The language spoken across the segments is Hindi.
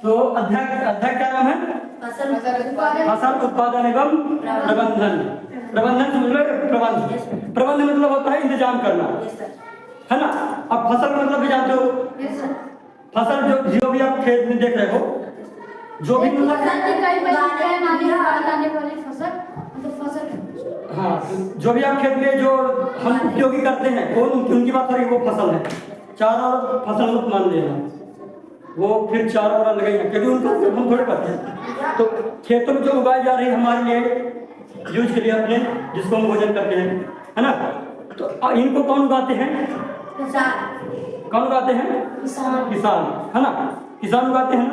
तो अध्याय क्या नाम है? फसल उत्पादन एवं प्रबंधन। प्रबंधन समझ लो, प्रबंध प्रबंध मतलब होता है इंतजाम करना, है ना। अब फसल मतलब भी जानते हो, फसल जो भी आप खेत में देख रहे हो, जो भी मतलब हाँ, जो भी आप खेत में जो हम उपयोगी करते हैं वो उनकी बात करें, वो फसल है। चारा और फसल मत मान लेना, वो फिर चारा वाला लगेगा, क्योंकि उनको हम थोड़े करते हैं। तो खेतों में जो उगाई जा रही है हमारे लिए यूज के लिए अपने, जिसको हम भोजन करते हैं, है ना। तो इनको कौन उगाते हैं? कौन उगाते हैं? किसान, है ना। किसान उगाते हैं।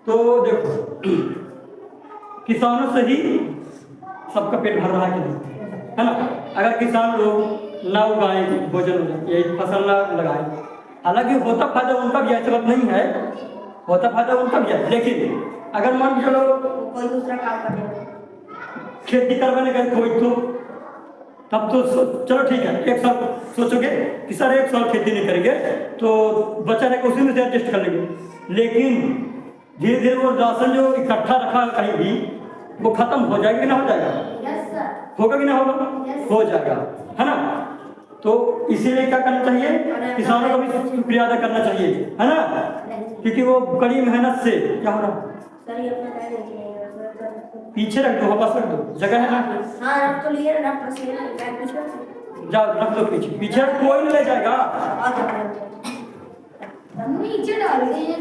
तो देखो, किसानों से ही सबका पेट भर रहा है कि नहीं, है ना। अगर किसान लोग ना उगाएं भोजन, ये फसल ना लगाएं, हालांकि होता फायदा उनका भी, ऐसा बात नहीं है, होता फायदा उनका भी है, लेकिन अगर मान के चलो कोई दूसरा काम करे, खेती करवाने गए कोई, तो तब तो चलो ठीक है, एक साल सोचोगे कि सर एक साल खेती नहीं करेंगे तो बचा रहेगा, उसी में से एडजस्ट कर लेंगे। लेकिन धीरे धीरे वो राशन जो इकट्ठा रखा कहीं भी, वो खत्म हो जाएगा कि ना हो जाएगा? होगा कि ना होगा? हो जाएगा, है ना। तो इसीलिए क्या करना चाहिए? किसानों का भी शुक्रिया अदा करना चाहिए, है ना, क्योंकि वो कड़ी मेहनत से क्या हो रहा, पीछे रख दो, वापस रख दो, जगह है ना। हाँ रख तो लिए, रख बस ये जाओ रख दो पीछे, पीछे कोई नहीं ले जाएगा, नीचे डाल दीजिए।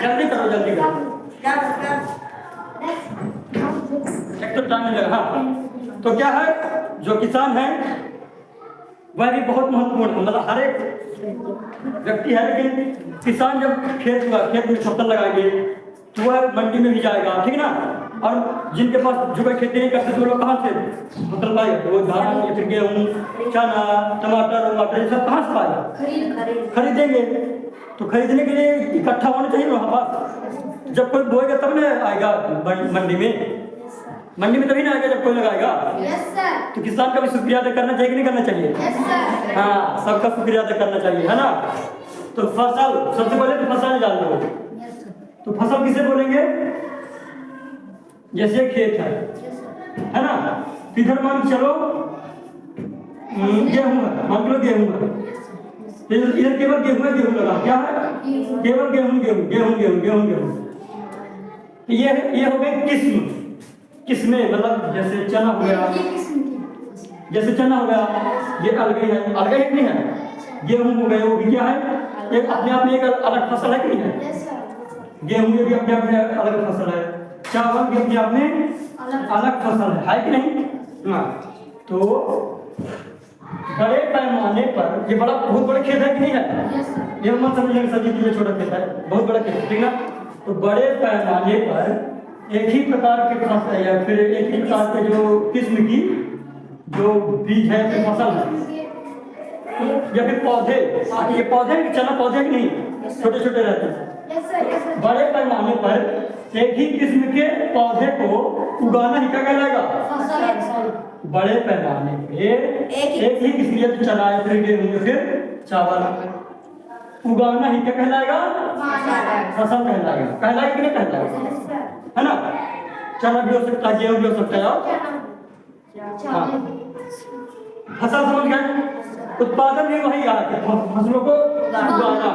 जल्दी करो, जल्दी करो, एक तो टाइम लगा। हाँ, तो क्या है, जो किसान है वह भी बहुत महत्वपूर्ण है, मतलब हर एक व्यक्ति है, लेकिन किसान जब खेत में फसल लगाएंगे तो वह मंडी में भी जाएगा, ठीक है ना। और जिनके पास जो खेती नहीं करते तो लोग कहाँ से फसल पाएगा? तो वो धान या फिर गेहूँ, चना, टमाटर ये सब कहाँ से पाएगा? खरीदेंगे। तो खरीदने के लिए इकट्ठा होना चाहिए वहाँ पास, जब कोई बोएगा तब ना आएगा मंडी में, मंडी में तभी ना आएगा जब कोई लगाएगा। तो किसान का भी शुक्रिया अदा करना चाहिए कि नहीं करना चाहिए? हाँ, सबका शुक्रिया अदा करना चाहिए, है ना। तो फसल, सबसे पहले तो फसल जान लो, तो फसल किसे बोलेंगे? जैसे खेत है ना, इधर मान चलो गेहूं है, मान लो गेहूं है, इधर केवल गेहूं लगा, क्या है? केवल गेहूं। ये हो गए किस्में, मतलब जैसे चना हो गया, ये अलग ही नहीं है। गेहूं हो गए, वो भी क्या है, एक अपने आप में एक अलग फसल है कि नहीं है? गेहूं में भी अपने आप में अलग फसल है, चावल भी अपने आप में अलग फसल है कि नहीं? हाँ, तो बड़े पैमाने पर ये बहुत बड़े खेत है कि नहीं है? ये मत समझिए सभी के लिए छोटा खेत है, बहुत बड़ा खेत है, ठीक ना। तो बड़े पैमाने पर एक ही प्रकार के फसल या फिर एक ही प्रकार के जो किस्म की जो बीज है, फिर फसल है या फिर पौधे, ये पौधे चना पौधे की नहीं, छोटे छोटे रहते हैं। बड़े पैमाने पर एक ही किस्म के पौधे को उगाना ही क्या कहलाएगा? बड़े पैमाने पे एक ही किस्म के चना या फिर गेहूं या फिर चावल उगाना ही क्या कहलाएगा? फसल कहलाएगा। कहलाएगा कि नहीं कहलाएगा? है ना। चना भी हो सकता है, गेहूं भी हो सकता है। हाँ, फसल समझ गए। उत्पादन भी वही आ गया, फसलों को उगाना,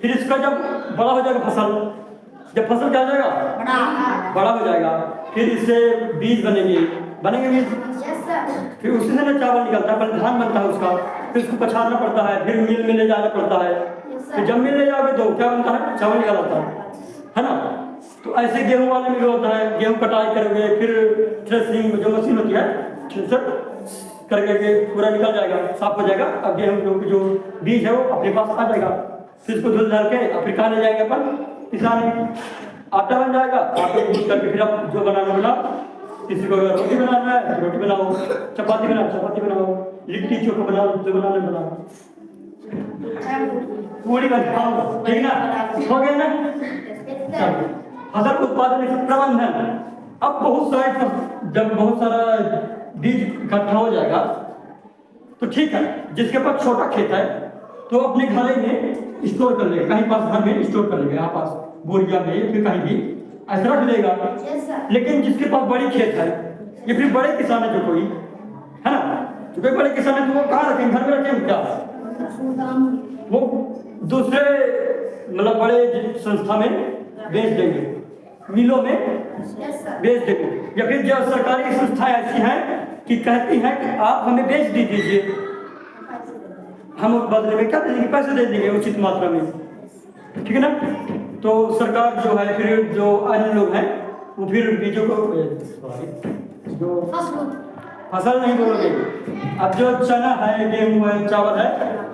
फिर इसका जब बड़ा हो जाएगा फसल, जब फसल क्या हो जाएगा? बड़ा हो जाएगा, फिर इससे बीज बनेंगे बीज, फिर उसी से ना चावल निकलता है, पहले धान बनता है उसका, फिर उसको पछाड़ना पड़ता है, फिर मिल में ले जाना पड़ता है, फिर जब मिल ले जाओगे तो क्या बनता है? चावल निकलता है ना। तो ऐसे गेहूं वाले में भी होता है, गेहूं कटाई करोगे, फिर थ्रेसिंग जो मशीन होती है थ्रेसर करके पूरा निकल जाएगा, साफ हो जाएगा। अब गेहूं जो बीज है वो अपने पास आ जाएगा, फिर इसको धुल धाल के अफ्रीका ले जाएंगे अपन किसान, आटा बन जाएगा। आटे को करके फिर आप जो बनाना बनाओ, किसी को अगर रोटी बनाना है तो रोटी बनाओ, चपाती बनाओ, लिट्टी चोखा बनाओ, जो बनाना बनाओ, पूरी बनाओ, ठीक ना, हो गया ना। फसल उत्पादन प्रबंधन। अब जब बहुत सारा बीज इकट्ठा हो जाएगा तो ठीक है, जिसके पास छोटा खेत है तो अपने घर में स्टोर कर लेगा, कहीं पास घर में स्टोर कर लेगा, यहाँ पास बोरिया में या फिर कहीं भी ऐसा रख लेगा। Yes sir. लेकिन जिसके पास बड़ी खेत है या फिर बड़े किसान है जो कोई है ना, जो कोई बड़े किसान है तो वो कहाँ रखेंगे, घर में रखेंगे क्या, वो दूसरे मतलब बड़े संस्था में बेच देंगे, मिलों में यस सर। बेच देंगे, या फिर जो सरकारी संस्थाएं ऐसी हैं कि कहती हैं कि आप हमें बेच दीजिए, हम बदले में क्या दे देंगे, पैसे दे देंगे उचित मात्रा में, ठीक है ना। तो सरकार जो है फिर जो अन्य लोग हैं वो फिर बीजों को जो फसल नहीं बोलोगे, अब जो चना है, गेहूं है, चावल है,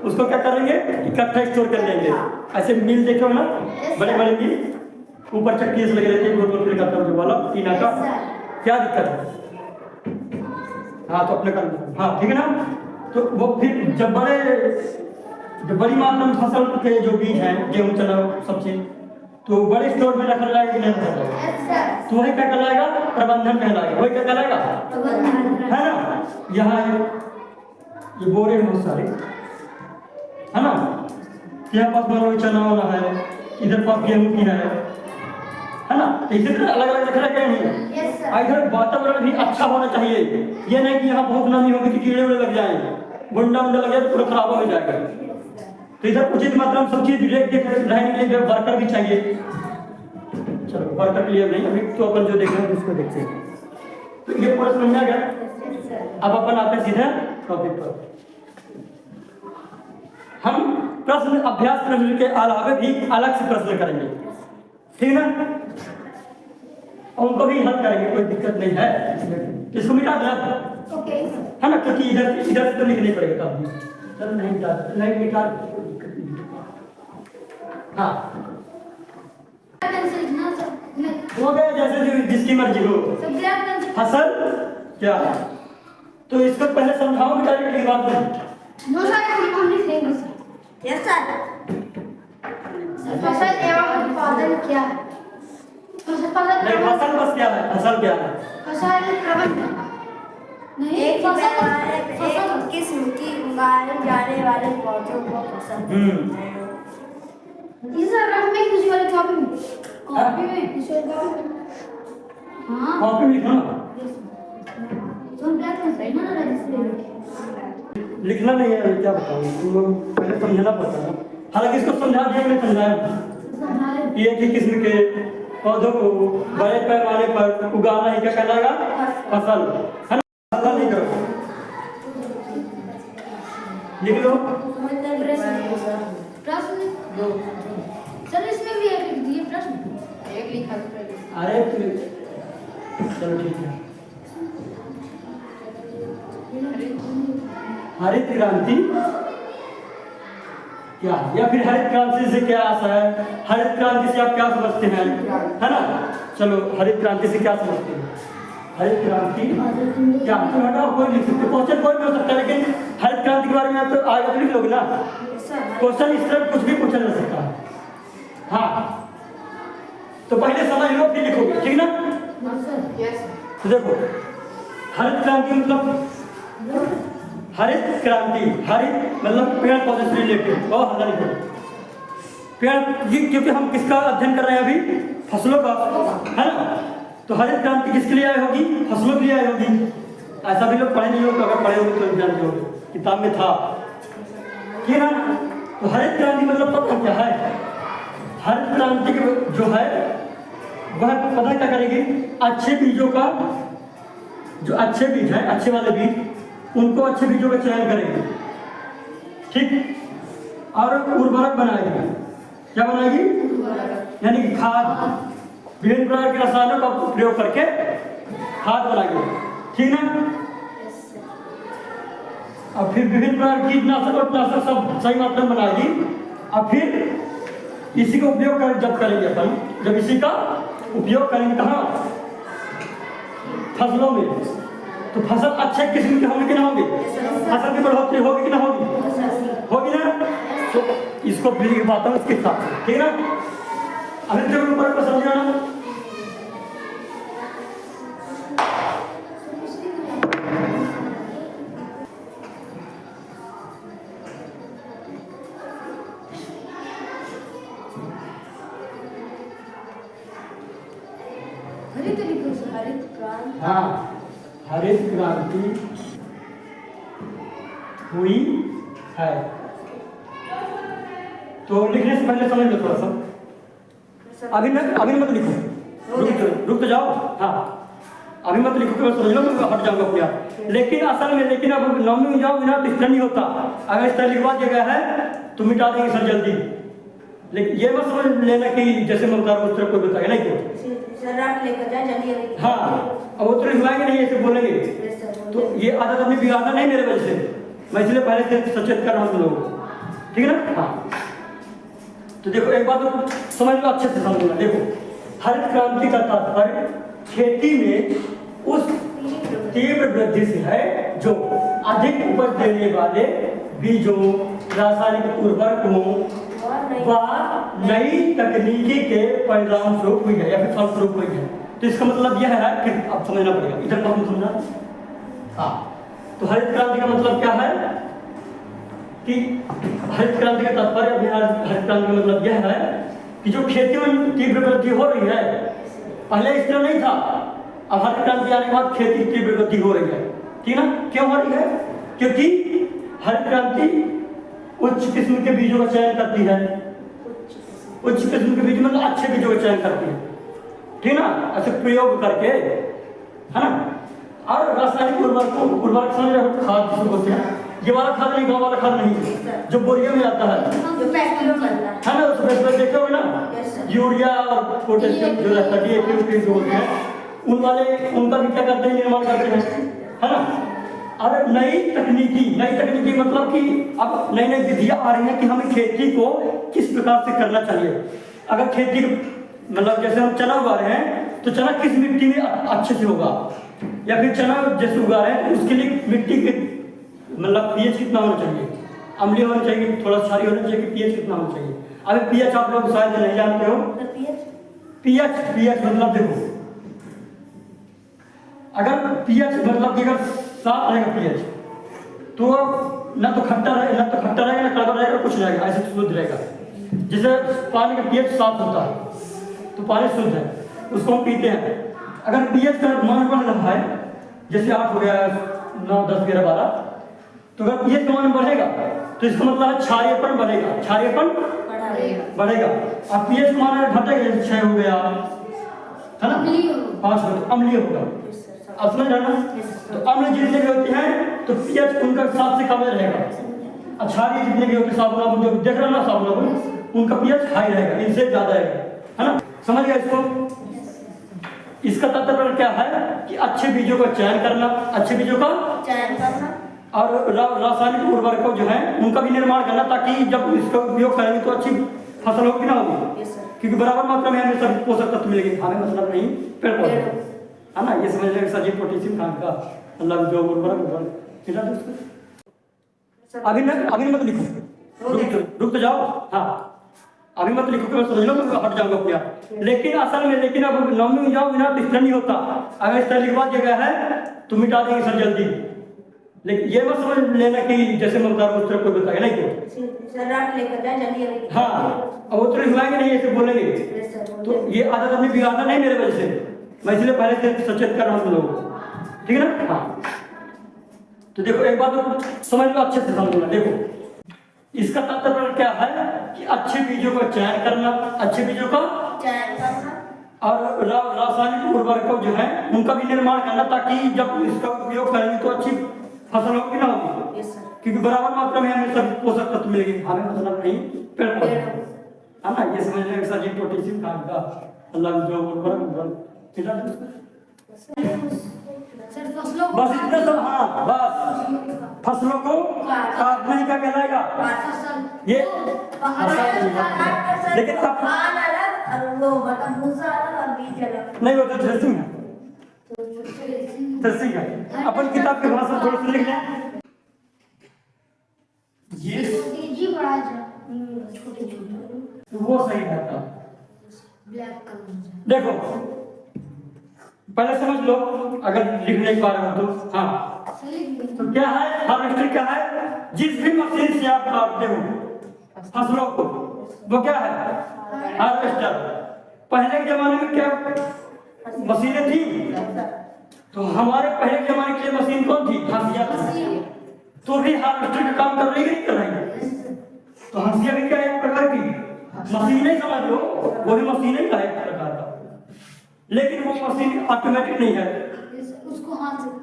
उसको क्या करेंगे, इकट्ठा स्टोर कर लेंगे। ऐसे मिल देखे हो ना, बड़े बड़े मिल, ऊपर चक्की से लगे रहते हैं, गोल गोल का जो वाला टीना का, क्या दिक्कत है। हाँ तो अपने कर, हाँ ठीक है ना। तो वो फिर जब बड़ी मात्रा में फसल के जो बीज हैं, गेहूं, चना, सब चीज, तो बड़े स्टोर में रखा जाएगा कि नहीं रखा जाएगा, तो वही क्या कहलाएगा, प्रबंधन कहलाएगा, वही क्या कहलाएगा, है ना। यहाँ ये बोरे हैं बहुत सारे, है ना, यहाँ पास मान लो चना वाला है, इधर पास गेहूं की है ना, तो इसी तरह अलग अलग रखना क्या नहीं। इधर वातावरण भी अच्छा होना चाहिए, ये नहीं कि यहाँ बहुत नमी होगी तो कीड़े उड़े लग जाएंगे, गुंडा उंडा लग जाए तो पूरा खराब हो जाएगा। तो इधर उचित मात्रा में सब चीज देख रहने के लिए वर्कर भी चाहिए। चलो वर्कर क्लियर नहीं, अभी तो अपन जो देख रहे हैं उसको देखते हैं, तो ये पूरा समझ आ गया। अब अपन आते हैं सीधे टॉपिक पर। हम प्रश्न अभ्यास प्रश्न के अलावा भी अलग से प्रश्न करेंगे, ठीक है ना, और उनको भी हल करेंगे, कोई दिक्कत नहीं है। इसको मिटा देना, ओके है ना, क्योंकि इधर से तो लिखने पड़ेगा तब चल नहीं मिटा, हाँ हो गया, जैसे जो जिसकी मर्जी हो। फसल क्या है, तो इसको पहले समझाओ डायरेक्ट की बात नहीं। Yes sir. फसल एवं उत्पादन क्या है? नहीं, फसल बस क्या है, फसल क्या है, फसल प्रबंधन नहीं, एक किस्म की उगाए जाने वाले पौधों को फसल। इस में किसी वाले कॉपी में किसी वाले कॉपी में, हाँ कॉपी में लिखो ना, तुम क्या कर रहे हो ना, रजिस्टर लिखना नहीं है, क्या बताऊँ, तुम पहले समझना पड़ता है। हालांकि इसको समझा दिया, मैं समझाया ये कि किस्म के पौधों को बड़े पैमाने पर उगाना ही क्या कहलाएगा, फसल, है ना। फसल नहीं करो, लिख लो प्रश्न सर, इसमें भी एक लिख दिए प्रश्न, एक लिखा। अरे चलो ठीक है। हरित क्रांति क्या, या फिर हरित क्रांति से क्या आशा है, हरित क्रांति से आप क्या समझते हैं, है ना। चलो हरित क्रांति से क्या समझते हैं, हरित क्रांति क्या, तो हटाओ, कोई लिख सकते, क्वेश्चन कोई भी हो सकता है, लेकिन हरित क्रांति के बारे में आप तो आगे तो लिख लोगे ना, क्वेश्चन इस तरह कुछ भी पूछा जा सकता है। हाँ तो पहले समझ लो फिर लिखोगे, ठीक ना। तो देखो हरित क्रांति मतलब, हरित क्रांति, हरित मतलब पेड़ पौधे से रिलेटेड, और हल्ला लिखो पेड़, क्योंकि हम किसका अध्ययन कर रहे हैं अभी, फसलों का, है ना। तो हरित क्रांति किसके लिए आई होगी, फसलों के लिए आई होगी। ऐसा भी लोग पढ़े नहीं होगा, अगर पढ़े होंगे तो जानते होंगे, किताब में था, ठीक है ना। तो हरित क्रांति मतलब पता क्या है, हरित क्रांति जो है वह पता क्या करेगी, अच्छे बीजों का, जो अच्छे बीज हैं, अच्छे वाले बीज, उनको अच्छे बीजों का चयन करेगी, ठीक, और उर्वरक बनाएगी। क्या बनाएगी, यानी कि खाद, विभिन्न प्रकार के रसायनों का प्रयोग करके खाद बनाएगी, ठीक ना। और फिर विभिन्न प्रकार कीटनाशक और कीटनाशक सब सही मात्रा में बनाएगी, और फिर इसी का उपयोग कर जब करेंगे अपन, जब इसी का उपयोग करेंगे कहाँ, फसलों में, तो फसल अच्छे किस्म के होंगे कि ना होगी, फसल की बढ़ोतरी होगी कि ना होगी, होगी ना। तो इसको भी बात है उसके साथ, ठीक है ना। अभी जब ऊपर को समझाना, हरित लिखो सर, हरित क्रांति। हाँ, हरित क्रांति हुई है। तो लिखने से पहले समझ लो थोड़ा सा। अभी मत लिखो, रुक तो जाओ। हाँ, अभी मत लिखो कि समझ लो, मैं हट जाऊंगा अपने आप। लेकिन असल में अब नौवीं में जाओ बिना तो इस तरह नहीं होता। अगर इस तरह लिखवा दिया गया है तो मिटा देंगे सर जल्दी। लेकिन ये मत समझ लेना कि जैसे मैं बता रहा हूँ उस तरह कोई बताएगा नहीं तो सर आप लेकर जाए जल्दी। हाँ, अब वो तो लिखवाएंगे नहीं, ऐसे बोलेंगे। तो ये आदत अपनी बिगाड़ना नहीं मेरे वजह से, मैं इसलिए पहले से सचेत कर रहा हूँ तुम लोगों को, ठीक है ना। हाँ, तो देखो एक बात तो समझ लो, अच्छे से समझना। देखो, हरित क्रांति का तात्पर्य खेती में उस तीव्र वृद्धि से है जो अधिक उपज देने वाले बीजों, रासायनिक उर्वरकों व नई तकनीकी के परिणाम स्वरूप हुई है या फिर फलस्वरूप हुई है। तो इसका मतलब यह है कि अब समझना पड़ेगा, इधर बात में समझना। हाँ, तो हरित क्रांति का मतलब क्या है कि हरित क्रांति का तात्पर्य, हरित क्रांति का मतलब यह है कि जो खेती में तीव्र वृद्धि हो रही है, पहले इस तरह नहीं था। अब हरित क्रांति आने के बाद खेती की तीव्र वृद्धि हो रही है, ठीक है ना। क्यों हो रही है? क्योंकि हरित क्रांति उच्च किस्म के बीजों का चयन करती है। उच्च किस्म के बीज मतलब अच्छे बीजों का चयन करती है, ठीक है ना, ऐसे प्रयोग करके, है ना। और रासायनिक उर्वरक समझ रहे हो, खाद जिसको बोलते हैं, ये वाला खाद नहीं, गाँव वाला खाद नहीं, जो बोरिया में आता है, है ना। उसमें देखे होगे ना, यूरिया और पोटेशियम जो रहता है, DAP जो होते हैं, उन वाले उनका भी क्या करते हैं, निर्माण करते हैं, है ना। और नई तकनीकी मतलब कि अब नई विधियां आ रही हैं कि हमें खेती को किस प्रकार से करना चाहिए। अगर खेती मतलब जैसे हम चना उगा रहे हैं तो चना किस मिट्टी में अच्छे से होगा, या फिर चना जैसे उगा रहे हैं तो उसके लिए मिट्टी के मतलब पीएच कितना होना चाहिए, अम्लीय होना चाहिए, थोड़ा क्षारीय होना चाहिए, पीएच कितना होना चाहिए। अगर पीएच आप लोग शायद नहीं जानते हो, पीएच मतलब देखो, अगर पीएच मतलब अगर साफ रहेगा पीएच तो ना तो खट्टा रहेगा ना कड़वा रहेगा, कुछ रहेगा, ऐसे शुद्ध रहेगा। जैसे पानी का पीएच साफ होता है तो पानी शुद्ध है, उसको हम पीते हैं। अगर पीएच का मान बढ़ रहा है, जैसे 8 हो गया, 9, 10, 11, 12, तो अगर पीएच का मान बढ़ेगा तो इसका मतलब है क्षारीयपन बढ़ेगा। अब पीएच का मान घटेगा, जैसे 6 हो गया, है ना, 5 हो गया, अम्लीय होगा। अब समझ रहे ना। तो अम्ल जितने भी होते हैं तो पीएच उनका 7 से कम रहेगा। क्षारीय जितने भी होते हैं, साबुन जो देख रहे हो ना, साबुन उनका पीएच हाई रहेगा, इनसे ज्यादा है ना। समझ गया इसको। इसका तात्पर्य क्या है कि अच्छे बीजों का चयन करना, और रासायनिक उर्वरकों जो है उनका भी निर्माण करना, ताकि जब इसका उपयोग करेंगे तो अच्छी फसल होगी ना होगी, क्योंकि बराबर मात्रा में हमें सभी पोषक तत्व मिलेंगे, हमें मतलब नहीं पेड़ पौधे, है ना। ये समझ लेंगे सजीव पोटेशियम खाद का मतलब जो उर्वरक खिला दो उसको। अभी मत लिखो, रुक तो जाओ। हाँ, अभी मत लिखो कि समझ लो, मैं हट जाऊंगा अपने आप। लेकिन असल में अब नौवीं में जाओ बिना तो इस तरह नहीं होता। अगर इस तरह लिखवा दिया गया है तो मिटा देंगे सर जल्दी। लेकिन ये मत समझ लेना कि जैसे मैं बता रहा हूँ उस तरह कोई बताएगा नहीं तो सर आप लेकर जाए जल्दी। हाँ, अब वो तो लिखवाएंगे नहीं, ऐसे बोलेंगे। तो ये आदत अपनी बिगाड़ना नहीं मेरे वजह से, मैं इसलिए पहले से सचेत कर रहा हूँ तुम लोगों को, ठीक है ना। हाँ, तो देखो एक बात तो समझ लो, अच्छे से समझना। देखो, इसका तात्पर्य क्या है कि अच्छे बीजों का चयन करना, और रासायनिक उर्वरकों जो है उनका भी निर्माण करना, ताकि जब इसका उपयोग करेंगे तो अच्छी फसल होगी ना होगी, क्योंकि बराबर मात्रा में हमें सभी पोषक तत्व मिलेंगे, हमें मतलब नहीं पेड़ पौधे, है ना। ये समझ लेंगे सजीव पोटेशियम खाद का मतलब जो उर्वरक खिला दो उसको। बस इतना सब। हाँ, बस फसलों को काटने का कहलाएगा ये। लेकिन नहीं, वो तो थ्रेसिंग है। अपन किताब के भाषा थोड़ी सी लिख लें। ये वो सही रहता। देखो पहले समझ लो, अगर लिख नहीं पा रहे हो तो। हाँ, तो क्या है हार्वेस्टर? क्या है? जिस भी मशीन से आप काटते हो फसलों को, वो क्या है? हार्वेस्टर। पहले के जमाने में क्या मशीनें थी। तो हमारे पहले के जमाने की मशीन कौन थी? हंसिया थी। तो भी हार्वेस्टर का काम कर रही है कि नहीं कर रही है? तो हंसिया भी क्या है? एक प्रकार की मशीन ही समझ लो, वो भी मशीन ही का एक प्रकार का, लेकिन वो मशीन ऑटोमेटिक नहीं है, उसको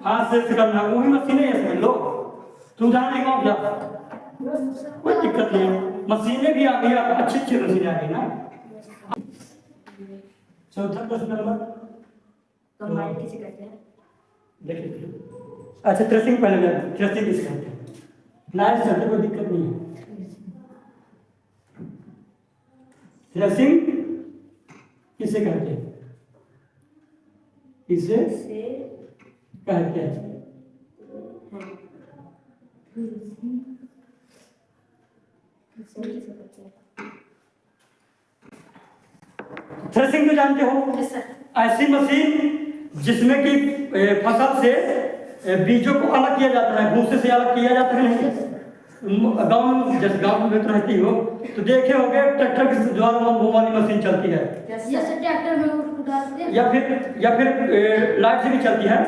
हाथ से करना, वो भी मशीन ही है समझ लो। तुम जान नहीं क्या? कोई दिक्कत नहीं है, मशीनें भी आ गई, अच्छी अच्छी मशीनें आ गई ना। चौथा प्रश्न नंबर कंबाइन किसे कहते हैं? देखिए, अच्छा थ्रेसिंग पहले मैं थ्रेसिंग किसे कहते हैं? लाइट चलते कोई दिक्कत नहीं है। थ्रेसिंग किसे कहते हैं? किसे कहते हैं? थ्रेसिंग तो जानते हो, ऐसी मशीन जिसमें कि फसल से बीजों को अलग किया जाता है, भूसे से अलग किया जाता है। नहीं गांव में, जैसे गांव में रहती हो तो देखे होंगे ट्रैक्टर के द्वारा वो वाली मशीन चलती है, जैसे ट्रैक्टर में उसको डालते हैं, या फिर लाइट से भी चलती है।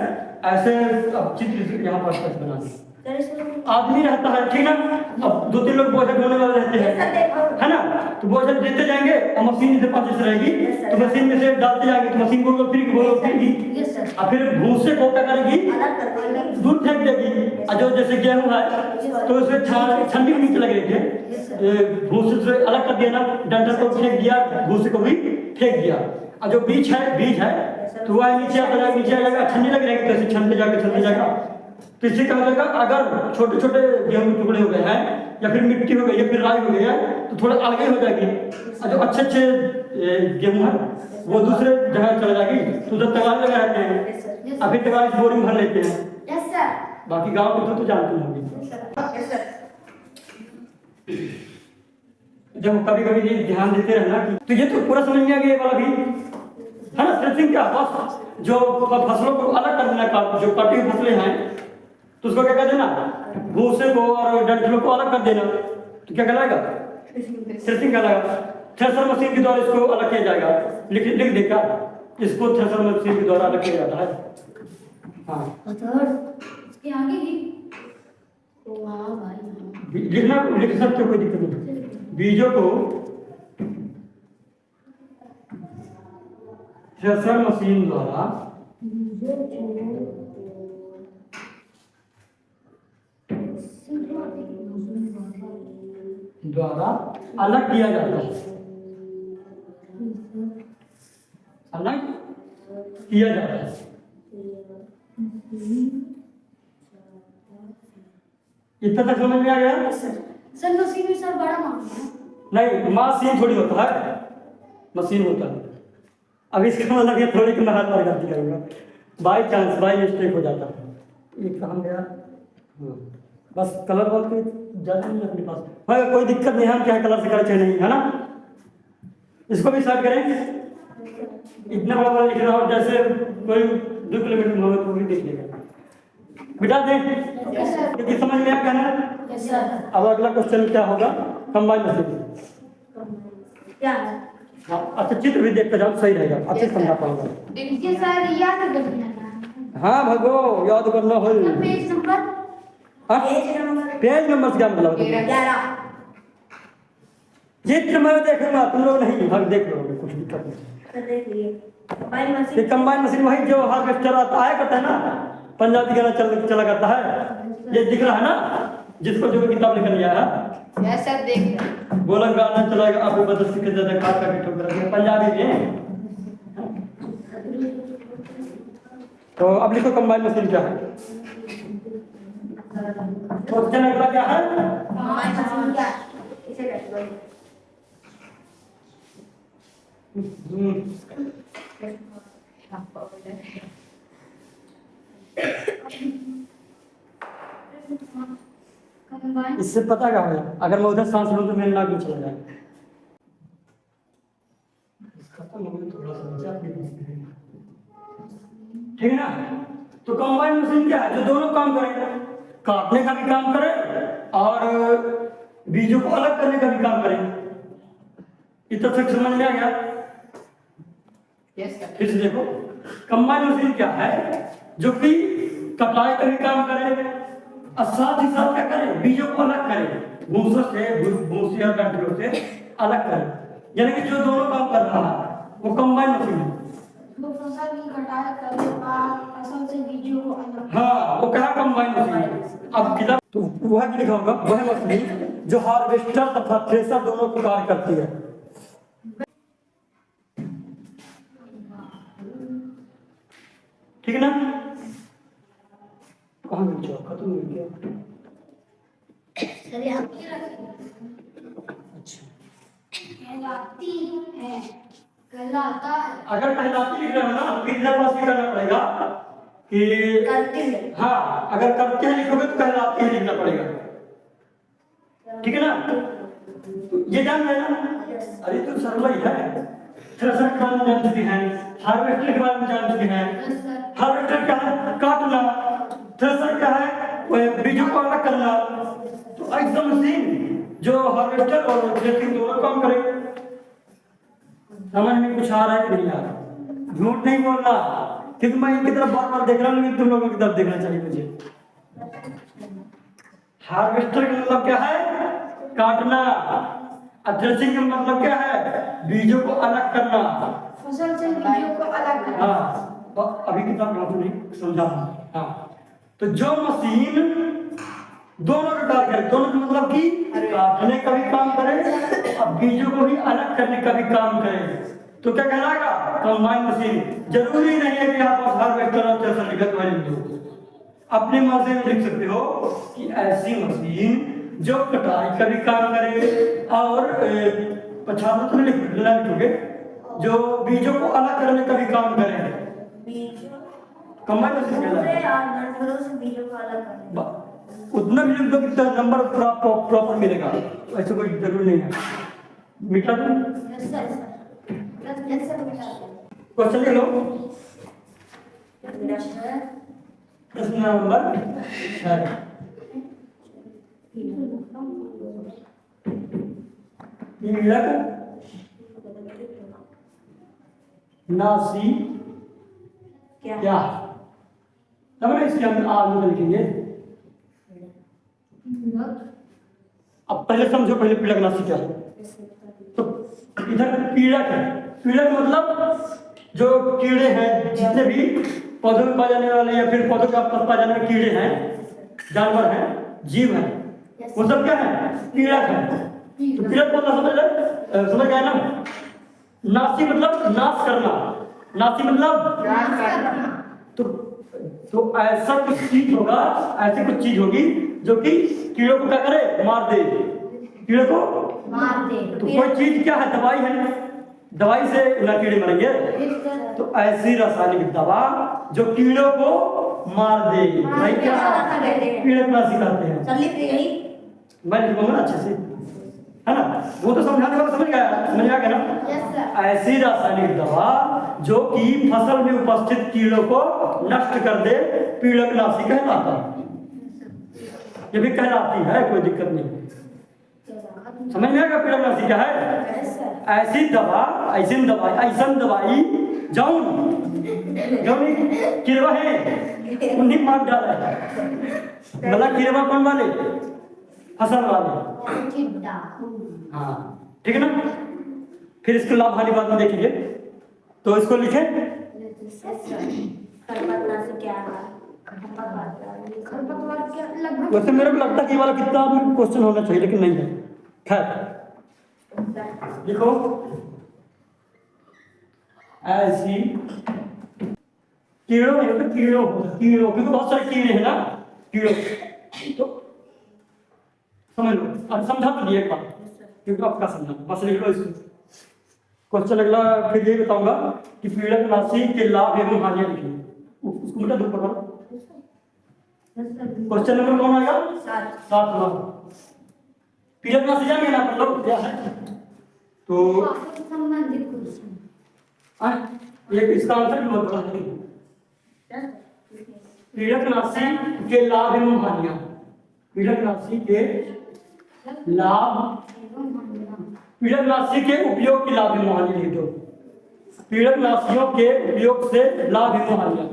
ऐसे अब चित्र यहाँ पर बना दी, आदमी रहता है ठीक ना, अब 2-3 लोग बोझ ढोने वाले रहते हैं, है ना, तो बोझ देते जाएंगे और मशीन इधर पास रहेगी, तो मशीन में से डालते जाएंगे, तो मशीन गोल फिरेगी और फिर भूसे को क्या करेगी? दूर फेंक देगी। और जो जैसे गेहूं है तो उसमें ठंडी भी नीचे लग रही थी, भूसे से अलग कर दिया ना, डंडा को फेंक दिया, भूसे को भी फेंक दिया, और जो बीज है तो वह नीचे आ जाएगा, ठंडी लग रहेगी, तो छनते जाएगा। तो इससे क्या हो जाएगा? अगर छोटे छोटे गेहूं के टुकड़े हो गए हैं, या फिर मिट्टी हो गई, या फिर राई हो गई है, तो थोड़ा अलग हो जाएगी, और जो अच्छे गेहूं है वो दूसरे जगह चले जाएगी, तो उधर तगाड़ लगा रहते हैं, अभी तगाड़ से बोरी में भर लेते हैं। बाकी गांव में तो जानते होंगे। जब कभी ये ध्यान देते रहना कि, तो ये तो पूरा समझ में आ गया वाला भी है ना। थ्रेसिंग क्या? बस जो फसलों को अलग कर देना, जो कटी हुई फसलें हैं तो उसको क्या कर देना? भूसे को और डंठलों को अलग कर देना, तो क्या कहलाएगा? थ्रेसिंग कहलाएगा। थ्रेसर मशीन के द्वारा इसको अलग किया जाएगा। लिख दे क्या? इसको थ्रेसर मशीन के द्वारा अलग किया जाता है। हाँ, इसके आगे ही वाह भाई, लिख सकते हो, कोई दिक्कत नहीं। बीजों को थ्रेसर मशीन द्वारा अलग किया जाता है, अलग किया जाता है। इतना तक समझ में आ गया? सर मशीन में सर बड़ा मामला है। नहीं, मशीन थोड़ी होता है, मशीन होता है। अब इसका मतलब ये थोड़ी कि मैं हाथ पर गलती करूँगा, बाई चांस बाई मिस्टेक हो जाता है। ये कहाँ गया? हाँ, बस कलर बहुत ज़्यादा नहीं अपने पास, भाई कोई दिक्कत नहीं है, क्या कलर से करे चाहे नहीं, है ना। इसको भी स्टार्ट करें। इतना बड़ा लिख रहा हो, जैसे कोई 2 किलोमीटर में होगा तो भी देख लेगा। बिठा दें क्योंकि समझ में आ गया ना। अब अगला क्वेश्चन क्या होगा? कंबाइन मशीन क्या है? हाँ, अच्छा चित्र भी देखते जाओ, सही रहेगा, अच्छे समझा पाऊंगा। देखिए सर, याद करना। हाँ भगो, याद करना हो। पेज नंबर, हाँ, पेज नंबर से क्या मतलब? 11। चित्र मैं देखूंगा, तुम लोग नहीं, हम देख लोगे, कुछ दिक्कत नहीं। देखिए कंबाइन मशीन वही जो हार्वेस्टर आता है, कहता है ना, पंजाबी गाना चला करता है, ये दिख रहा है ना, जिसको जो किताब लेकर लिया है, सर देख बोला गाना चलाएगा, आपको बदल सीखे ज्यादा खास का ठोकर पंजाबी में। तो अब लिखो कंबाइन मशीन क्या है। क्वेश्चन अगला क्या है? कंबाइन मशीन क्या है? इसे कैसे बोलें? इससे पता क्या होगा? अगर मैं उधर सांस लूं तो मेरे नाक में चला जाए। ठीक है ना। तो कंबाइन मशीन क्या है? जो दोनों काम करे, काटने का भी काम करे और बीजों को अलग करने का भी काम करे। इतना तक समझ में आ गया? Yes sir. फिर से देखो, कंबाइन मशीन क्या है? जो कि कटाई का भी काम करे और साथ ही साथ क्या करे, बीजों को अलग करे, भूसों से, भूसी और डंठलों से अलग करे। यानी कि जो दोनों काम कर रहा है वो कंबाइन मशीन है। वो फसल की कटाई करने के बाद फसल से बीजों को अलग। हाँ, वो कहा कंबाइन मशीन। अब किधर तो वह भी लिखा होगा, वह मशीन जो हार्वेस्टर तथा थ्रेसर दोनों को कार्य करती है। ठीक है ना? कहाँ गई जो खत्म हो गया? सर यहाँ पे अच्छा, कहलाती है, कहलाता है। अगर कहलाती लिख रहे हो ना फिर इधर पास भी करना पड़ेगा कि करती है। हाँ, अगर करते हैं लिखोगे तो कहलाती है लिखना पड़ेगा। ठीक है ना? तो ये जान लेना। अरे तो सरल ही है। थ्रेसर के बारे में जान चुके हैं, हार्वेस्टर के बारे में जान चुके हैं। हार्वेस्टर क्या है? काटना। थ्रेसर क्या है? वो बीजों को अलग करना। तो ऐसा मशीन जो हार्वेस्टर और थ्रेसिंग दोनों काम करे। समझ में कुछ आ रहा है कि नहीं आ रहा? झूठ नहीं बोलना, क्योंकि मैं इनकी तरफ बार बार देख रहा हूँ, लेकिन तुम लोगों की तरफ देखना चाहिए मुझे। हार्वेस्टर का मतलब क्या है? काटना। थ्रेसिंग का मतलब क्या है? बीजों को अलग करना। फसल से बीजों को अलग करना। हाँ, तो अभी किताब में नहीं समझा। हाँ, तो जो मशीन दोनों का कार्य करे, दोनों का मतलब कि काटने का भी काम करे और बीजों को भी अलग करने का भी काम करे, तो क्या कहलाएगा? Combine machine. जरूरी नहीं है कि आप हार्वेस्टर और थ्रेसर लिखत हुआ लिख दो, अपने मन से लिख सकते हो कि ऐसी मशीन जो कटाई का भी काम करे और पछाड़ तो लिखोगे, जो बीजों को अलग करने का भी काम करे। कंबाइन मशीन कहलाएगा। बीजों को अलग करना। उतना भी लिख दो कि नंबर प्रॉपर मिलेगा, ऐसा कोई जरूरी नहीं है। मिटा दो। Yes sir. यस सर बेटा। क्वेश्चन लिख लो। प्रश्न नंबर 6। पीड़क नासी क्या? समझ इसके हम आगे लिखेंगे। अब पहले समझो, पहले पीड़क नासी क्या है। तो इधर पीड़क है। पीड़क मतलब जो कीड़े हैं, जितने भी पौधों में पाए जाने वाले या फिर पौधों के आसपास पाए जाने वाले कीड़े हैं, जानवर हैं, जीव हैं, वो सब क्या है? पीड़क है। तो पीड़क मतलब समझ गए ना? नासी मतलब नाश करना। नासी मतलब तो ऐसा कुछ चीज होगा, ऐसी कुछ चीज होगी जो कि कीड़ों को क्या करे? मार दे। कीड़ों को मार दे। तो कोई चीज क्या है? दवाई है। दवाई से ना कीड़े मरेंगे। तो ऐसी रासायनिक दवा जो कीड़ों को मार दे, भाई क्या कीड़कनाशी कहते हैं। मैं लिखूंगा ना अच्छे से, है ना? वो तो समझाने वाला समझ गया ना? ऐसी रासायनिक दवा जो कि फसल में उपस्थित कीड़ों को नष्ट कर दे, पीड़कनाशी कहलाता है। ये भी कहलाती है, कोई दिक्कत नहीं। समझ में आएगा पीड़कनाशी क्या है? ऐसी दवा, ऐसी दवाई जौन कीड़वा है उन्हीं मार डाला है। मतलब कीड़वा कौन वाले? फसल वाले। हाँ, ठीक है ना? फिर इसको लाभ हानि बाद में देखेंगे, तो इसको लिखे। वैसे मेरे को लगता है कि ये वाला कितना क्वेश्चन होना चाहिए, लेकिन नहीं है। खैर लिखो, ऐसी कीड़ों क्योंकि बहुत सारे कीड़े हैं ना, कीड़ों। तो समझ लो, अब समझा तो दिए एक बार, क्योंकि आपका समझा, बस लिख लो इसको। क्वेश्चन अगला फिर यही बताऊंगा कि पीड़कनाशी के लाभ एवं हानियां लिखिए, उसको बेटा दो पढ़ो। क्वेश्चन नंबर कौन आएगा? 7। पीड़कनाशी जानेंगे ना अपन लोग क्या है? तो संबंधित क्वेश्चन ये इसका आंसर भी बहुत बड़ा है। पीड़कनाशी के लाभ एवं हानियां। पीड़कनाशी के लाभ, पीड़कनाशी के उपयोग के लाभ एवं हानि लिख दो। पीड़क राशियों के उपयोग से लाभ एवं हानियां,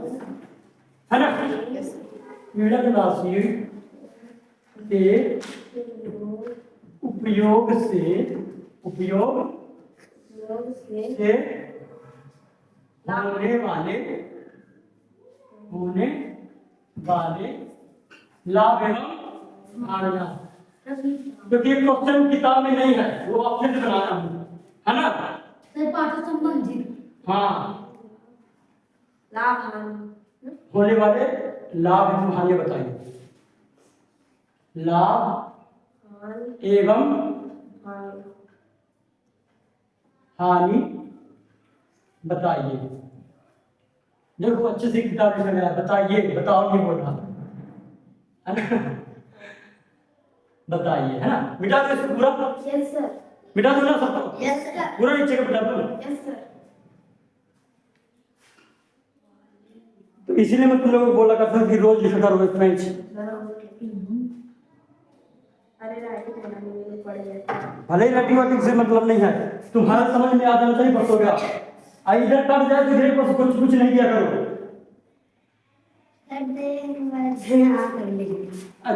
है ना। पीड़क राशि के उपयोग से होने वाले लाभ एवं हानियां, क्योंकि ये क्वेश्चन किताब में नहीं है, वो अपने से बनाया हूँ, है ना। पाठ संबंधित हाँ, लाभ हानि होने वाले लाभ एवं हानि बताइए। लाभ एवं हानि बताइए। देखो अच्छे से किताब लिखा गया है, बताइए, बताओ ये बोल रहा है ना। बताइए, है ना। मिटा दो इसको पूरा। Yes sir. मिटा दो ना सबको। Yes sir. पूरा नीचे का मिटा दो। Yes sir. तो इसीलिए मैं तुम लोगों को बोला करता हूँ कि रोज लिखा करो एक पेज। भले ही राइटिंग वाइटिंग से मतलब नहीं है, तुम्हारा समझ में आ जाना चाहिए, बस हो गया। इधर कट जाए तो इधर पर कुछ नहीं किया करो।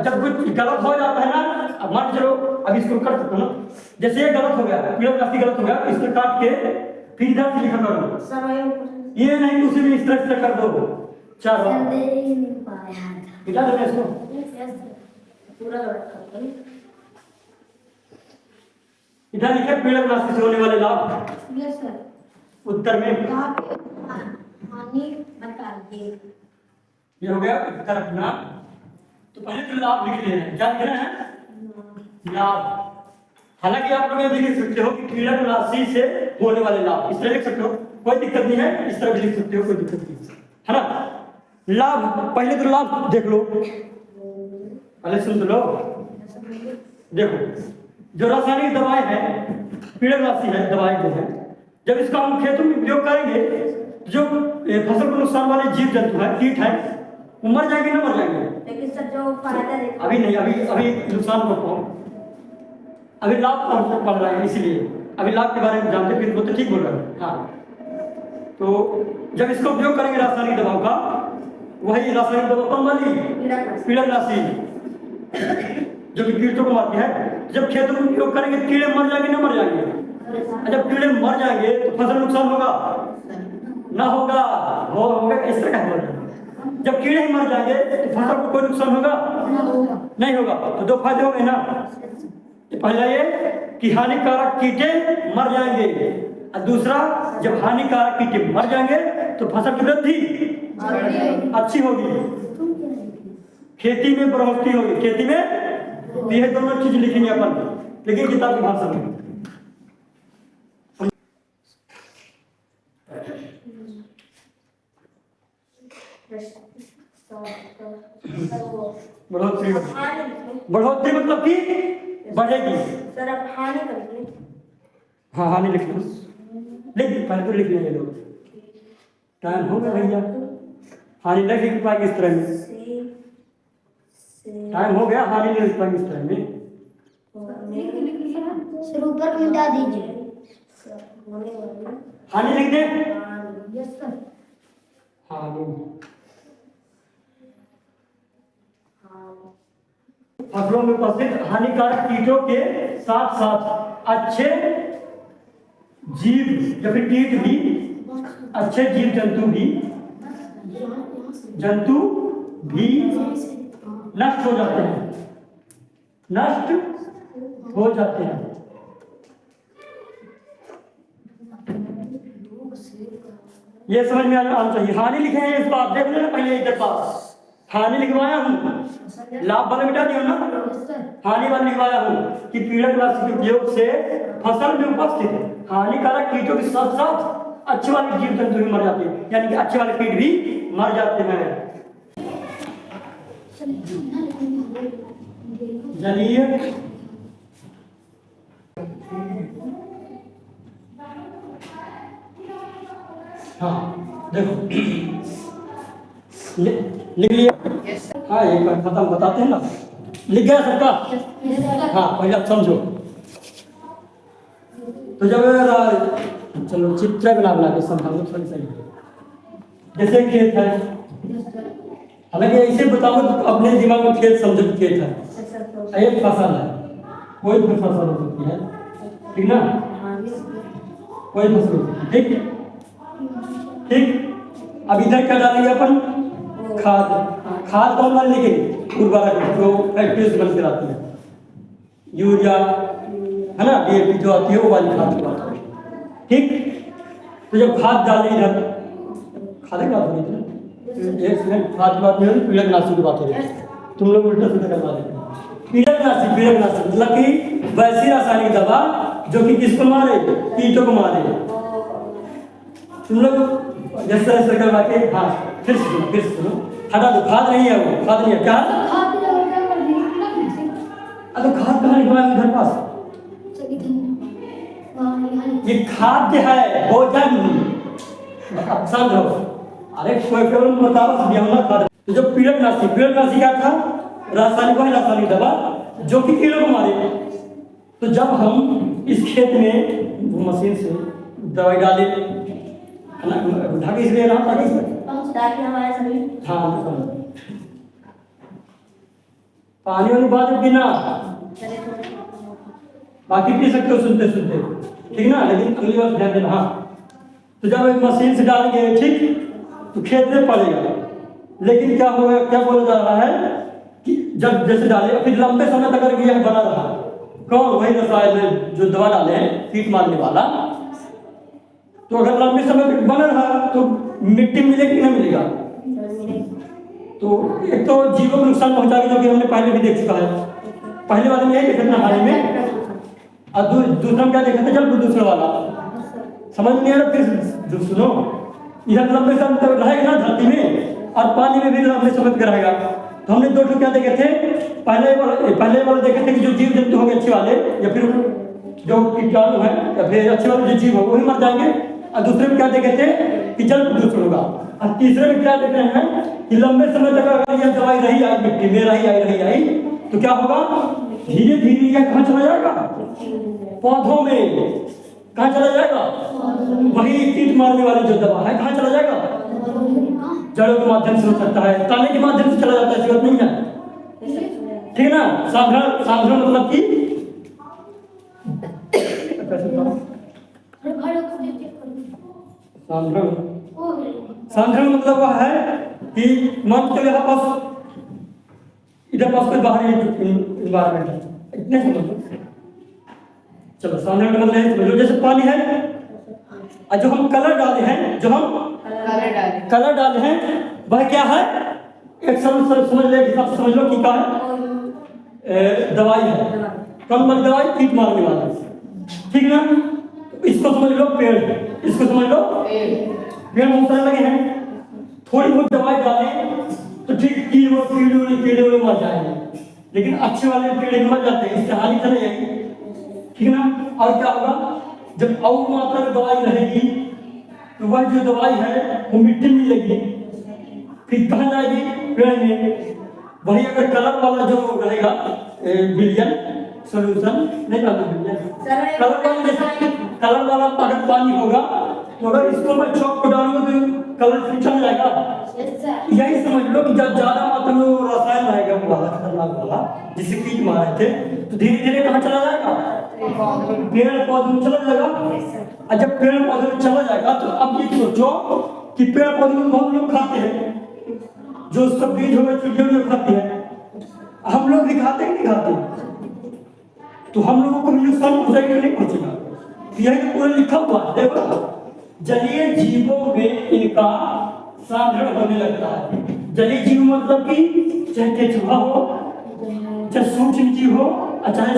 जब कुछ गलत हो जाता है ना, अब मान चलो अब इसको कर सकते हो ना, जैसे ये गलत हो गया, पीड़क राशि गलत हो गया, तो इसको काट के फिर इधर से लिखा करो। ये नहीं कि उसी में इस तरह से कर दो। चलो मिटा दो इसको। पूरा इधर लिखे पीड़क राशि से होने वाले लाभ। Yes sir. उत्तर में हानि बताइए। ये हो गया उत्तर अपना। तो पहले तो लाभ लिख लेना है। क्या लिखना है? लाभ। हालांकि आप लोग ये भी लिख सकते हो कि पीड़क राशि से होने वाले लाभ, इस तरह लिख सकते हो, कोई दिक्कत नहीं है। इस तरह भी लिख सकते हो, कोई दिक्कत नहीं है ना। लाभ, पहले तो लाभ देख लो, पहले सुन लो। देखो, जो रासायनिक दवाएं हैं, पीड़क राशि है, दवाएं जो है, जब इसका हम खेतों में उपयोग करेंगे, जो फसल को नुकसान वाले जीव जंतु है, कीट है, वो मर जाएंगे ना मर जाएंगे। लेकिन सर जो फायदा देता अभी नहीं, अभी नुकसान को कहो, अभी लाभ पड़ रहा है, इसीलिए अभी लाभ के बारे में जानते, फिर वो तो ठीक बोल रहे हैं। हाँ, तो जब इसका उपयोग करेंगे रासायनिक दवाओं का, वही रासायनिक दवा कौन वाली? पीड़क राशि, जो कि कीटों को मारती है। जब खेतों में उपयोग करेंगे, कीड़े मर जाएंगे ना मर जाएंगे। जब कीड़े मर जाएंगे तो फसल नुकसान होगा ना होगा? होगा। इस तरह का बोल रहे हैं। जब कीड़े ही मर जाएंगे तो फसल को कोई नुकसान होगा नहीं होगा। तो दो फायदे हो गए ना। पहला ये कि हानिकारक कीटे मर जाएंगे, और दूसरा जब हानिकारक कीटे मर जाएंगे तो फसल की वृद्धि अच्छी होगी, खेती में बढ़ोतरी होगी, खेती में। ये दोनों चीज लिखेंगे अपन, लेकिन किताब की भाषा में। बढ़ोतरी, बढ़ोतरी मतलब कि बढ़ेगी। सर अब हानि करते। हाँ, हानि लिखना, लिख पहले तो लिख लेंगे लोग। टाइम हो गया भैया, हानि नहीं लिख पाएंगे इस तरह में। टाइम हो गया, हानि नहीं लिख पाएंगे इस तरह में। सर ऊपर मिटा दीजिए। हानि लिख दे। Yes sir. हानि, फसलों में उपस्थित हानिकारक कीटों के साथ साथ अच्छे जीव या फिर कीट भी, अच्छे जीव जंतु भी नष्ट हो जाते हैं, नष्ट हो जाते हैं। ये समझ में आना चाहिए। हानि लिखे हैं इस बात, देख लेना पहले इधर पास हानि लिखवाया हूँ, लाभ वाला मिटा दिया ना, हानि वाला लिखवाया हूँ कि पीड़क राशि के उपयोग से फसल में उपस्थित हानिकारक कीटों के साथ साथ अच्छे वाले जीव जंतु भी मर जाते हैं, यानी कि अच्छे वाले कीट भी मर जाते हैं। जलीय, हाँ देखो लिख लिया। हाँ, एक बार खत्म बताते हैं ना, लिख गया सबका। हाँ, पहले आप समझो। तो जब चलो चित्र बना के समझाओ थोड़ी सही। जैसे खेत है, हालांकि ऐसे बताओ तो अपने दिमाग में खेत समझो कि खेत है, एक फसल है, कोई भी फसल हो सकती है, ठीक ना, कोई फसल हो सकती है, ठीक ठीक। अब इधर क्या डालेंगे अपन, खाद। खाद कौन वाली लेंगे, उर्वरक जो फैक्ट्री से बनकर आती है, यूरिया है ना, डीएपी जो आती है वो वाली खाद की बात है, ठीक। तो जब खाद डालें इधर, खाद की बात नहीं, एक सेकंड, खाद की बात नहीं, कीटनाशी की बात हो रही है, तुम लोग उल्टा सीधा करवा देते हैं। कीटनाशी मतलब कि वैसी रासायनिक दवा जो कि किसको मारे, कीटों को मारे। तुम लोग जैसे ऐसे करवा के, हाँ फिर सुनो, हटा दो, खाद नहीं है वो, खाद नहीं है, क्या तो खाद कहाँ निकला इधर पास, ये खाद्य है, भोजन। अब समझो, अरे कोई केवल बताओ खाद। तो जो कीटनाशी क्या था, रासायनिक दवा जो कि कीड़ों को मारे। तो जब हम इस खेत में मशीन से दवाई डाले, ढाके इसलिए रहा ताकि हमारे शरीर, हाँ पानी वाली बात है बिना, बाकी पी सकते हो सुनते सुनते, ठीक ना, लेकिन अगली बार ध्यान देना। हाँ, तो जब एक मशीन से डालेंगे, ठीक, तो खेत में पड़ेगा, लेकिन क्या होगा, क्या बोला जा रहा है कि जब जैसे डाले फिर लंबे समय तक अगर यह बना रहा, कौन, वही रसायन जो दवा डाले हैं कीट मारने वाला, तो अगर लंबे समय तक बना रहा तो मिट्टी मिलेगी कि नहीं मिलेगा, तो एक तो जीवों को नुकसान पहुंचाएगा, जो कि हमने पहले भी देख चुका है, पहले वाले में यही देखा था हाल में, और दूसरा क्या देखा था, जल प्रदूषण वाला, समझ नहीं आ रहा, फिर सुनो, इधर लंबे समय तक रहेगा ना धरती में, और पानी में भी लंबे समय तक रहेगा। तो हमने दो क्या देखे थे, पहले वाले देखे थे कि जो जीव जंतु होंगे अच्छे वाले, या फिर जो कीटाणु है, या फिर अच्छे वाले जो जीव होंगे वही मर जाएंगे, और दूसरे में क्या देखे थे कि जल प्रदूषण होगा, और तीसरे में क्या देख रहे हैं कि लंबे समय तक अगर यह दवाई रही आई मिट्टी में रही आई तो क्या होगा, धीरे धीरे यह कहाँ चला जाएगा, पौधों में, कहाँ चला जाएगा, वही कीट मारने वाली जो दवा है कहाँ चला जाएगा, जड़ों के माध्यम से हो सकता है, ताने के माध्यम से चला जाता है, जरूरत नहीं है, ठीक है ना। साधारण मतलब कि साधारण मतलब वह है कि मान के यहाँ पास इधर पास कोई बाहरी इन्वायरमेंट है, इतने समझो, चलो साधारण मतलब है, समझ लो जैसे पानी है, और जो हम कलर डाले हैं, कलर डाले हैं वह क्या है, एक समझ ले, समझ लो कि क्या है, दवाई है, कौन वाली दवाई, कीट मारने वाली, ठीक ना। इसको समझ लो पेड़, इसको समझ लो पेड़ बहुत सारे लगे हैं, थोड़ी बहुत दवाई डालें तो ठीक कीड़े मर जाएंगे, लेकिन अच्छे वाले कीड़े मर जाते हैं, इससे हानि चले जाएगी, ठीक ना। और क्या होगा, जब और मात्रा में दवाई रहेगी तो वह जो दवाई है वो मिट्टी में मिलेगी, फिर कहाँ जाएगी, पेड़ में। वही अगर कलर वाला जो रहेगा बिलियन सोल्यूशन नहीं कलर वाला अगर पानी होगा, तो अगर इसको मैं चौक को डालूंगा तो कलर फिर चल जाएगा। यही समझ लो कि जब ज्यादा मात्रा में रसायन रहेगा वो वाला खतरनाक वाला जिसे कीट मारे थे, तो धीरे धीरे कहाँ चला जाएगा, पेड़ पौधे में चला जाएगा। और जब पेड़ पौधे में चला जाएगा तो अब ये सोचो कि पेड़ पौधे में बहुत लोग खाते हैं, जो उसका बीज होगा चिड़ियों खाते हैं, हम लोग भी खाते हैं नहीं खाते, तो हम लोगों को नुकसान पहुंचाएगा नहीं पहुंचेगा, यही पूरा लिखा हुआ है। देखो जलीय जीवों में इनका साधारण होने लगता है। जलीय जीव मतलब कि चाहे केंचुआ हो, चाहे सूक्ष्म जीव हो, चाहे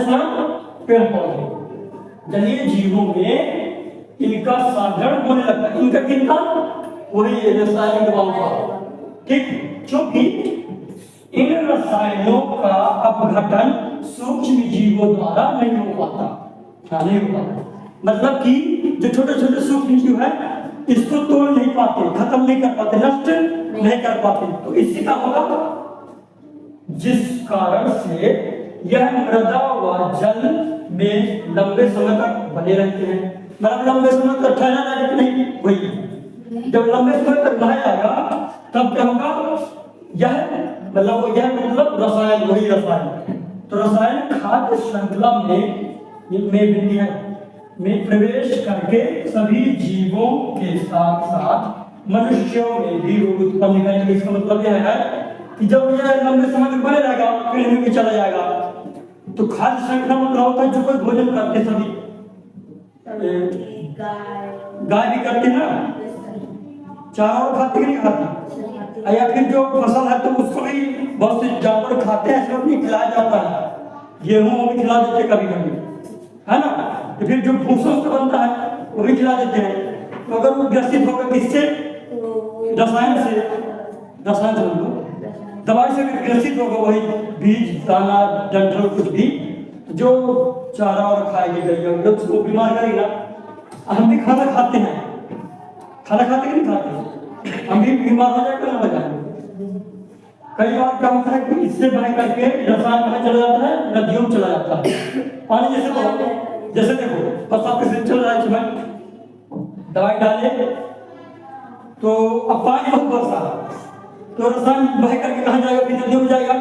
पेड़ पौधे, जलीय जीवों में इनका साधारण होने लगता है। इनका किनका, वही रासायनिक दवाओं का, ठीक, क्योंकि इन रसायनों का अपघटन सूक्ष्म जीवों द्वारा नहीं हो पाता, नहीं हो पाता। मतलब कि जो छोटे छोटे सूक्ष्म जीव है इसको तोड़ नहीं पाते, खत्म नहीं कर पाते, नष्ट नहीं कर पाते, तो इससे क्या होगा, जिस कारण से यह मृदा व जल में लंबे समय तक बने रहते हैं। मतलब लंबे समय तक ठहरा रहेगा कि नहीं, वही जब लंबे समय तक रह जाएगा तब क्या होगा, यह मतलब रसायन, वही रसायन। तो रसायन खाद्य श्रृंखला में प्रवेश करके सभी जीवों के साथ साथ मनुष्यों में भी रोग उत्पन्न करेंगे। इसका मतलब यह है कि जब यह लंबे समय तक बने रहेगा, पेड़ में भी चला जाएगा, तो खाद्य श्रृंखला मतलब होता है जो कोई भोजन करते सभी, गाय भी करती ना, चारा और खाती कि नहीं खाती, या फिर जो फसल है तो उसको भी बहुत से जानवर खाते हैं, इसको भी खिलाया जाता है, गेहूं भी खिला देते कभी कभी, है ना। तो फिर जो भूसा से बनता है वो भी खिला देते हैं। तो अगर वो ग्रसित होगा किससे, रसायन से, रसायन से दवाई से ग्रसित होगा, वही बीज दाना डंठल कुछ भी जो चारा और खाएगी गई उसको बीमार करेगा। हम भी खाना खाते हैं, खाना खाते कि नहीं खाते, हम भी बीमार हो जाएगा ना, हो जाएंगे। कई बार क्या होता है कि इससे बह करके रसायन कहाँ चला जाता है, नदियों में चला जाता है। पानी जैसे देखो बस आपके से चल रहा है, इसमें दवाई डाले तो अब पानी बहुत बरसा, तो रसायन बह करके कहाँ जाएगा, फिर नदियों में जाएगा।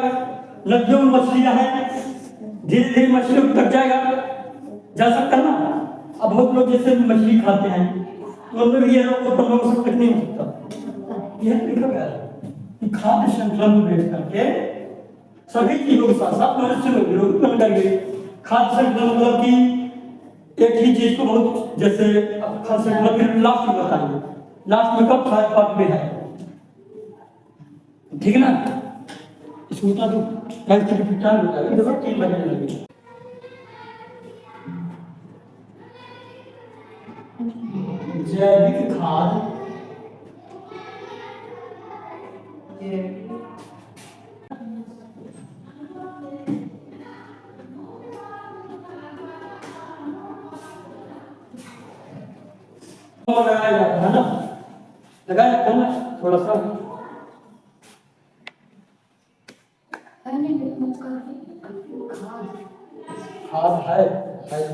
नदियों में मछलियां हैं, धीरे धीरे मछलियों को तक जाएगा, जा सकता ना। अब बहुत लोग जैसे मछली खाते हैं तो उनमें भी ये रोग उत्पन्न हो सकता नहीं हो सकता। यह लिखा गया है खाद्य श्रृंखला में बैठ करके सभी चीजों के साथ साथ मनुष्य में विरोध उत्पन्न कर गई। खाद्य श्रृंखला मतलब कि एक ही चीज को बहुत, जैसे खाद्य श्रृंखला फिर लास्ट में बताएंगे, लास्ट में कब खाद्य पाठ में है, ठीक है ना। इसको बता दो टाइम से टाइम बताइए, देखो 3 बजने लगे। जैविक खाद लगाया जाता है ना, लगाया जाता है ना थोड़ा सा, खाद है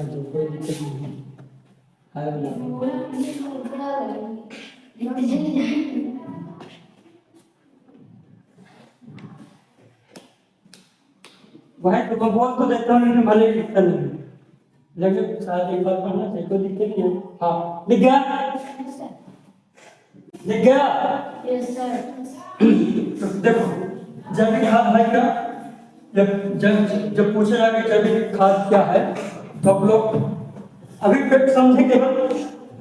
तो कोई दिक्कत नहीं है, वही तो बोल तो देता हूँ, लेकिन भले दिक्कत नहीं, लेकिन शायद एक बार पढ़ना चाहिए, कोई दिक्कत नहीं है। हाँ लिख गया, लिख गया। Yes sir. तो देखो जैविक खाद है क्या, जब पूछा जाए कि जैविक खाद क्या है तो आप लोग अभी समझे केवल,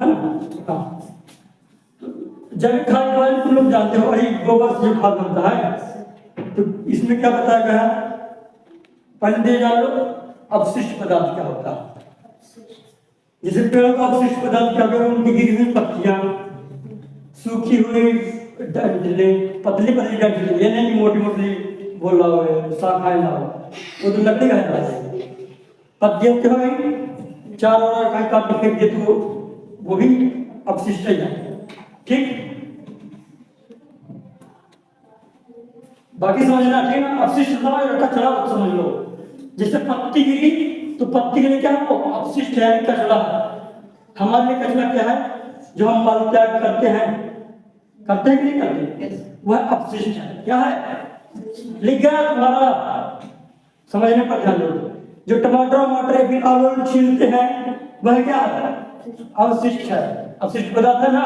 है ना। हाँ जैविक खाद के बारे में तुम लोग जानते हो, वही गोबर से जो खाद बनता है। तो इसमें क्या बताया गया है, पहले दे जान लो अवशिष्ट पदार्थ क्या होता है। जैसे पेड़ों का अवशिष्ट पदार्थ क्या होगा, उनकी गिरी हुई पत्तियां, सूखी हुई डंठलें, पतली पतली डंठलें, ये नहीं मोटी मोटी बोल रहा हो शाखाएं ना हो, वो तो लकड़ी का है। पत्तियां क्या हो गई, चारों ओर कहीं काट के फेंक दे तो वो भी अवशिष्ट है, ठीक। बाकी समझना, ठीक है। अवशिष्ट कचरा समझ लो, जैसे पत्ती गिरी तो पत्ती के लिए क्या है, वो अवशिष्ट है, कचरा है। हमारे लिए कचरा क्या है, जो हम मल त्याग करते हैं कि नहीं करते, वह अवशिष्ट है। क्या है, लिख गया तुम्हारा, समझने पर ध्यान दो। जो टमाटर फिर आलू छीलते हैं वह क्या है, अवशिष्ट है, अवशिष्ट पदार्थ है ना।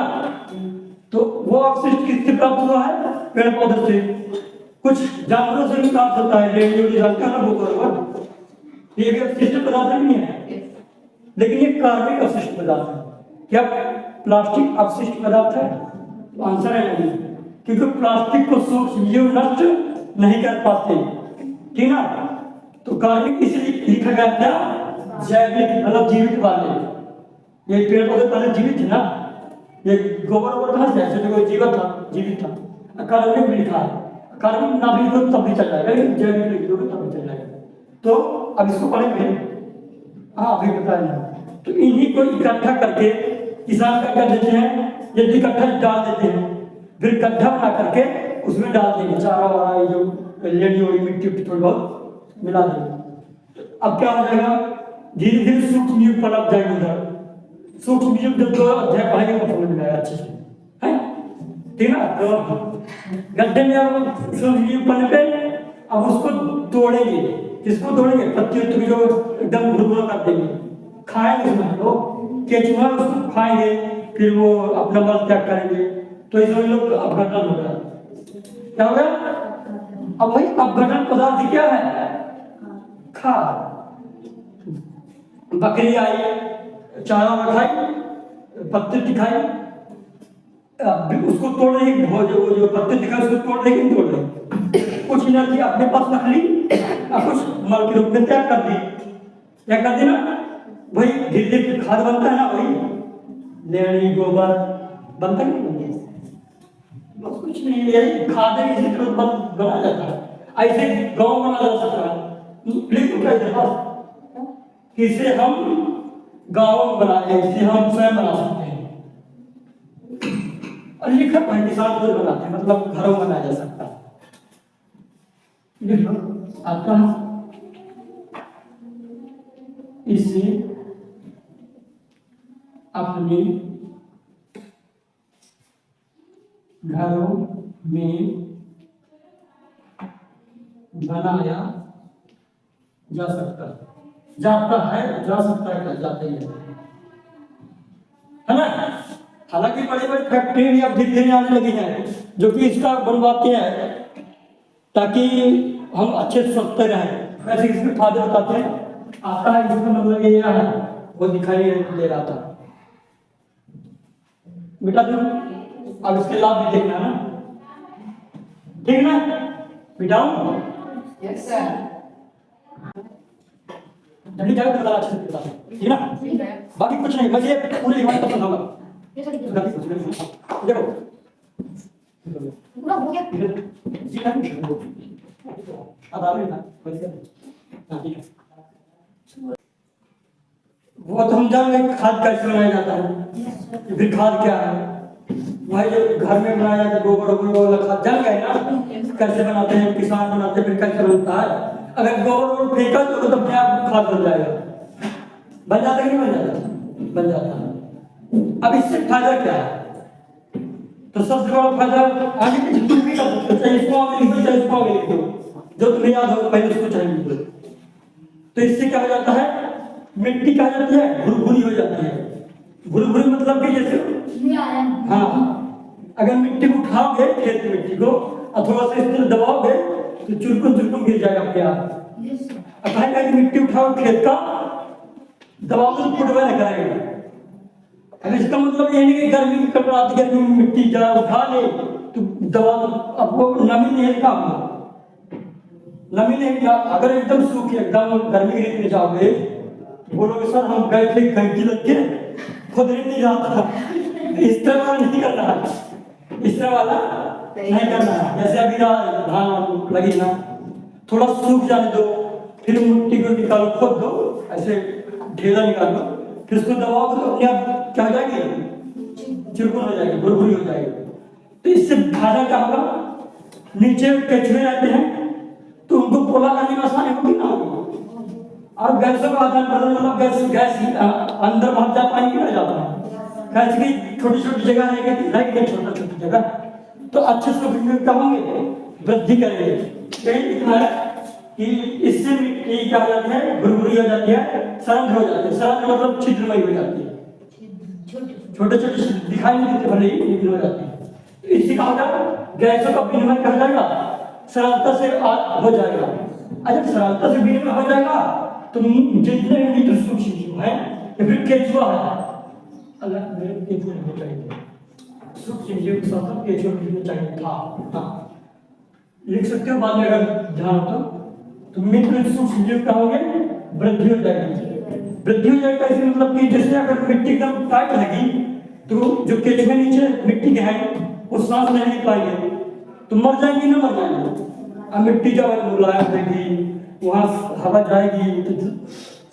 तो वो अवशिष्ट किससे प्राप्त हुआ है, पेड़ पौधे से, कुछ जानवरों से भी प्राप्त होता है, ये भी अवशिष्ट पदार्थ नहीं है, लेकिन ये कार्बनिक अवशिष्ट पदार्थ है। क्या प्लास्टिक अवशिष्ट पदार्थ है, तो आंसर है नहीं, क्योंकि प्लास्टिक को सूक्ष्म जीव नष्ट नहीं कर पाते, ठीक ना। तो कार्बनिक इसलिए लिखा गया था, जैविक मतलब जीवित वाले, ये पेड़ पौधे पहले जीवित थे ना, ये गोबर कहाँ से है, जो जीवित था, कार्बनिक भी लिखा है, कार्बनिक ना भी लिखो तब भी चल जाएगा, लेकिन जैविक लिख दोगे तब भी चल जाएगा। तो अब इसको पढ़ेंगे, हाँ अभी बताया। तो इन्हीं को इकट्ठा करके किसान का कर देते हैं, यदि इकट्ठा डाल देते हैं, फिर गड्ढा बना करके उसमें डाल देंगे, चारा वारा जो लेनी वाली मिट्टी थोड़ी बहुत मिला देंगे। अब क्या हो जाएगा, धीरे धीरे सूक्ष्म जीव पनप जाएंगे उधर, सूक्ष्म जीव जब 2 अध्याय पढ़ाएंगे तो समझ में आएगा अच्छे से, है ठीक ना। तो गड्ढे में अब सूक्ष्म जीव पन पे अब उसको तोड़ेंगे। किसको तोड़ेंगे? पत्ती उत्ती जो एकदम भुरभुरा कर देंगे, खाएंगे उसमें तो केचुआ उसको खाएंगे, फिर वो अपना मल त्याग करेंगे। तो इसमें लोग अपघटन हो गया। क्या हो गया? अब वही अपघटन पदार्थ क्या है? खाद। बकरी आई, चारा खाई, पत्ते दिखाई, उसको तोड़ रही, वो जो पत्ते दिखाई उसको तोड़ रही, नहीं तोड़ रही, कुछ एनर्जी अपने पास रख ली और कुछ मल के रूप में त्याग कर दी। क्या कर दी ना, वही धीरे धीरे खाद बनता है ना, वही लेड़ी गोबर बनता नहीं, बस कुछ नहीं, यही खाद है, इसी तरह बनाया जाता है। ऐसे गाँव बना जा सकता है, लेकिन क्या है इसे हम गाँव बनाए, इसे हम स्वयं बना सकते हैं। और लिखा है किसान खुद बनाते हैं, मतलब घरों में बनाया जा सकता है। आता इसे अपने घरों में बनाया जा सकता है। जाता है, जा सकता है, जाता ही है ना। हालांकि बड़ी बड़ी फैक्ट्री अब धीरे धीरे आने लगी हैं जो कि इसका बनवाते हैं ताकि हम अच्छे से स्वस्थ रहें। वैसे इसमें फायदे बताते हैं, आता है इसका मतलब ये है, वो दिखाई दे रहा था बेटा, तुम अब इसके लाभ भी देखना ना, ठीक ना बेटा? Yes sir. जल्दी जाओ तो अच्छे से बता, ठीक ना? बाकी कुछ नहीं, मुझे पूरे हिमालय पसंद होगा। देखो पूरा हो गया। जी ना, अब आ रहे ना, हाँ ठीक है। वो तो हम जान गए खाद कैसे बनाया जाता है, फिर खाद क्या है, वही जो घर में बनाया जाता है गोबर वाला खाद जान गए ना कैसे बनाते हैं, किसान बनाते हैं, फिर कैसे बनता है। अगर गोबर फेंका तो अपने आप खाद बन जाएगा, बन जाता है कि नहीं बन जाता? बन जाता है। अब इससे फायदा क्या है? तो सबसे बड़ा फायदा आगे की जितनी भी कर सकते हो, चाहे इसको आगे लिख दो, चाहे इसको आगे लिख दो, जो तुम्हें याद हो पहले उसको चाहे लिख दो। तो इससे क्या हो जाता है, मिट्टी क्या हो जाती है, भुरभुरी हो जाती है। भुरभुरी मतलब कि जैसे हाँ, अगर मिट्टी को उठाओगे खेत की मिट्टी को और थोड़ा सा इस तरह दबाओगे तो चुरकुन गिर जाएगा अपने आप। कहीं मिट्टी उठाओ खेत का दबाओगे तो फुटवे न करेगा। अब इसका मतलब ये नहीं कि गर्मी की कपड़ाती गर्मी में मिट्टी जरा उठा ले तो दबा दो, अब वो नमी नहीं है काम, नमी नहीं। अगर एकदम सूखी एकदम गर्मी के में जाओगे बोलोगे सर हम गए थे घंटी लग के खुद नहीं जाता, इस तरह वाला नहीं करना, इस तरह वाला नहीं करना। जैसे अभी धान लगी ना, थोड़ा सूख जाने दो, फिर मिट्टी को निकालो, खोद दो, ऐसे ढेला निकालो, फिर उसको दबाओ तो अपने आप क्या हो जाएगी, चिरकुन हो जाएगी, भुरभुरी हो जाएगी। तो इससे फायदा क्या होगा, नीचे केचुए रहते हैं तो उनको पोला करने में आसानी होगी ना होगी, और गैसों का आदान प्रदान मतलब गैस अंदर भाग जा पानी की जाता है, गैस की छोटी छोटी जगह रहेगी, छोटा छोटी जगह, तो अच्छे से क्या होंगे, वृद्धि करेंगे। यही लिखना है कि इससे मिट्टी क्या हो जाती है, भुरभुरी हो जाती है, सरंध हो जाती है। सरंध मतलब छिद्रमयी हो जाती है, छोटे छोटे दिखाई नहीं देते भले ही, लेकिन हो जाती है। तो इससे क्या होगा, गैसों का विनिमय कर जाएगा, सरलता से हो जाएगा। जब सरलता से विनिमय हो जाएगा तो जितने मित्र सूक्ष्म जीव है या फिर केचुआ है, अल्लाह मेरे केचुआ नहीं चाहिए, सूक्ष्म जीव के साथ केचुआ नहीं चाहिए था। हाँ लिख सकते हो बाद में अगर ध्यान हो तो मित्र सूक्ष्म जीव क्या होंगे, वृद्धि हो जाएगी। वृद्धि हो जाएगा इसका मतलब कि जैसे अगर मिट्टी एकदम टाइट रहेगी तो जो केचुए नीचे मिट्टी के हैं वो सांस नहीं ले पाएंगे तो मर जाएंगे ना, मर जाएंगे। अब मिट्टी जब मुलायम रहेगी, वहाँ हवा जाएगी तो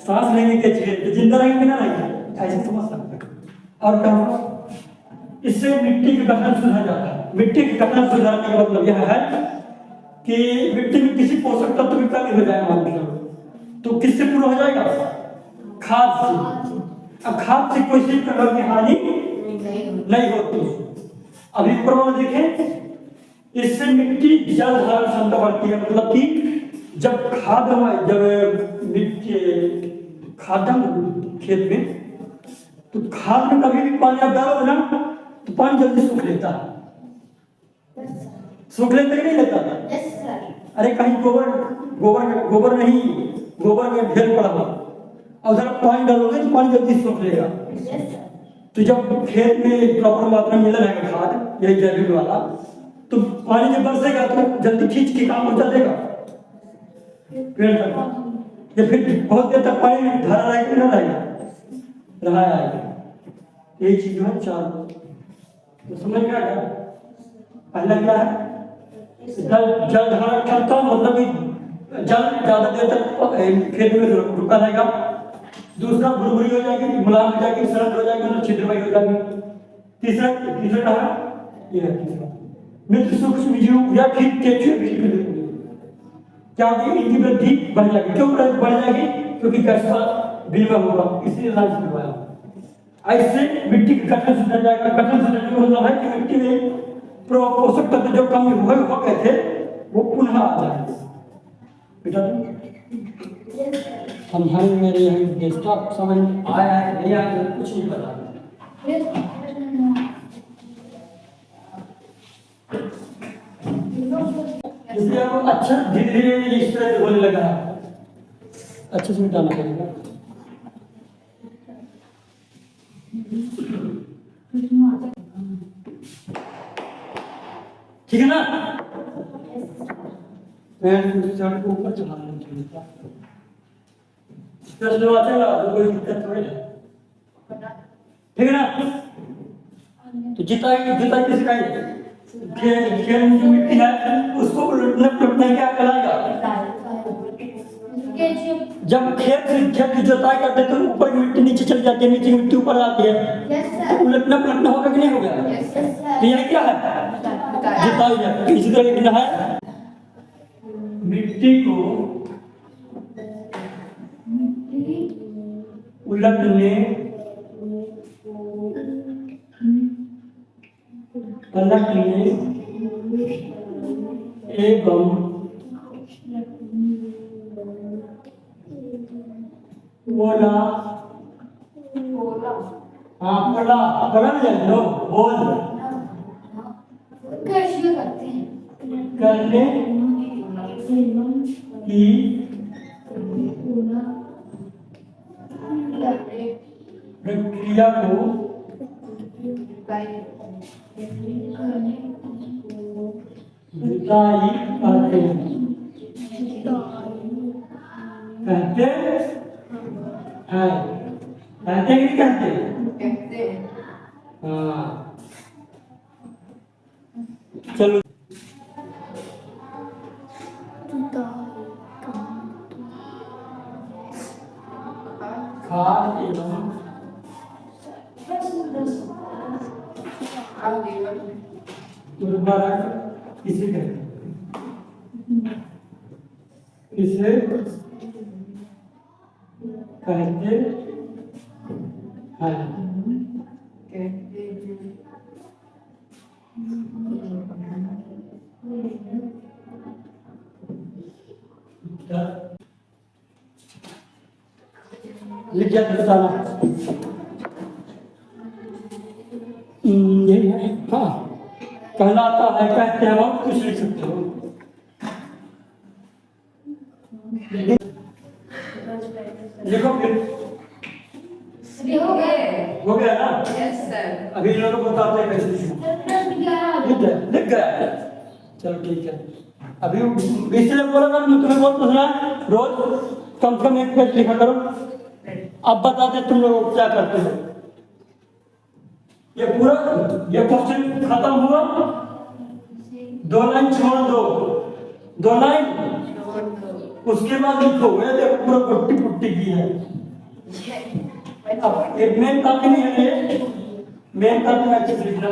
सांस लेंगे केचुए तो जिंदा रहेंगे ना रहेंगे, ऐसे समझ सकते हैं। और क्या होगा, इससे मिट्टी का गठन सुधार जाता है। मिट्टी का गठन सुधारने का मतलब यह है कि मिट्टी में किसी पोषक तत्व की कमी हो जाएगा तो किससे पूरा हो जाएगा, खाद से। अब खाद से कोई सी प्रकार की हानि नहीं होती। अभी प्रमाण देखें, इससे मिट्टी जल धारण क्षमता बढ़ती है। मतलब कि जब खाद जब मिट्टी खाद खेत में, तो खाद में कभी भी पानी आप डालोगे ना तो पानी जल्दी सूख लेता है। सूख लेता कि नहीं लेता? अरे कहीं गोबर नहीं, गोबर में ढेर पड़ा हुआ और उधर पानी डालोगे तो पानी जल्दी सूख लेगा। तो जब खेत में प्रॉपर मात्रा में मिला रहेगा खाद, यही जैविक वाला, तो पानी जब बरसेगा तो जल्दी खींच के काम हो जाएगा पेड़ तक। या फिर बहुत देर तक पानी धरा रहेगा कि ना रहेगा, रहा आएगा। यही चीज है चार। तो समझ में आ गया? पहला क्या है? जल धारण क्षमता, मतलब कि जल ज्यादा देर तक खेत में रुका रहेगा। दूसरा बुरबुरी हो जाएगी, मुलायम हो जाएगी, सरल हो जाएगी, मतलब छिद्रमय हो जाएगी। तीसरा क्या है? ये है तीसरा, मित्र सूक्ष्म जीव या फिर केंचुए क्या होगी? इनकी वृद्धि बढ़ जाएगी। क्यों बढ़ जाएगी? क्योंकि गैस का विनिमय होगा, इसलिए लाइफ करवाया। ऐसे मिट्टी का गठन सुधर जाएगा। गठन सुधरने का मतलब है कि मिट्टी में पोषक तत्व जो कमी हो गए थे वो पुनः आ जाएंगे। बेटा समझाने मेरे यहाँ डेस्कटॉप समझ आया है नहीं आया कुछ नहीं पता। इसलिए अब अच्छा धीरे धीरे इस तरह होने लगा है। अच्छे से मिटाना पड़ेगा। ठीक है ना? मैं चढ़ को ऊपर चढ़ाना चाहिए। चलेगा तो कोई दिक्कत थोड़ी है। ठीक है ना? तो जिताई किसी का खेल में जो मिट्टी है उसको उलटना क्या कहलाएगा? जब खेत की जुताई करते हैं तो ऊपर की मिट्टी नीचे चली जाती है, नीचे की मिट्टी ऊपर आती है। तो उलटना पलटना होगा कि नहीं होगा? तो यह क्या है? जुताई है। इसी तरह लिखना है, मिट्टी को उलटने पलटने एवं बोला, हाँ बोला नहीं लो बोल करने की प्रक्रिया को जुताई कहते हैं। कहते कि नहीं कहते? हाँ चलो खाद एवं उर्वरक किसे कहते हैं? इसे कहते हैं। लिख दिया बताना। यही है। हाँ कहलाता है, कहते हैं, और कुछ लिख सकते हो। देखो फिर हो गया ना? Yes sir. अभी इन लोगों को बताते हैं कैसे लिख गया। चलो ठीक है। अभी इसलिए बोला था तुम्हें बहुत पूछना रोज कम से कम एक पेज लिखा करो। अब बताते तुम लोग क्या करते हो। ये पूरा ये क्वेश्चन खत्म हुआ, 2 लाइन छोड़ दो, 2 लाइन उसके बाद लिखो। ये देखो पूरा पुट्टी पुट्टी की है। अब एक मेन कॉपी नहीं है, ये मेन कॉपी में अच्छे से लिखना।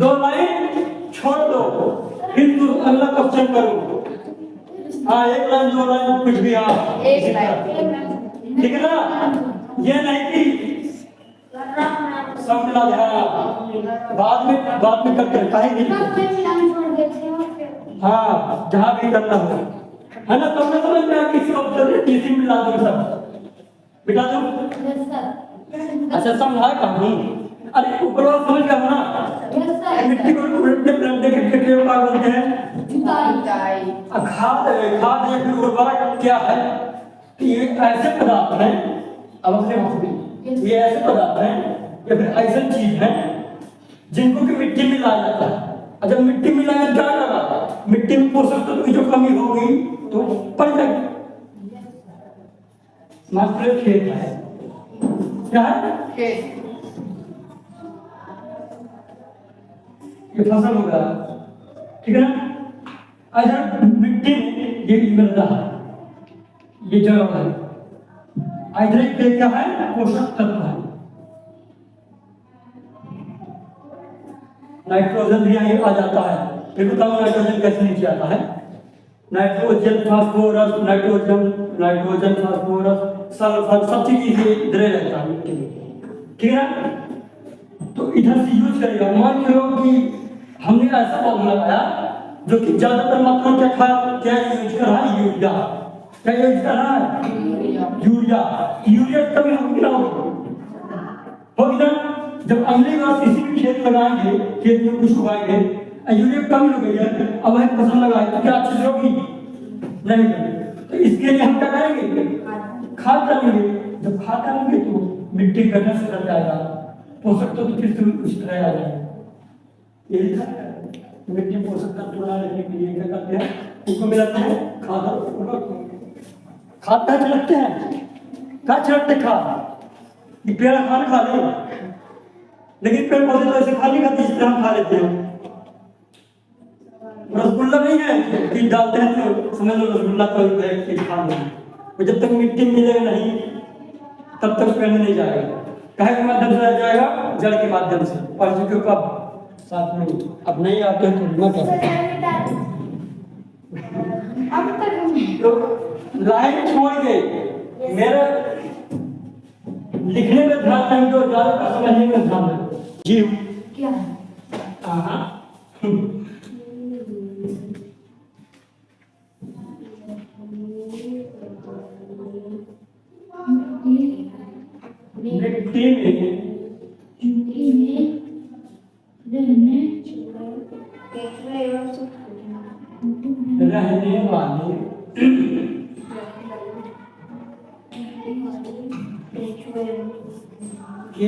2 लाइन छोड़ दो, फिर तुम अगला क्वेश्चन करो। हाँ 1 लाइन 2 लाइन कुछ भी। हाँ 1 लाइन ठीक है ना? ये नहीं कि सब मिला दे, हाँ बाद में करते हैं, काहे नहीं हाँ जहाँ भी करना हो है ना, तुमने समझ में किसी ऑप्शन किसी मिला दो सब बिठा दो। अच्छा समझा कहूँ, अरे ऊपर वाला समझ गया ना, मिट्टी को उलटने पलटने के प्रक्रिया क्या बोलते हैं, जुताई। खाद खाद या फिर उर्वरक क्या है कि ये ऐसे पदार्थ हैं, अब अपने बात ये ऐसे पदार्थ हैं या फिर ऐसी चीज है जिनको कि मिट्टी में लाया जाता है। और जब मिट्टी में लाया क्या लगा, मिट्टी में पोषक तत्व की जो कमी होगी तो पड़ जाएगी। मात्र खेत है, क्या है खेत। ये फसल होगा, ठीक है ना। अच्छा मिट्टी में ये मिल रहा है, ये जड़ है, इधर क्या है, पोषक तत्व है, नाइट्रोजन भी यहाँ आ जाता है। फिर बताओ नाइट्रोजन कैसे नीचे आता है, nitrogen phosphorus, nitrogen phosphorus sulphur सब चीज इधर रहता है मिट्टी में, ठीक है ना। तो इधर से यूज करेगा, मान लो कि हमने ऐसा पौधा लगाया जो कि ज्यादातर मात्रा में क्या यूज कर रहा है, यूरिया। क्या यूज कर रहा है, यूरिया कभी होगी ना, होगी ना। जब अगली बार किसी भी खेत लगाएंगे, खेत में कुछ उगाएंगे, यूरिया कम हो गई है, अब हम फसल लगाए तो क्या अच्छे से होगी, नहीं होगी। तो इसके लिए हम क्या करेंगे, खाद डालेंगे। जब खाद डालेंगे तो मिट्टी गठन से कर जाएगा, पोषक तत्व फिर से उस तरह आ जाएगा। यही था मिट्टी पोषक तत्व बना रखने के लिए क्या करते हैं, उसको मिलाते हैं खाद। खाद क्या छिड़कते हैं, क्या छिड़कते खाद, ये पेड़ खाना खा ले, लेकिन पेड़ पौधे तो ऐसे खा नहीं खाते जिस तरह हम खा लेते हैं। रसगुल्ला नहीं है कि डालते हैं तो समझ लो रसगुल्ला तो खा लेंगे, वो जब तक मिट्टी मिलेगा नहीं तब तक पेड़ में नहीं जाएगा। कहे के माध्यम से जाएगा, जड़ के माध्यम से, और जो कि अब साथ में अब नहीं आते हैं तो मत तो लाइन छोड़ के मेरा लिखने में ध्यान नहीं, जो ज्यादा समझने में ध्यान है। जीव क्या है, मिट्टी में रहने वाले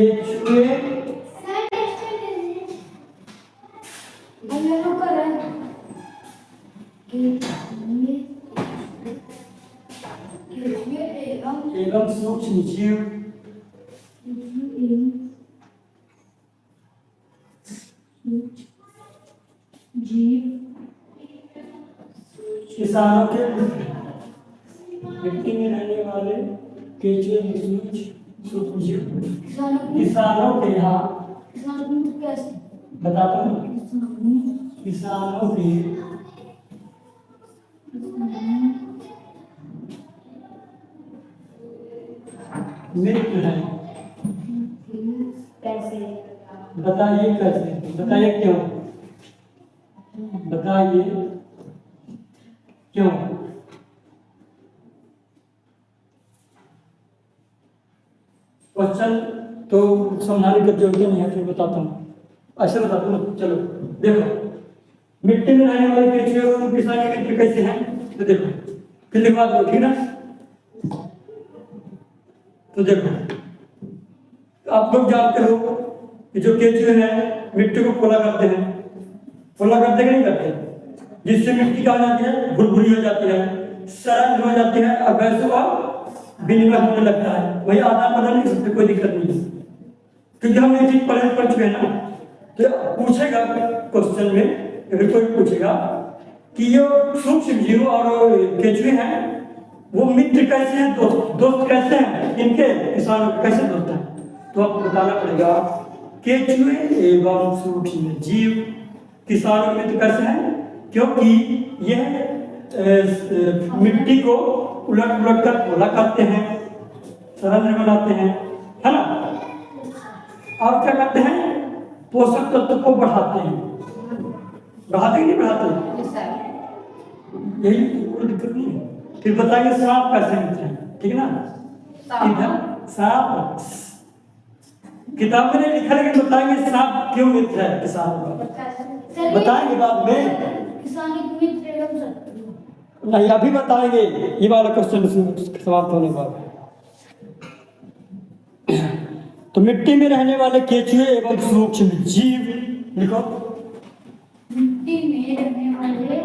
केचुए एवं सूक्ष्म जीव किसानों के मिट्टी में रहने वाले केचुए सूक्ष्म जीव किसानों के यहाँ बताता हूँ, किसानों के मित्र है। बताइए कैसे, बताइए क्यों, बताइए क्यों। क्वेश्चन तो समझाने की जरूरत नहीं है, फिर बताता हूँ, ऐसे बताता हूँ। चलो देखो, मिट्टी में रहने वाले केचुए किसान के मित्र कैसे हैं, तो देखो फिर लिखवा दो, ठीक ना। तो देखो आप लोग जानते हो कि जो केचुए हैं मिट्टी को पोला करते हैं, पोला करते कि नहीं करते, जिससे मिट्टी क्या हो जाती है, भुरभुरी हो जाती है, सरल हो जाती है, और गैसों का विनिमय होने लगता है। वही आदान प्रदान नहीं सकते, कोई दिक्कत नहीं है, क्योंकि हम ये चीज पढ़ चुके हैं ना। तो पूछेगा क्वेश्चन में, अगर कोई पूछेगा कि ये सूक्ष्म जीव और केचुए हैं वो मित्र कैसे हैं, दोस्त कैसे हैं, इनके किसानों के कैसे दोस्त हैं, तो आपको बताना पड़ेगा केचुए एवं सूक्ष्म जीव किसानों के मित्र कैसे हैं, क्योंकि यह मिट्टी को उलट उलट कर पोला करते हैं, रंध्र बनाते हैं, है ना। और क्या करते हैं, पोषक तत्व को बढ़ाते हैं, बढ़ाते कि नहीं बढ़ाते, Yes, sir. यही कोई दिक्कत नहीं है। फिर बताइए सांप कैसे मिलते हैं, ठीक है ना। इधर सांप किताब में नहीं लिखा, लेकिन बताएंगे सांप क्यों मित्र है किसानों का, बताएंगे बाद में। किसान एक मित्र एवं शत्रु। नहीं, अभी बताएंगे ये वाला क्वेश्चन समाप्त होने के बाद। तो मिट्टी में रहने वाले केंचुए एवं सूक्ष्म जीव लिखो। मिट्टी में रहने वाले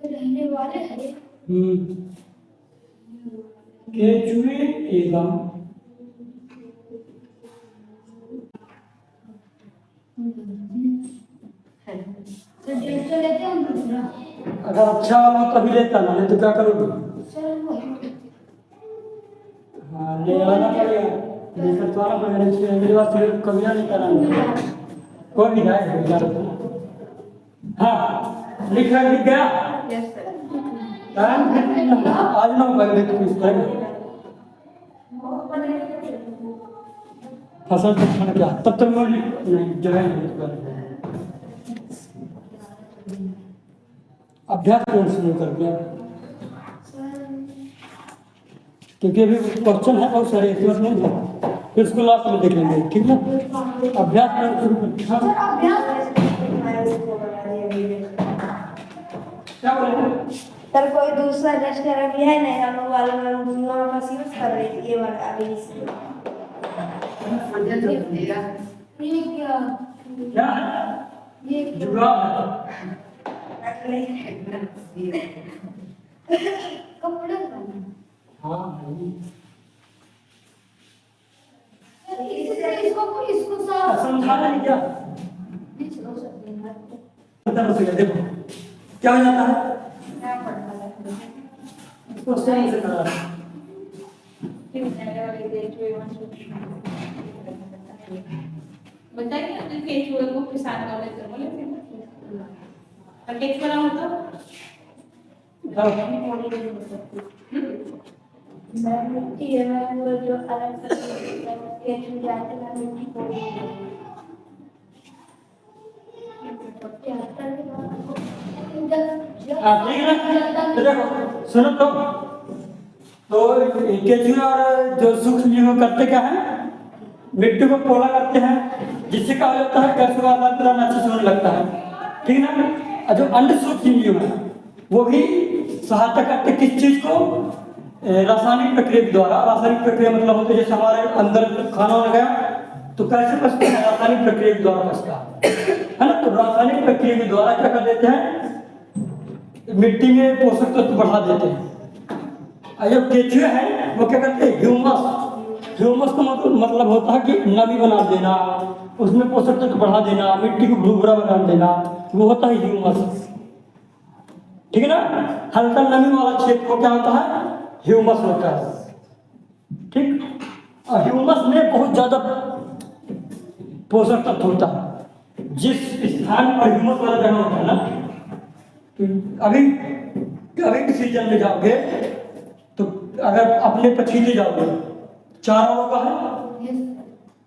रहने वाले हैं केंचुए एवं तो डेढ़ लेते हैं हम दूसरा। अगर अच्छा वाला तभी लेता ना, नहीं तो क्या करोगे। सर वही हाँ, ले आना पड़ेगा, लेकर तो आना पड़ेगा, इसलिए मेरे पास फिर कभी नहीं कराना, कोई भी जाए। हाँ, लिख गया। Yes, sir. आज ना पहले तो इस तरह फसल तो खाना क्या, तब तक मैं नहीं जो है अभ्यास कौन शुरू कर दिया, क्योंकि अभी क्वेश्चन है बहुत सारे, इस नहीं था, फिर उसको लास्ट में देख लेंगे, ठीक है। अभ्यास करना शुरू कर दिया। सर अभ्यास क्या बोले सर कोई दूसरा रेस्टोरेंट भी है नहीं, हम लोग वाले में दोनों बस यूज कर रहे थे ये वाला अभी इसलिए। ये क्या क्या है, ये जुगाड़ कपड़े का हाँ इसको साफ समझा नहीं क्या, नहीं चलो सकते हैं। पता हो गया। देखो क्या हो जाता है, इसको सही से करा बताइए अपने केंचुए को किसान वाले तो बोले थे ना, और केंचुआ ना होता मिट्टी है मैं वो जो अलग के छू जाते हैं मिट्टी को ठीक है ना। तो देखो सुनो तो केंचुए और जो सूक्ष्म जीव करते क्या है, मिट्टी को पोला करते हैं, जिससे क्या हो जाता है, कैसे वातावरण अच्छे से होने लगता है, ठीक है ना। और जो अंड सूक्ष्म जीव है वो भी सहायता करते किस चीज को, रासायनिक प्रक्रिया के द्वारा। रासायनिक प्रक्रिया मतलब होती है जैसे हमारे अंदर खाना हो गया तो कैसे पचता है, रासायनिक प्रक्रिया के द्वारा पचता है ना। तो रासायनिक प्रक्रिया के द्वारा क्या कर देते हैं, मिट्टी में पोषक तत्व बढ़ा देते हैं। और जो केंचुए हैं वो क्या करते हैं, ह्यूमस, ह्यूमस का मतलब होता है कि नमी बना देना, उसमें पोषक तत्व बढ़ा देना, मिट्टी को भुरभुरा बना देना, वो होता है ह्यूमस, ठीक है ना। हल्का नमी वाला क्षेत्र को क्या होता है, ह्यूमस होता है, ठीक। और ह्यूमस में बहुत ज्यादा पोषक तत्व होता है। जिस स्थान पर ह्यूमस वाला जगह होता है ना, तो अभी सीजन में जाओगे तो अगर अपने पछीले जाओगे, चारा होगा है,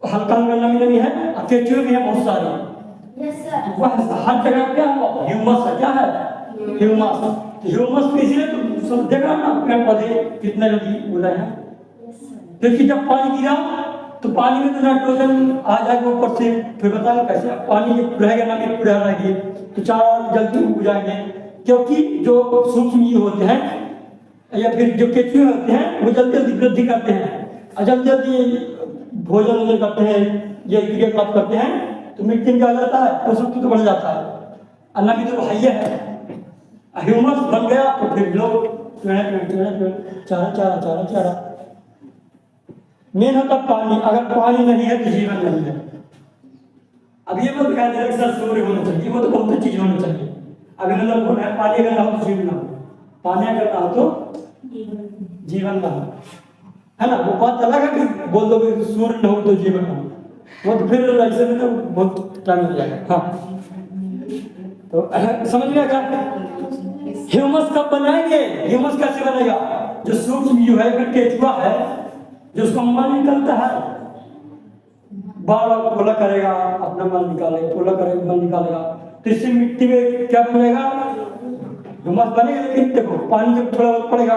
हल्का हल्का नमी है, और केंचुए भी है बहुत सारे। Yes sir. वह हर जगह क्या है, ह्यूमस है, क्या है ह्यूमस। ह्यूमस पे इसलिए तो सब देख रहा ना, पेड़ पौधे कितने लगी उड़ रहे हैं, क्योंकि जब पानी गिरा तो पानी में तो नाइट्रोजन आ जाएगा ऊपर से, फिर बताओ कैसे पानी रहेगा ना, में पूरा रहेगी तो चारा जल्दी उग जाएंगे, क्योंकि जो सूक्ष्म जीव होते हैं या फिर जो केंचुए होते हैं वो जल्दी जल्दी वृद्धि करते हैं और जल्दी जल्दी भोजन करते हैं, ये क्रियाकलाप करते हैं, तो मिट्टी में क्या जाता है, पोषक तत्व बढ़ जाता है, अन्ना की तो हाइया है, ह्यूमस बन गया तो फिर लोग चारा चारा चारा चारा। मेन होता पानी, अगर पानी नहीं है तो जीवन नहीं है। अब ये मत कहते हैं सर सूर्य होना चाहिए, वो तो बहुत चीज होनी चाहिए। अगर मतलब पानी अगर ना हो तो जीवन ना हो, पानी अगर ना हो तो जीवन न हो, है ना। वो बात अलग है कि बोल दो कि सूर्य न हो तो जीवन न हो, वो तो फिर ऐसे में तो बहुत टाइम लग जाएगा। हाँ तो समझ में आएगा। ह्यूमस कब बनाएंगे? ह्यूमस कैसे बनेगा? जो सूक्ष्म जीव है, फिर केचुआ है, जो उसका मल निकलता है, बार बार पोला करेगा, अपना मल निकालेगा, पोला करेगा, मल निकालेगा, तो इससे मिट्टी में क्या बनेगा? ह्यूमस बनेगा। लेकिन देखो पानी जब थोड़ा बहुत पड़ेगा,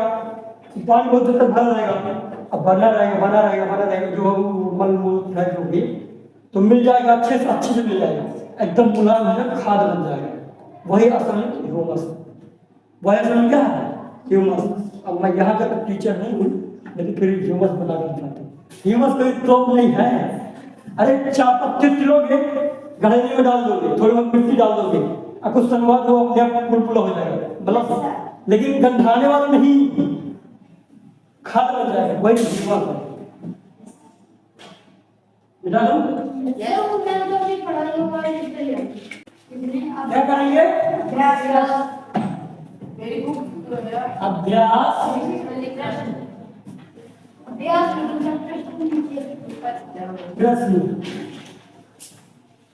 पानी बहुत देर तक भरा रहेगा, अब बना रहेगा जो मल मूत्र है जो भी, तो मिल जाएगा, अच्छे से मिल जाएगा, एकदम मुलायम हो जाएगा, खाद बन जाएगा। वही असल में ह्यूमस, वही असल में क्या है? ह्यूमस। अब मैं यहाँ का टीचर नहीं हूँ, लेकिन फिर ह्यूमस बना कर दिखाता हूँ। ह्यूमस कोई तोप नहीं है। अरे चापत्ती लोगे, गढ़े में डाल दोगे, थोड़ी बहुत मिट्टी डाल दोगे, और कुछ समय बाद वो अपने आप पुलपुला हो जाएगा, मतलब, लेकिन गंधाने वाला नहीं, खाद बन जाएगा, वही ह्यूमस है। बेटा क्या करेंगे? अभ्यास। प्रश्न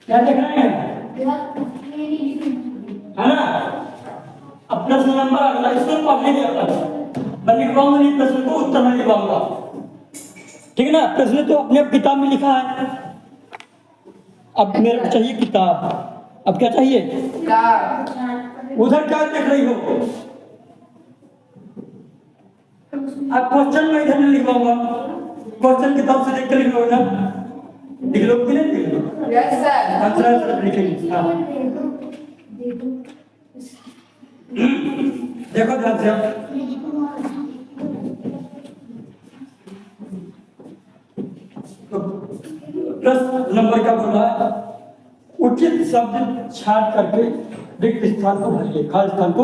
क्या लिख रहे हैं? है ना। अब प्रश्न नंबर अगला, इसको पढ़ने नहीं आता, मैं लिखवाऊंगा नहीं प्रश्न को, उत्तर में लिखवाऊंगा, ठीक है ना। प्रश्न तो अपने किताब में लिखा है, अब मेरे को चाहिए किताब। अब क्या चाहिए? उधर क्या देख रही हो? अब क्वेश्चन में इधर नहीं लिखवाऊंगा, क्वेश्चन किताब से देख कर लिख लो ना, लिख लो कि नहीं लिख लो? Yes sir. आंसर लिखेंगे। हाँ देखो ध्यान से, तो प्रश्न नंबर क्या बोल रहा है? उचित शब्द छाट करके रिक्त स्थान को भरिए, खाली स्थान को।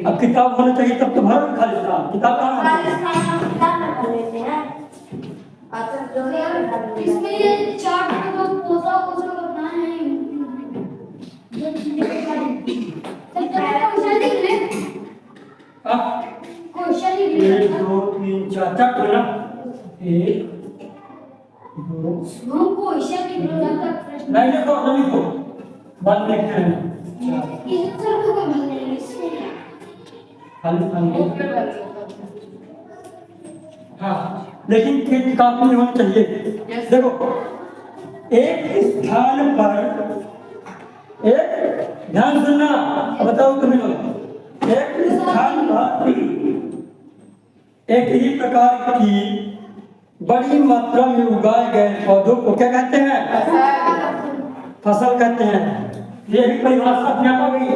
अब किताब होना चाहिए तब तो भरो खाली स्थान, किताब कहाँ है? इसमें ये चार्ट को तो पोसा करना है। क्वेश्चन लिख ले। क्वेश्चन लिख ले। 1 2 3 4 चार बोला। 1 2 हम क्वेश्चन लिख लो, जब तक प्रश्न नहीं लिखो, बाद में लिखते हैं। इस सर को भरने इससे खाली स्थान को। हाँ लेकिन किताब में होनी चाहिए। देखो एक स्थान पर, एक ध्यान सुनना, बताओ तुम्हें लोग, एक स्थान पर एक ही प्रकार की बड़ी मात्रा में उगाए गए पौधों को क्या कहते हैं? फसल कहते हैं। ये भी परिभाषा अपने आप आ गई।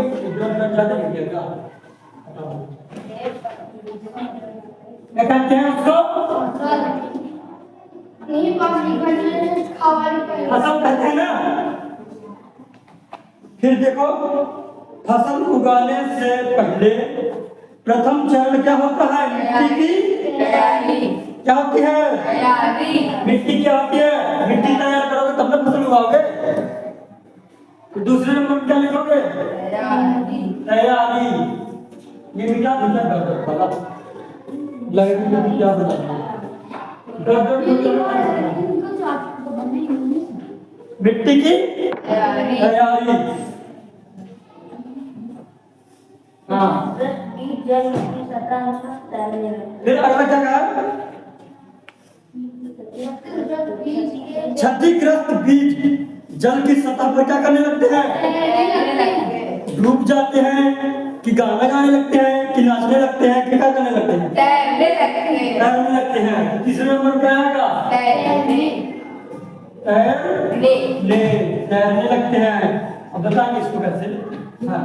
क्या कहते हैं उसको? नहीं पानी भरने खावाली पर फसल कहते हैं ना। फिर देखो, फसल उगाने से पहले प्रथम चरण क्या होता है? मिट्टी की तैयारी। क्या होती है? तैयारी। मिट्टी क्या होती है? मिट्टी तैयार करोगे तब ना फसल उगाओगे। तो दूसरे नंबर में क्या लिखोगे? तैयारी। ये मिटा दूसरा कर दो पता लगेगा कि क्या बताना है। मिट्टी की तैयारी। हाँ जल की सतह पर तैरने लगे। फिर अगला क्या कहा? क्षतिग्रस्त बीज जल की सतह पर क्या करने लगते हैं? डूब जाते हैं, कि गाना गाने लगते हैं, कि नाचने लगते हैं, कि क्या करने लगते हैं? तैरने लगते हैं। तीसरे नंबर पे आएगा तैरने लगते हैं। अब बताएंगे इसको कैसे। हाँ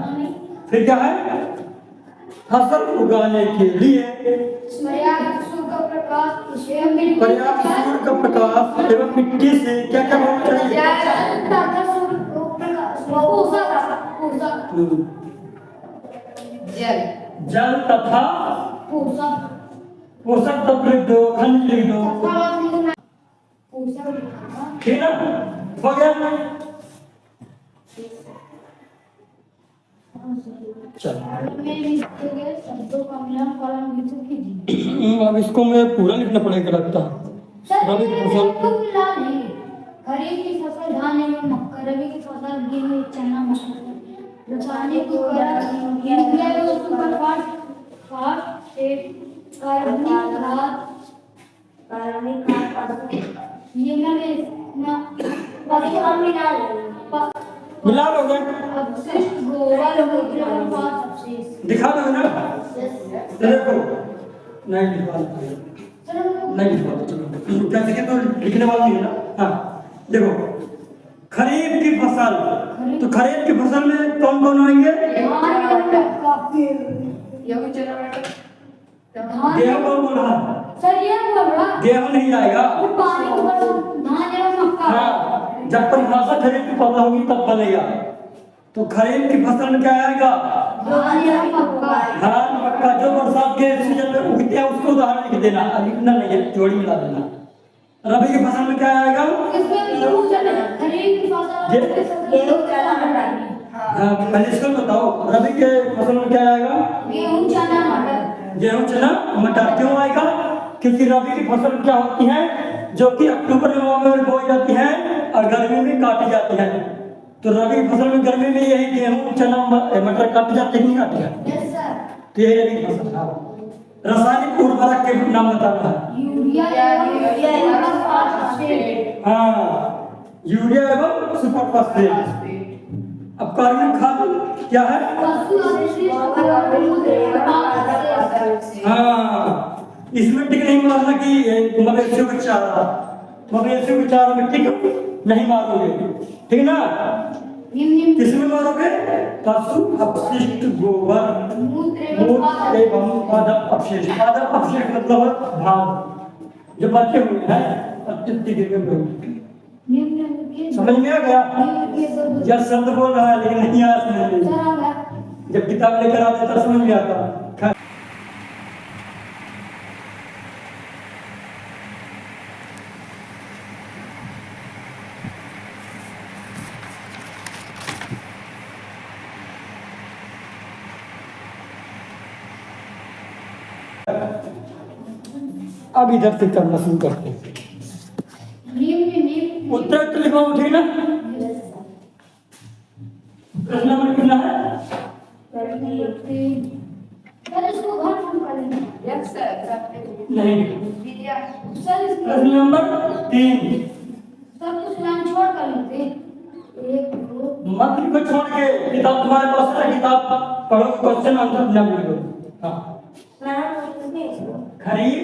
फिर क्या है? फसल उगाने के लिए पर्याप्त सूर्य प्रकाश एवं मिट्टी से क्या क्या होना चाहिए? जल तथा पोषक तत्व लिख दो, खनिज लिख दो, ठीक है हो गया। चलो में भी दिए शब्दों का मिलान कॉलम विकसित कीजिए। अब इसको मैं पूरा लिखना पड़ेगा लगता है। रबी की फसल खरीफ की फसल धान एवं मक्का, रबी की फसल गेहूं चना मटर, रासायनिक उर्वरक यूरिया एवं सुपर फास्फेट, कार्बनिक खाद ये मैं पशु मिला लोगे अपशिष्ट गोबर मूत्र और पांच अपशिष्ट। दिखा दो ना देखो नहीं लिखवा नहीं लिखवा चलो क्या लिखे तो लिखने वाला नहीं है ना। हाँ देखो खरीफ की फसल तो खरीफ की फसल में कौन कौन आएंगे? गेहूं कौन बोल रहा है? सर ये बोल रहा गेहूं नहीं आएगा। पानी के ऊपर धान एवं मक्का। हाँ जब परिभाषा खरीफ की फसल होगी तब बनेगा। तो खरीफ की फसल में क्या आएगा? धान एवं मक्का। धान मक्का जो बरसात के सीजन में उगते हैं उसको उदाहरण लिख देना, लिखना नहीं है जोड़ी मिला देना। रबी की फसल में क्या आएगा? इसमें गेहूं चना खरीफ की फसल गेहूं चना मटर। हाँ पहले इसको बताओ रबी के फसल में क्या आएगा? गेहूं चना मटर। गेहूं चना मटर क्यों आएगा? क्योंकि रबी की फसल क्या होती है जो कि अक्टूबर नवंबर में बोई जाती है और गर्मी में काटी जाती है। तो रबी की फसल में गर्मी में यही गेहूं चना मटर काटी जाती है, नहीं काटी जाती? Yes sir. तो यही रबी की फसल है। रासायनिक उर्वरक के नाम बताना है। यूरिया एवं फास्फेट। हाँ यूरिया एवं सुपर फास्फेट। अब कार्बनिक खाद क्या है? पशु अपशिष्ट गोबर मूत्र और पांच अपशिष्ट। हाँ इसमें टिक नहीं मारना कि मवेशियों का चारा, मवेशियों के चारा में टिक नहीं मारोगे, ठीक ना? किसमें मारोगे? पशु अपशिष्ट गोबर मूत्र एवं पादप अपशिष्ट। पादप अपशिष्ट मतलब भाग जो बचे हुए हैं अत्यधिक गिर गए। समझ में आ गया? यह शब्द बोल रहा है लेकिन नहीं आया समझ में। जब किताब लेकर आते तब समझ में आता। अब इधर से करना शुरू करते हैं। उत्तर तो लिखवाओ, ठीक ना? प्रश्न नंबर कितना है? नहीं प्रश्न नंबर 3 सब कुछ लाइन छोड़ कर लेते। एक दो मत को छोड़ के किताब तुम्हारे पास है, किताब पढ़ो, क्वेश्चन आंसर बना लो। हाँ खरीफ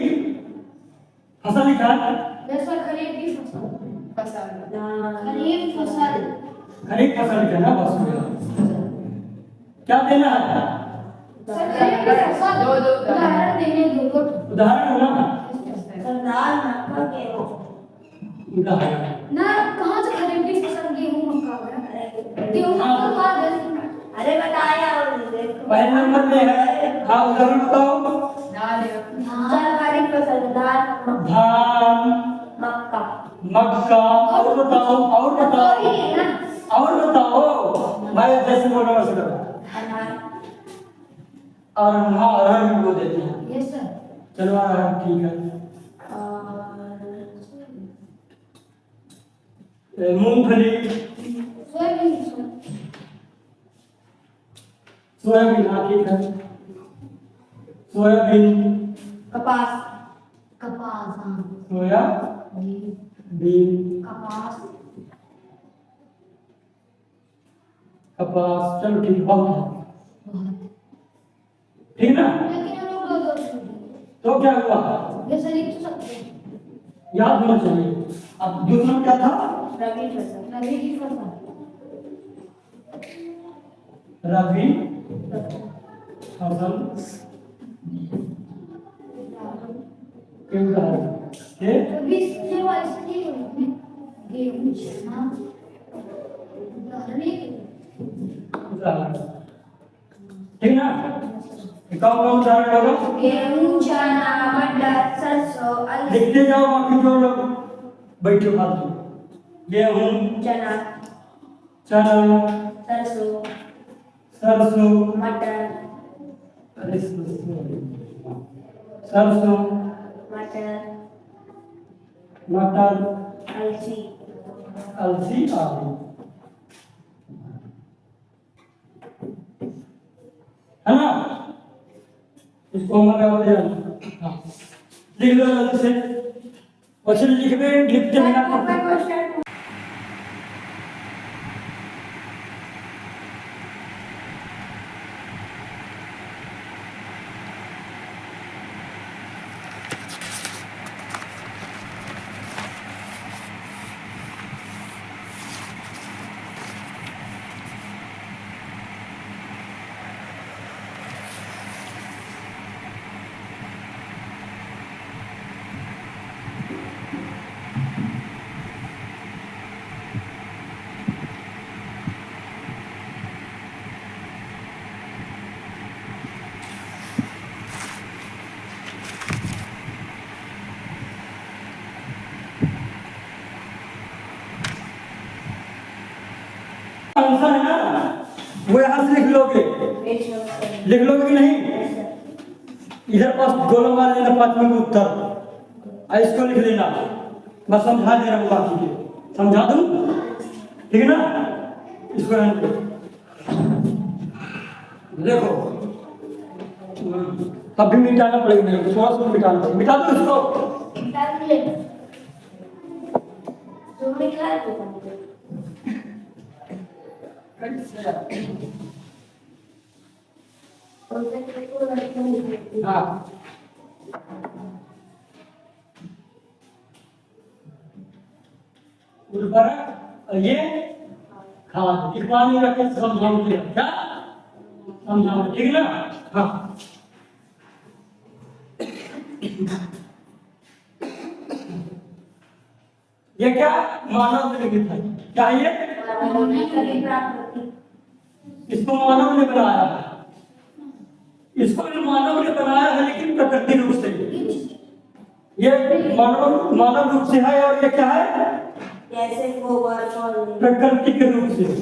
फसल लिखा है। जैसा खरीफ की फसल खरीफ फसल खरीफ फसल लिखा है ना, बस क्या देना है? सर खरीफ की फसल उदाहरण देने दो। उदाहरण होना दाल मक्का गेहूं। उदाहरण ना कहाँ से खरीफ की फसल गेहूं मक्का होगा? गेहूं मक्का का अरे बताया और देखो पहले नंबर में है। हाँ उदाहरण बताओ। सरकारी फसल दाल धान मक्का। मक्का। और बताओ और बताओ और बताओ। मैं जैसे बोल रहा हूँ और हाँ अरहर को देते हैं। Yes sir. चलो अरहर ठीक है। मूंगफली सोयाबीन हाँ ठीक है। सोयाबीन कपास कपास हाँ सोयाबीन कपास कपास। चलो ठीक बहुत है, ठीक ना? लेकिन हम लोग दो तो क्या हुआ? ये सर लिख तो सकते हैं। याद होना चाहिए। अब दूसरा क्या था? रबी फसल रबी की फसल रबी फसल के उदाहरण के रबी से वाले गेहूं चना उदाहरण, ठीक ना? कौन कौन उदाहरण होगा? गेहूं चना मटर सरसों अलसी लिखते जाओ बाकी जो लोग बैठे फालतू। गेहूं चना चना सरसों सरसों, मटर, अरे सरसों, मटर, मटर, अलसी, अलसी, आलू, है ना? इसको हमारे हाँ लिख लो जल्दी से। क्वेश्चन लिखते लिखते बिना आंसर है ना, वो यहाँ से लिख लोगे, लिख लोगे कि नहीं? इधर पास गोलम मार लेना 5वें का उत्तर, इसको लिख लेना। मैं समझा दे रहा हूँ, बाकी के समझा दूँ, ठीक है ना? इसको देखो, अभी मिटाना पड़ेगा मेरे को, थोड़ा सा मिटाना पड़ेगा। मिटा दो इसको, हाँ उर्वरक, ये खाद, इकबाल नहीं रखे, समझाओ क्या समझाओ, ठीक है ना? हाँ ये क्या मानव निर्मित है, क्या ये? इसको मानव ने बनाया है, इसको भी मानव ने बनाया है, लेकिन प्रकृति रूप से। ये मानव रूप से है, और ये क्या है? जैसे गोबर, प्रकृति के रूप से है।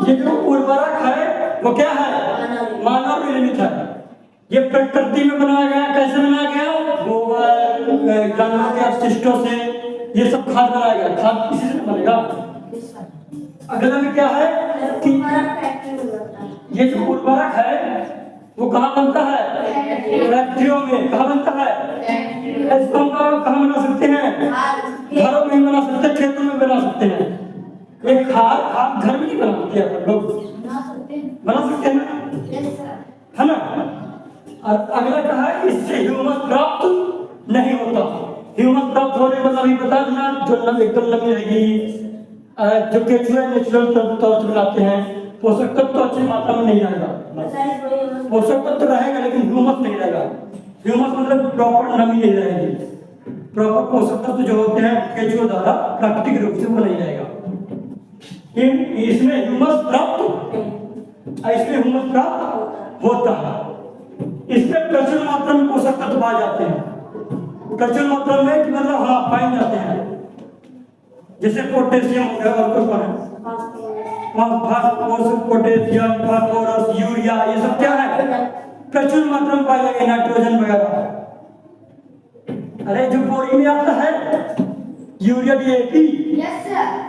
ये जो उर्वरक है वो क्या है? मानव निर्मित है। ये प्रकृति में बनाया गया। कैसे बनाया गया? गोबर, जानवरों के अपशिष्टों से ये सब खाद बनाया गया। खाद किसी से बनेगा। अगला में क्या है कि ये जो उर्वरक है वो कहाँ बनता है? फैक्ट्रियों में। कहाँ बनता है? इसको हम कहाँ बना सकते हैं? घरों में बना सकते हैं, खेतों में बना सकते हैं। एक खाद घर में नहीं बनाते हैं लोग, बना सकते हैं ना, है ना? और अगला कहा है इससे ह्यूमस प्राप्त नहीं होता। ह्यूमस प्राप्त होने मतलब अभी बता देना, जो एकदम नमी रहेगी, जो केचुए नेचुरल तौर से मिलाते हैं, पोषक तत्व तो अच्छी मात्रा में नहीं रहेगा। पोषक तत्व तो रहेगा लेकिन ह्यूमस नहीं रहेगा। ह्यूमस मतलब प्रॉपर नमी नहीं रहेगी। प्रॉपर पोषक तत्व जो होते हैं केचुए द्वारा प्राकृतिक रूप से वो नहीं रहेगा। इसमें ह्यूमस प्राप्त होता है। इसमें प्रचुर मात्रा में पोषक तत्व पाए जाते हैं। प्रचुर मात्रा में मतलब हाँ पाए जाते हैं, जैसे पोटेशियम हो गया, पोटेशियम, फास्फोरस, यूरिया, ये सब क्या है? प्रचुर मात्रा में पाए जाएंगे। नाइट्रोजन वगैरह। अरे जो बोरी में आता है यूरिया, डीएपी,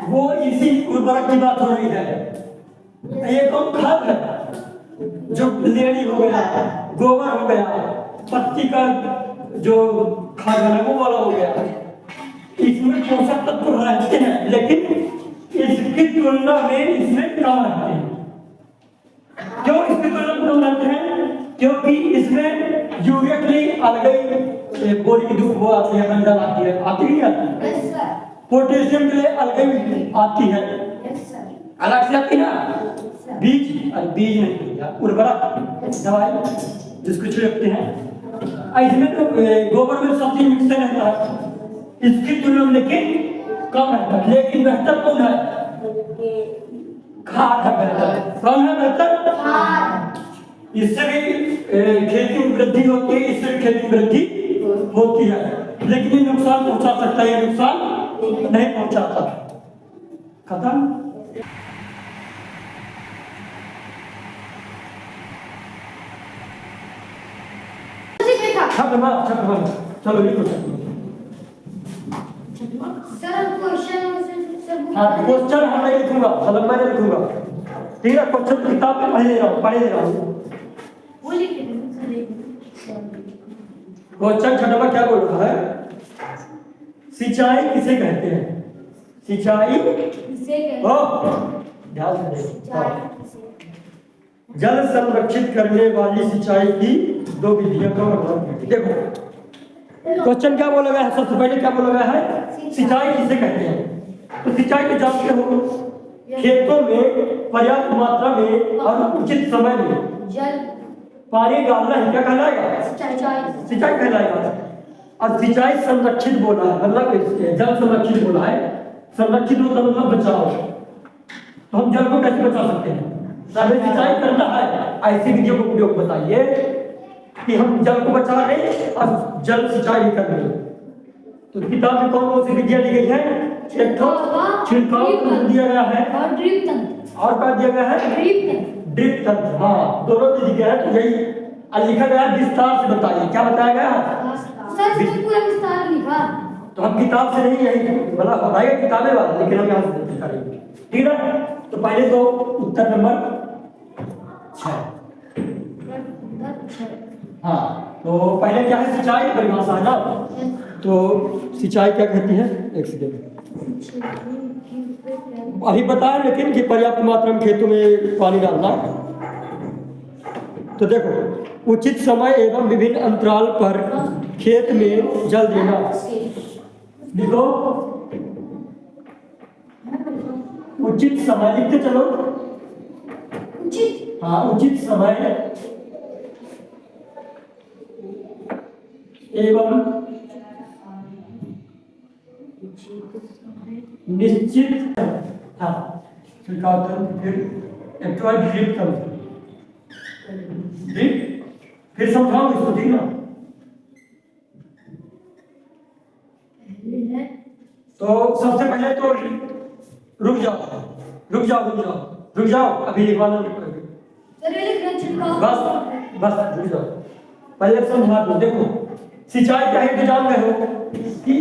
वो इसी उर्वरक की बात हो रही है। ये कौन खाद है? जो लेड़ी हो गया, गोबर हो गया, पत्ती का जो खाद है वो वाला हो गया। इसमें पोषक तत्व रहते हैं लेकिन इसकी तुलना में इसमें कम रहते हैं। क्यों इसकी तुलना में कम रहते हैं? क्योंकि इसमें यूरिया के लिए अलग बोरी की धूप आती है, बंडल आती है, आती नहीं आती? पोटेशियम के लिए अलग आती है, अलग से आती ना। बीज नहीं, उर्वरक दवाई जिसको छिड़कते हैं, इसमें तो गोबर में सब चीज मिक्स रहता है। इसकी तुलना में लेकिन कम रहता है। लेकिन बेहतर कौन है? खाद है बेहतर। कौन है बेहतर? इससे भी खेती में वृद्धि होती है, इससे भी खेती में वृद्धि होती है, लेकिन ये नुकसान पहुंचा सकता है, ये नुकसान नहीं पहुंचाता। खत्म। छठ मार चलो लिखो। सर क्वेश्चन हाँ क्वेश्चन हम नहीं लिखूंगा, मतलब मैं नहीं लिखूंगा, ठीक है। क्वेश्चन किताब में पढ़े दे रहा हूँ। वो लिख दे क्वेश्चन छठा में क्या बोल रहा है? सिंचाई किसे कहते हैं? सिंचाई किसे कहते ओ ध्यान से देखो। हैं? जल संरक्षित करने वाली सिंचाई की दो विधियों का वर्णन कीजिए। देखो क्वेश्चन क्या बोला गया है? सबसे पहले क्या बोला गया है? सिंचाई किसे कहते हैं? तो सिंचाई के जानते हो, खेतों में पर्याप्त मात्रा में और उचित समय में जल पानी डालना ही क्या कहलाएगा? सिंचाई कहलाएगा। और सिंचाई संरक्षित बोला है, मतलब जल संरक्षित बोला है। संरक्षित होता मतलब बचाओ। तो हम जल को कैसे बचा सकते हैं? हमें सिंचाई करना है, ऐसी विधियों का उपयोग बताइए कि हम जल को बचा लें और जल सिंचाई भी कर लें। तो किताब में कौन कौन सी विधियां दी गई है? एक तो छिड़काव दिया गया है और ड्रिप तंत्र। और क्या दिया गया है? ड्रिप तंत्र। हाँ दोनों दे दिया है। तो यही लिखा गया है, विस्तार से बताइए। क्या बताया गया है? सर इसमें पूरा विस्तार लिखा। तो हम किताब से नहीं, यही मतलब बताइए किताबें वाले, लेकिन हम यहाँ से करेंगे, ठीक है। तो पहले तो उत्तर नंबर 6। हाँ तो पहले क्या है? सिंचाई परिभाषा है ना। तो सिंचाई क्या कहती है? एक सेकेंड अभी बताया, लेकिन कि पर्याप्त मात्रा में खेतों में पानी डालना। तो देखो उचित समय एवं विभिन्न अंतराल पर खेत में जल देना। देखो उचित समय लिखते चलो। उचित हाँ उचित समय एवं निश्चित, हाँ छिड़काव तंत्र, फिर एक्चुअल ड्रिप तंत्र। ड्रिप फिर समझाओ इसको, ठीक ना। तो सबसे पहले तो रुक जाओ अभी लिखवाना नहीं पड़ेगा। बस रुक जाओ, पहले समझा दो। देखो सिंचाई क्या है तो जान गए हो कि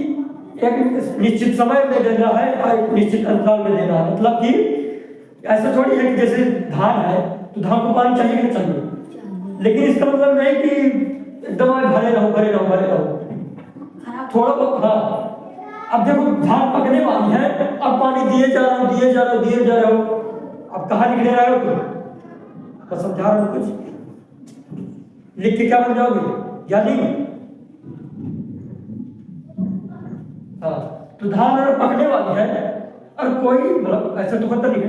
एक निश्चित समय में देना है और एक निश्चित अंतराल में देना है। मतलब कि ऐसा थोड़ी है कि जैसे धान है तो धान को पानी चाहिए कि नहीं चाहिए, लेकिन इसका मतलब नहीं कि एकदम भरे रहो थोड़ा बहुत। हाँ अब देखो धान पकने वाली है, अब पानी दिए जा रहे हो, अब कहाँ निकले रहे हो तुम? तो समझा रहा हूँ, कुछ लिख के क्या बन जाओगे? यानी हाँ तो धान अगर पकने वाली है और कोई मतलब ऐसा तो पता नहीं है,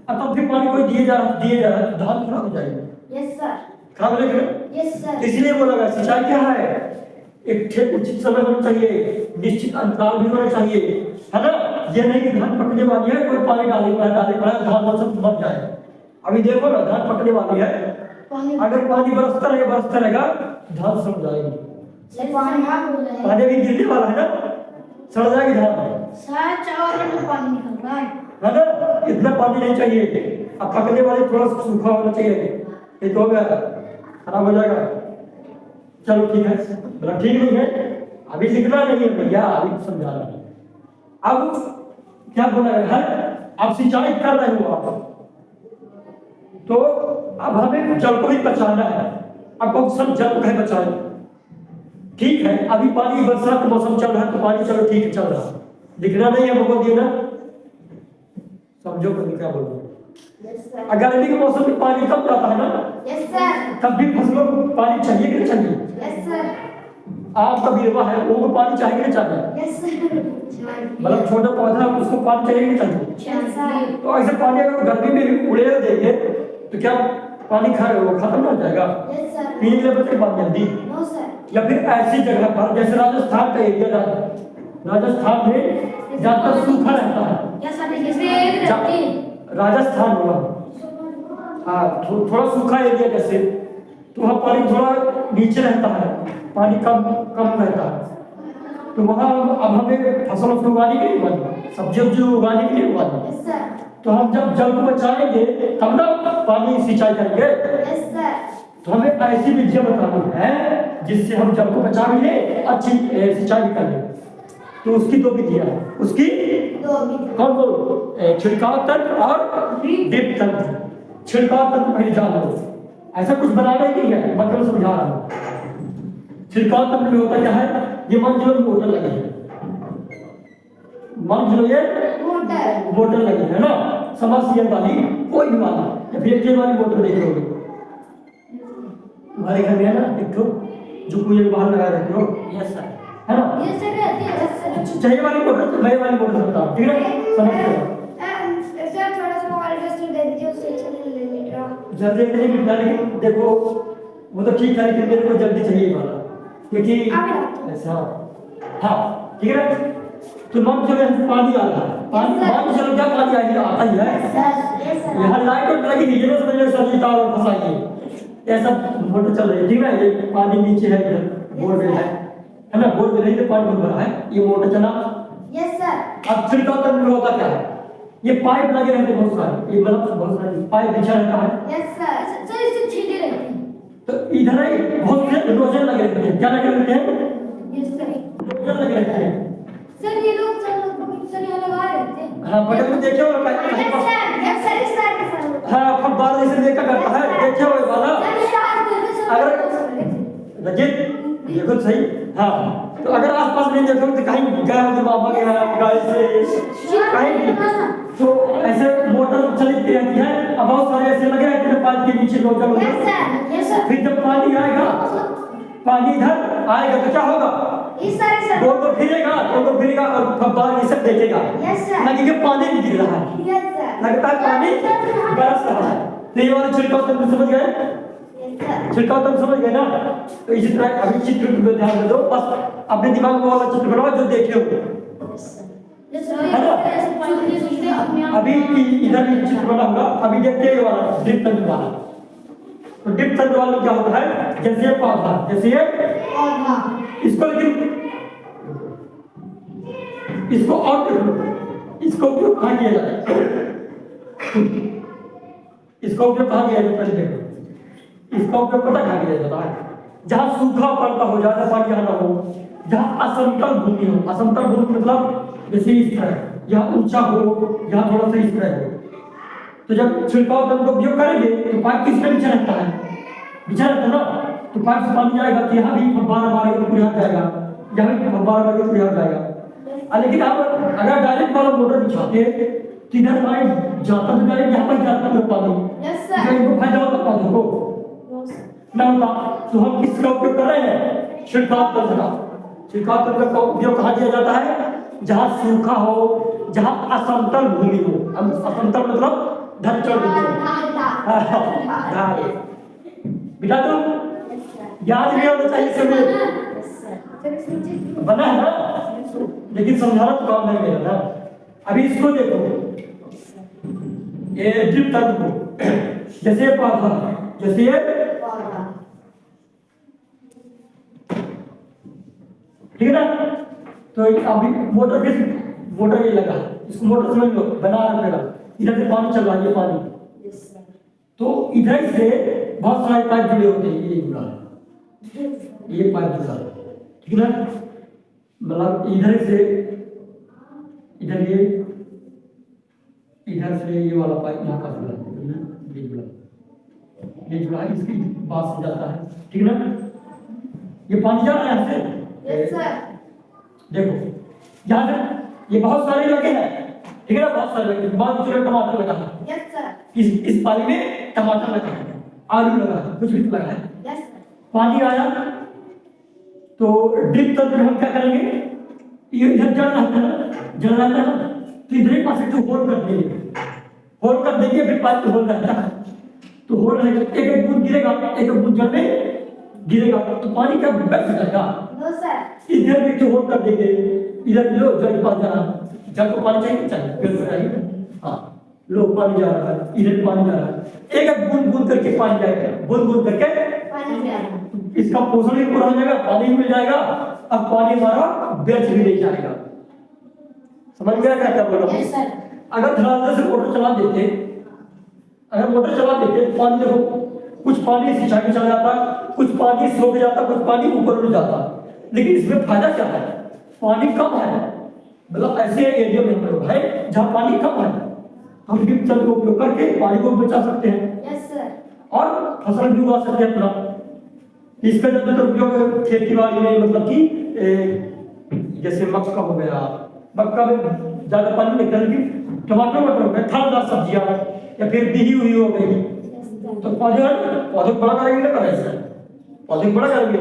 अब तो फिर पानी कोई दिए जा रहा है तो धान खराब हो जाएगी। Yes sir. खराब हो जाएगी। Yes sir. इसलिए बोला गया सिंचाई क्या है? एक ठीक उचित समय होना चाहिए, निश्चित अंतराल भी होना चाहिए, है ना। ये नहीं कि धान पकने वाली है कोई पानी डाले पड़ा धान सब मर जाए। अभी देखो ना धान पकने वाली है, अगर पानी बरसता रहेगा धान सड़ जाएगी। पानी भी गिरने वाला है ना, सड़ जाएगी धान। सर चावल में पानी निकल रहा है ना, इतना पानी नहीं चाहिए। अब पकने वाले थोड़ा सूखा होना चाहिए, ये तो हो गया खराब हो जाएगा। चलो ठीक है, मतलब ठीक नहीं है, अभी लिखना नहीं है भैया, अभी समझा रहा हूँ। अब क्या बोला है? अब सिंचाई कर रहे हो आप, तो अब हमें जल को भी बचाना है। अब सब जल को है बचाए, ठीक है। अभी पानी बरसात का मौसम चल रहा है तो पानी चलो ठीक है चल रहा है, लिखना नहीं है हमको देना, समझो क्या बोल रहे। अगर गर्मी के मौसम में पानी कम जाता है ना, यस सर, तब भी फसलों को पानी चाहिए कि नहीं चाहिए? Yes sir. आम का बिरवा है वो पानी चाहिए कि नहीं चाहिए? Yes sir. मतलब छोटा पौधा है उसको पानी चाहिए कि नहीं चाहिए? Yes sir. तो ऐसे पानी अगर गर्मी में उड़े देंगे तो क्या पानी खत्म हो जाएगा? Yes sir. पीने के लिए बचे पानी जल्दी। No sir. या फिर ऐसी जगह पर जैसे राजस्थान का एरिया, राजस्थान में ज्यादातर सूखा रहता है। Yes sir. इसमें राजस्थान होगा, हाँ थोड़ा सूखा एरिया जैसे, तो वहाँ पानी थोड़ा नीचे रहता है, पानी कम रहता है। तो वहाँ अब हमें फसल उगाने के लिए उगानी, सब्जी उब्जी उगाने के लिए उगानी। Yes sir. तो हम जब जल को बचाएंगे तब ना पानी सिंचाई करेंगे। Yes sir. तो हमें ऐसी विधियां बतानी है जिससे हम जल को बचा भी ले, अच्छी सिंचाई भी कर ले। तो उसकी दो विधियां हैं, उसकी दो मिनट। कौन को? छिड़काव तंत्र और ड्रिप तंत्र। छिड़काव तंत्र पहले जान लो, ऐसा कुछ बनाना ही नहीं है, मतलब समझा रहा हूँ। छिड़काव तंत्र में होता क्या है, ये मान लो मोटर लगी है, मान लो ये मोटर लगी है ना, समरसीबल वाली, कोई भी वाली या फिर एक वाली मोटर देख लो हमारे घर में है ना, एक तो जो कुएं बाहर लगा रखे हो। यस सर, है ना? यस सर रहती है। Yes sir. चाहिए वाली मोटर तो नई वाली मोटर बताओ, ठीक है? समझ गए? सर थोड़ा सा मोबाइल टेस्ट दे दीजिए, उससे चल लेगा। जल्दी नहीं मिलता, लेकिन देखो वो तो ठीक है, लेकिन मेरे को जल्दी चाहिए वाला, क्योंकि ऐसा हाँ ठीक है। तो मान चलो पानी आ रहा है, पानी मान चलो क्या पानी आ आता ही है। Yes sir. यहाँ लाइट और लगी नहीं है, समझ लो सभी तार और फंसाई है, ऐसा मोटर चल रही है, ठीक है? ये पानी नीचे है, इधर बोरवेल है ना, बोरवेल नहीं तो पानी भर रहा है, ये मोटर चला। Yes sir. अब छिड़काव तंत्र में होता क्या है, ये पाइप लगे रहते हैं बहुत सारे, ये मतलब बहुत सारे पाइप बिछा रहता है। Yes sir. सर इससे छींटे रहते हैं। तो इधर ही बहुत से नोजल लगे रहते हैं, क्या लगे रहते हैं? Yes sir. नोजल लगे रहते हैं। सर ये लोग सर यहाँ लगाए रहते हैं। हाँ बटन में देखे हो कहीं यस पर? सर। यस सर इस साइड में सर। हाँ फुटबॉल जैसे देखा करता है, देखे हो ये वाला? अगर रजित देखो सही, हाँ तो अगर आसपास नहीं देखो तो कहीं गए हो मामा के यहाँ गाय से कहीं भी, तो ऐसे मोटर चलती रहती है, अब बहुत सारे ऐसे लगे रहते हैं पाइप के नीचे नोजल होते यस सर। Yes sir. फिर जब पानी आएगा, पानी इधर आएगा तो क्या होगा, इस साइड सर। गोल को फिरेगा और फब्बार ये सब देखेगा, यस सर। लगे कि पानी भी गिर रहा है, यस सर। लगता है पानी बरस रहा है। तो ये वाला छिड़काव तंत्र समझ गए? Yes sir. छिड़काव तंत्र समझ गए ना? तो इसी तरह अभी चित्र पे ध्यान दे दो, बस अपने दिमाग में वाला चित्र बनाओ जो देखे हो। Yes sir. अभी इधर भी चित्र बना होगा, अभी देखते हैं वाला ड्रिप तंत्र वाला। तो ड्रिप तंत्र वाला क्या होता है, जैसे ये पौधा, जैसे ये इसको, लेकिन इसको और इसको उपयोग कहाँ किया जाता है, इसका उपयोग कहाँ किया जाता है? पहले देखो, इसका उपयोग पता कहाँ किया जाता है, जहाँ सूखा पड़ता हो, ज्यादा पानी आना हो, जहाँ असमतल भूमि हो। असमतल भूमि मतलब जैसे इस तरह, यहाँ ऊंचा हो, यहाँ थोड़ा सा इस तरह हो। तो जब छिड़काव तंत्र का उपयोग करेंगे तो पाइप किस पे बिछा रहता है, बिछा रहता है ना, तो पाइप से पानी जाएगा तो यहाँ भी फव्वारा मारेगा तो यहाँ जाएगा, यहाँ भी फव्वारा मारेगा तो यहाँ जाएगा। लेकिन आप अगर डायरेक्ट वाला मोटर बिछाते तो इधर पानी जाता तो डायरेक्ट यहाँ पर जाता है पानी। Yes sir. इनको फायदा होता पौधों को ना होता। तो हम किसका उपयोग कर रहे हैं, छिड़काव तंत्र का। छिड़काव तंत्र का उपयोग कहाँ किया जाता है, जहाँ सूखा हो, जहाँ असमतल भूमि हो। हम असमतल मतलब ढल चढ़ बिता दो, याद भी होना चाहिए सभी, बना है ना, लेकिन समझाना तो काम है मेरा ना। अभी इसको देखो, ये ड्रिप तंत्र को, जैसे ये पौधा, जैसे ये ठीक है ना। तो अभी मोटर किस मोटर ये लगा, इसको मोटर समझ लो, बना रखेगा, इधर से पानी चल रहा है, ये पानी, तो इधर से बहुत सारे पाइप जुड़े होते हैं, ये जुड़ा है, ये पाइप जुड़ा है, ठीक है ना। मतलब इधर से इधर इधर से ये वाला पाइप यहाँ का जुड़ा है, ये जुड़ा है, इसकी बात से जाता है, ठीक है ना। ये पानी जा रहा है यहाँ से। Yes sir. देखो यहाँ से ये बहुत सारे लगे हैं, ठीक है ना, बहुत सारे लगे, बहुत दूसरे टमाटर लगा है, यस सर। इस पानी में टमाटर लगा है, आलू लगा है, कुछ भी लगा है। Yes sir. पानी आया तो ड्रिप तंत्र में हम क्या करेंगे, ये इधर जल रहता है ना, जल रहता है ना, तो इधर पास से होल कर देंगे, होल कर देंगे, फिर पाइप होल रहता है, तो होल रहेगा, एक एक बूंद गिरेगा, एक एक बूंद जल में गिरेगा, तो पानी का बैठ जाएगा। No sir. इधर भी जो होल कर देंगे, इधर लो जल पास जा रहा है, जल को पानी चाहिए, चाहिए फिर चाहिए, हाँ लो पानी जा रहा है, इधर पानी जा रहा है, एक एक बूंद बूंद करके पानी जाएगा, बूंद बूंद करके पानी जा रहा है। इसका पोषण भी पूरा हो जाएगा, पानी भी मिल जाएगा अब पानी हमारा व्यर्थ भी नहीं जाएगा। समझ में आया क्या बोल रहा हूँ? Yes sir. अगर धड़ाधड़ से मोटर चला देते, अगर मोटर चला देते तो पानी देखो कुछ पानी सिंचाई में चला जाता, कुछ पानी सूख जाता, कुछ पानी ऊपर उड़ जाता। लेकिन इसमें फायदा क्या है? पानी कम है, मतलब ऐसे एरिया में हम लोग है जहाँ पानी कम है, हम ड्रिप का उपयोग करके पानी को बचा सकते हैं यस सर। और फसल भी उगा सकते हैं अपना। इसका ज्यादातर उपयोग खेती बाड़ी में, मतलब कि जैसे मक्का हो गया, मक्का में ज्यादा पानी नहीं करती, टमाटर वमाटर हो गए, फलदार सब्जियां या फिर बीही हुई हो गई, तो पौधे बड़ा करेंगे ना, करेंगे पौधे बड़ा करेंगे।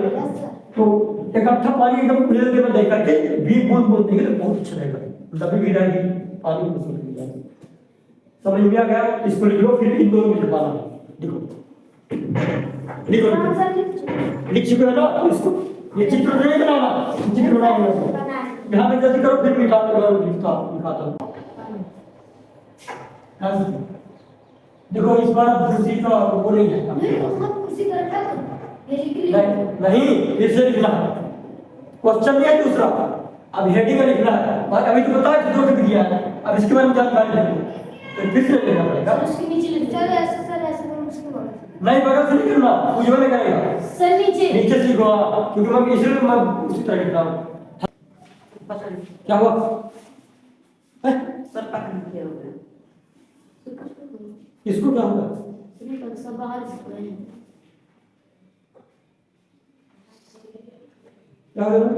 तो इकट्ठा पानी एकदम खुले में दे करके बीज बूंद बूंद देंगे तो बहुत अच्छा रहेगा, दबी भी रहेगी, पानी को सूख भी जाएगी। समझ में आ गया? इसको लिख लो, फिर इन दोनों में छुपाना है। लिखो लिखो लिख चुके हो ना? इसको ये चित्र नहीं बनाना, चित्र बनाओ यहाँ पे जल्दी करो, फिर लिखा दिखाता हूँ। देखो इस बार दूसरी का वो नहीं है, नहीं फिर से लिखना है, क्वेश्चन नहीं है दूसरा, अब हेडिंग में लिखना है। और अभी तो बताया कि 2 टिक दिया है, अब इसके बारे में जानकारी नहीं, तो फिर से लिखना पड़ेगा। उसके नीचे लिख दो। ऐसे सर, ऐसे करो, उसके बाद नहीं बगल से नहीं लिखना, उज्ज्वल में करेगा सर नीचे नीचे से लिखो, क्योंकि मैं इसलिए मैं उसी तरह लिख रहा हूँ। क्या हुआ? सर पकड़ के हो गया। इसको क्या होगा? सब बाहर क्या होगा?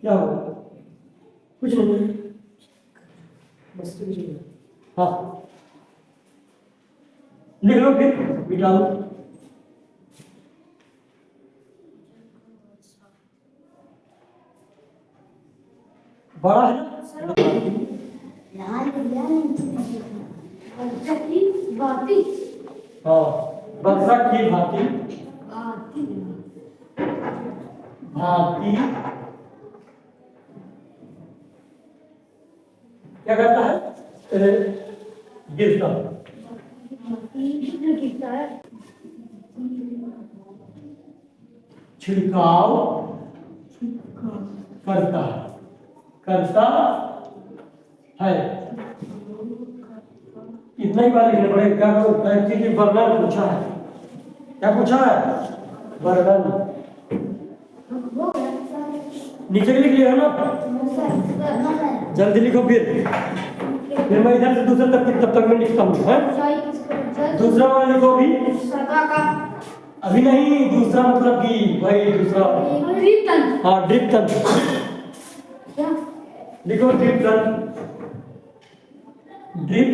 क्या होगा? कुछ नहीं, बस कुछ नहीं। हाँ लिख लो, फिर मिटा दो। बड़ा है ना? बाती हाँ, वर्षा की भांति भांति क्या करता है? गिरता छिड़काव करता है। इतना ही बात लिखना पड़ेगा। क्या करो? वर्णन पूछा है। क्या पूछा है? वर्णन। नीचे लिख लिया है ना? जल्दी लिखो, फिर मैं इधर से दूसरे तब तक मैं लिखता हूँ। दूसरा वाला लिखो भी। अभी नहीं, दूसरा मतलब कि भाई दूसरा, हाँ ड्रिप तंत्र लिखो, ड्रिप तंत्र, ड्रिप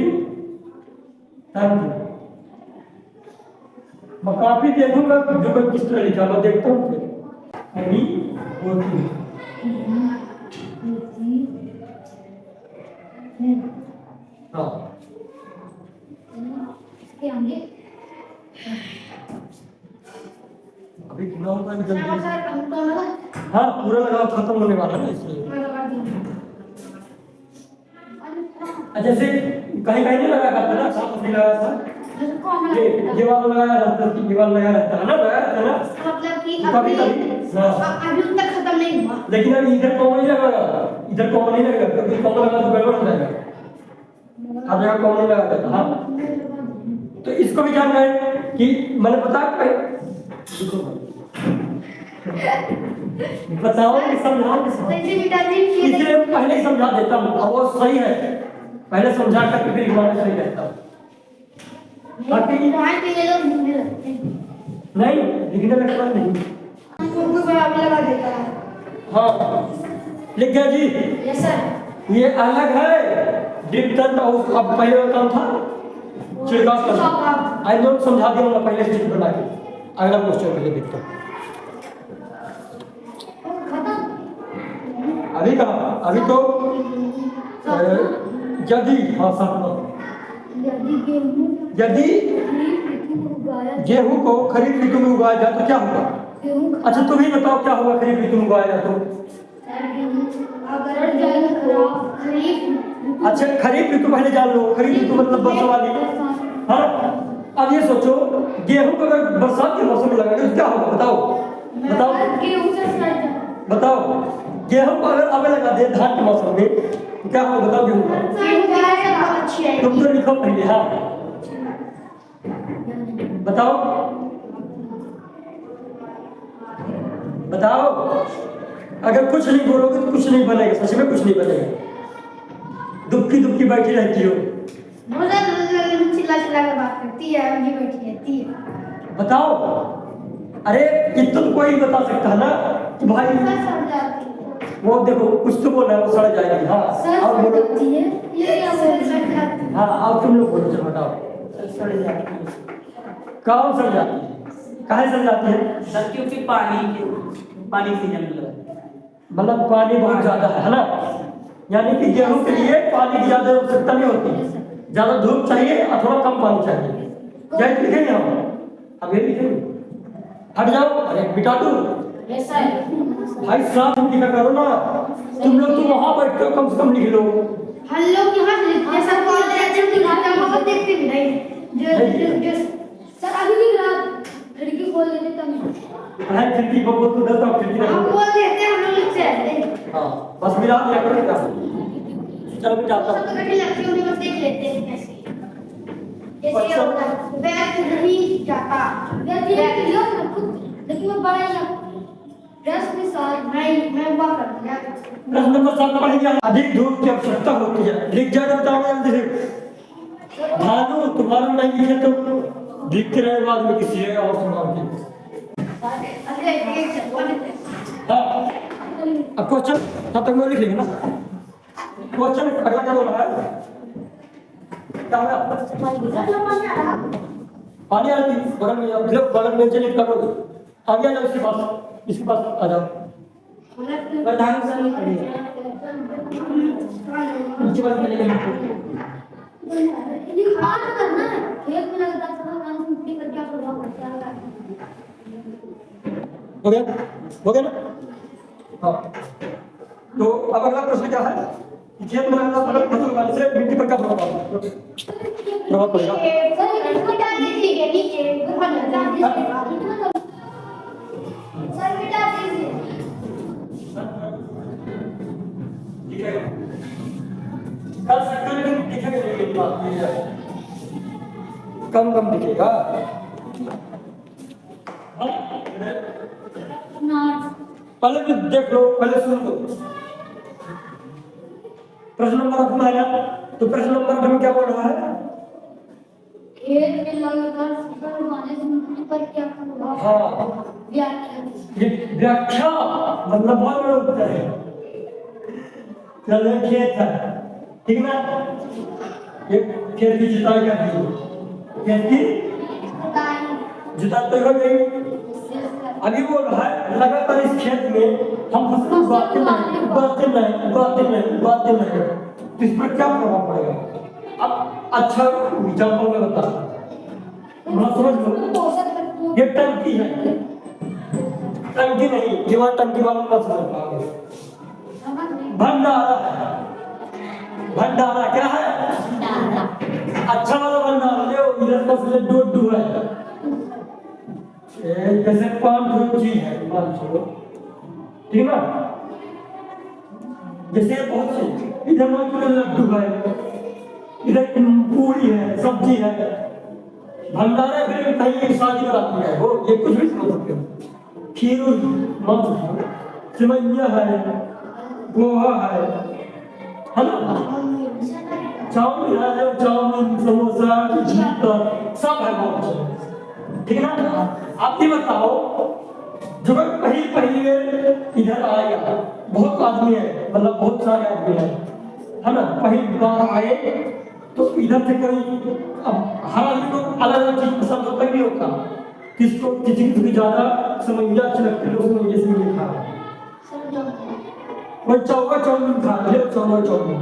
तंत्र। मैं काफी देखूंगा जो कोई किस तरह लिखा, मैं देखता हूँ फिर। हाँ अभी कितना होगा जल्दी? हाँ पूरा लगाओ, खत्म होने वाला है इसलिए। जैसे कहीं कहीं नहीं लगा करता ना, साफ नहीं लगा था, ये वाला लगाया रहता है, ये वाला लगाया रहता है ना, लगाया रहता है ना, मतलब कि कभी अभी तक खत्म नहीं हुआ। लेकिन अभी इधर कॉमन नहीं लगेगा, इधर कॉमन नहीं लगेगा, क्योंकि कॉमन लगा तो गड़बड़ हो जाएगा। हर जगह कॉमन नहीं लगा था। हाँ तो इसको भी जानना है कि मैंने बताया, बताओ कि समझाओ, इसलिए पहले ही समझा देता हूँ, अब वो सही है, पहले समझा कर फिर इमारत सही रहता हूँ। बाकी नहीं लिखने लगता नहीं। लगा देता है। हाँ लिख गया जी। Yes sir. ये अलग है ड्रिप तंत्र, और अब पहले काम था छिड़काव करना। आई नोट समझा दिया मैं पहले से बना के। अगला क्वेश्चन पहले देखता हूँ। अभी कहा, अभी तो यदि, हाँ सपना, यदि गेहूं को खरीफ ऋतु में उगाया जाए तो क्या होगा? अच्छा तुम ही बताओ क्या होगा खरीफ ऋतु में उगाया जाए तो? अच्छा खरीफ ऋतु पहले जान लो, खरीफ ऋतु मतलब वर्षा वाली। हाँ अब ये सोचो, गेहूं को अगर बरसात के मौसम में लगाएंगे तो क्या होगा? बताओ बताओ। बताओ गेहूं को अगर अब लगा दे धान के मौसम में तो क्या होगा बताओ गेहूं का? तुम तो लिखो पहले। हाँ बताओ बताओ, अगर कुछ नहीं बोलोगे तो कुछ नहीं बनेगा, सच में कुछ नहीं बनेगा। दुबकी दुबकी बैठी रहती हो। चिल्ला चिल्ला कर बात करती है, मुझे बैठी रहती है। बताओ, अरे ये तुम कोई बता सकता है ना कि भाई वो देखो कुछ तो बोल रहा है, वो सड़ जाएगी। हाँ और बोलो। हाँ अब तुम लोग बोलो, चलो बताओ। सड़ जाती है। कौन सड़ जाती है? काहे सड़ जाती है? सर क्योंकि पानी से जम लगा, मतलब पानी बहुत ज्यादा है ना, यानी कि गेहूं के लिए पानी की ज्यादा आवश्यकता नहीं होती, ज्यादा धूप चाहिए और थोड़ा कम पानी चाहिए। क्या लिखेंगे हम? अब ये लिखेंगे। हट जाओ, अरे मिटा दो भाई साहब, तुम लिखा करो ना। तुम लोग तो वहां बैठते हो, कम से कम लिख लो। हम लोग यहाँ से लिखते हैं सर, कॉल बहुत देखते भी नहीं। जो सर अभी लिख रहा, खिड़की खोल देते तब पढ़ाई खिड़की को तो दे दो, खिड़की हम रखो। खोल देते हैं, हम लोग लिखते हैं। हाँ बस मिला दिया करो क्या? चलो मिटाता सब हूँ। तो कठिन लगती है, उन्हें बस देख लेते हैं कैसे। जैसे ये होता है, बैग नहीं जाता। लेकिन वो बड़ा ही ड्रेस के साथ मैं हुआ कर दिया। प्रश्न नंबर 7 पढ़ेंगे। अधिक धूप की आवश्यकता होती है, लिख जाए बताओ जल्दी से। भानु तुम्हारा नहीं लिखे तो लिखते रहे बाद में किसी और सुनाओ के। अरे एक सेकंड। हाँ अब क्वेश्चन तब तक मैं लिख लेंगे ना। क्वेश्चन अगला क्या बोल रहा है? क्या है? पानी आ रही बगल में, मतलब बगल में चलिए करो, आगे आ जाओ, इसके पास आ जाओ। प्रधान सर नहीं पड़ेगा, नीचे वाले चले गए। ये खाना तो करना है, खेत में लगता है सब काम मिट्टी पर क्या प्रभाव पड़ता है। हो गया? हो गया ना? हाँ तो अब अगला प्रश्न क्या है? खेत में लगता है फसल उगाने से मिट्टी पर क्या प्रभाव पड़ेगा? सर इसको डाल दीजिए नीचे, ऊपर डाल दीजिए। सर मिटा दीजिए। लिखेगा कल सकते लेकिन लिखेगा नहीं, ये बात नहीं है, कम कम लिखेगा। पहले भी देख लो, पहले सुन लो। प्रश्न नंबर 8 में आया तो प्रश्न नंबर 8 में क्या बोल रहा है? खेत में लगातार फसल उगाने से मिट्टी पर क्या प्रभाव? हाँ व्याख्या। ये व्याख्या मतलब बहुत बड़ा उत्तर है। चलो खेत है, ठीक ना? ये खेत की जुताई कर दी, खेत की जुताई तो हो गई। अभी बोल रहा है लगातार इस खेत में हम फसल उगाते नहीं, तो इस पर क्या प्रभाव पड़ेगा? अब अच्छा एग्जाम्पल में बता, समझ लो। ये टंकी है, टंकी नहीं, ये वहाँ टंकी वाला मत समझ पाओगे। भंडारा है, भंडारा क्या है? अच्छा वाला भंडारा ले, इधर का से डोडू है, जैसे 5 चीज है, 5 ठीक ना? जैसे बहुत सी इधर लड्डू है, इधर पूरी है, सब्जी है। भंडारा फिर कहीं शादी कराती है वो, ये कुछ भी समझ सकते हो। खीर सेवइया है, पोहा है ना? चाउमीन है, चाउमीन समोसा सब है बहुत, ठीक है ना? आप ये बताओ, जब पहले इधर आएगा, बहुत आदमी है, मतलब बहुत सारे आदमी है ना? पहली बार आए तो इधर से कोई, अब हर आदमी को अलग अलग चीज पसंद होता नहीं होता, किसको किसी की ज्यादा समझिया अच्छी लगती है, उसमें जैसे ये खा कोई चाउमीन खा ले, चाउमीन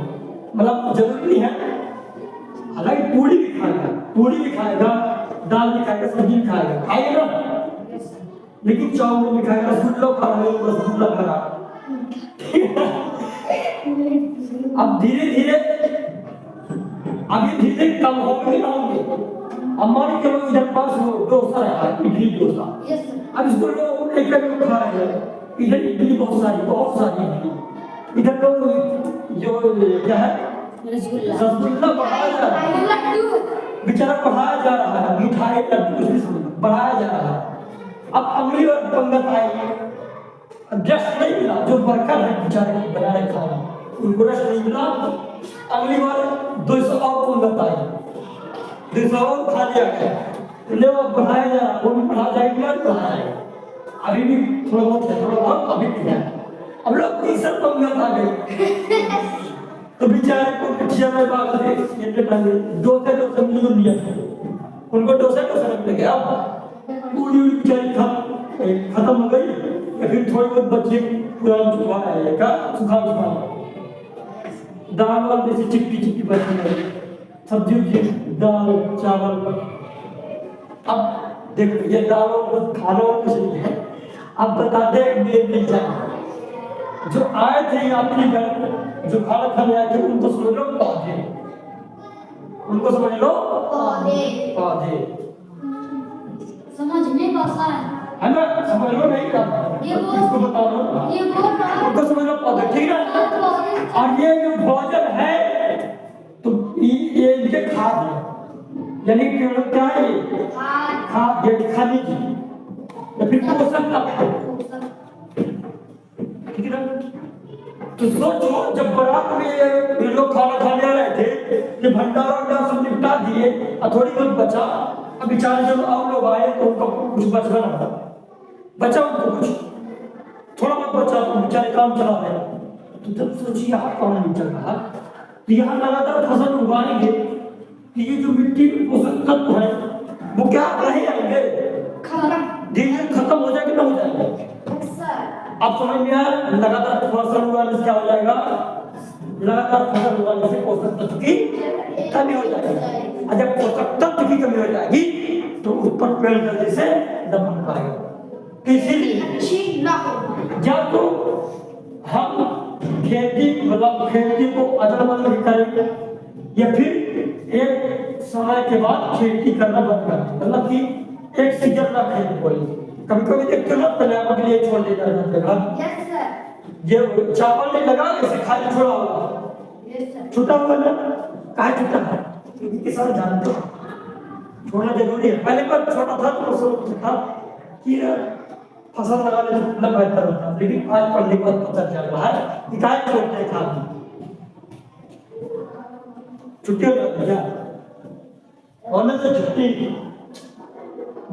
मतलब जरूरी है। हालांकि पूरी भी खाएगा, दाल भी खाएगा, सब्जी भी खाएगा ना, लेकिन चाउमीन भी खाएगा, रसगुल्ला खा रहा। अब धीरे धीरे कम होंगे ना होंगे। अब मान के इधर पास वो डोसा है, इडली डोसा, अब इसको लोग एक खा रहे हैं, इधर इडली बहुत सारी इडली। इधर तो जो क्या है रसगुल्ला बढ़ाया जा रहा है, लड्डू बेचारा बढ़ाया जा रहा है, मिठाई लड्डू कुछ भी समझ बढ़ाया जा रहा है। अब अगली बार पंगत आएगी, रस नहीं मिला, जो वर्कर है बेचारे बना रहे खाना उनको रस नहीं मिला, अगली बार 200 और पंगत आई, 200 और खा लिया गया, ले वो बढ़ाया जा रहा है, वो भी बढ़ा जाएगी और बढ़ा जाएगा। अभी भी थोड़ा बहुत है, थोड़ा बहुत अभी भी है। अब लोग 30 पंगत आ गई तो बेचारे को पिछले में बात है ये टांगे डोसे मिल गया, उनको डोसे मिल गया। अब पूरी बेचारी खत्म हो गई, फिर थोड़ी बहुत बच्चे पुराना चुका है का सुखा दाल वाल जैसे चिपकी बची है, सब्जी दाल चावल। अब देखो ये दाल और खाना और कुछ नहीं है। अब बता दे मेरे जाए जो आए थे आपके घर, जो खाना खाने आए थे, उनको समझ लो पौधे, उनको समझ लो पौधे। समझने भाषा है ना, समझ लो नहीं करना, इसको बता दो उनको समझ लो पौधे, ठीक है। और ये जो भोजन है तो ये इनके खाद है, यानी पेड़ों क्या है ये खाद, ये खाने की या फिर पोषण तत्व, ठीक है ना। तो सोचो जब बारात में ये लोग खाना खाने आ रहे थे, ये भंडारा सब निपटा दिए और थोड़ी बहुत बचा, अब बेचारे जब और लोग आए तो उनको कुछ बचना था, बचा उनको कुछ थोड़ा बहुत बचा तो बेचारे काम चला रहे। तो जब सोचिए यहाँ काम नहीं चल रहा तो यहाँ लगातार फसल उगाएंगे कि ये जो मिट्टी में पोषक तत्व है वो क्या रहे आएंगे, धीरे खत्म हो जाएंगे, ना हो जाएंगे। अब समझ में आया, लगातार फसल उगाने से क्या हो जाएगा, लगातार फसल उगाने से पोषक तत्व की कमी हो जाएगी, और जब पोषक तत्व की कमी हो जाएगी तो ऊपर पेड़ जल्दी से दबन पाएगा। इसीलिए जब तो हम खेती को अदल बदल करेंगे या फिर एक समय के बाद खेती करना बंद कर, मतलब कि एक सीजन ना खेती कोई कभी देखते हो ना पर्यावरण के लिए छोड़ देता है, ये चावल नहीं लगा ऐसे खाली छोड़ा होगा, छूटा हुआ ना कहा छूटा है, क्योंकि किसान जानते हो छोड़ना जरूरी है। पहले पर छोटा था तो सोचता था कि फसल लगाने से कितना बेहतर होता है, लेकिन आज पढ़ने के बाद पता चल रहा है कि क्या छोड़ते हैं खाद छुट्टी हो जाती है, होने से छुट्टी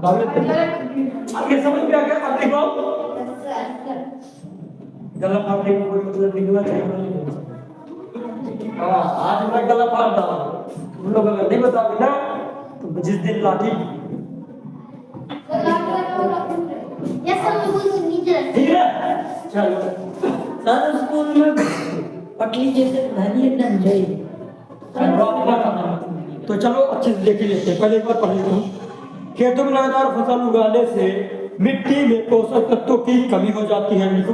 आगे समझ में आ गया। अपने को गला फाड़ने का कोई मतलब निकलना चाहिए। हाँ आज मैं गला फाड़ रहा हूँ, तुम लोग अगर नहीं बताओगे ना तो जिस दिन लाठी ठीक है। चलो सर स्कूल में पटली जैसे धनी एकदम जय तो चलो अच्छे से देख ही लेते हैं, पहले एक बार पढ़ लेता हूँ। खेतों में लगातार फसल उगाने से मिट्टी में पोषक तत्वों की कमी हो जाती है। लिखो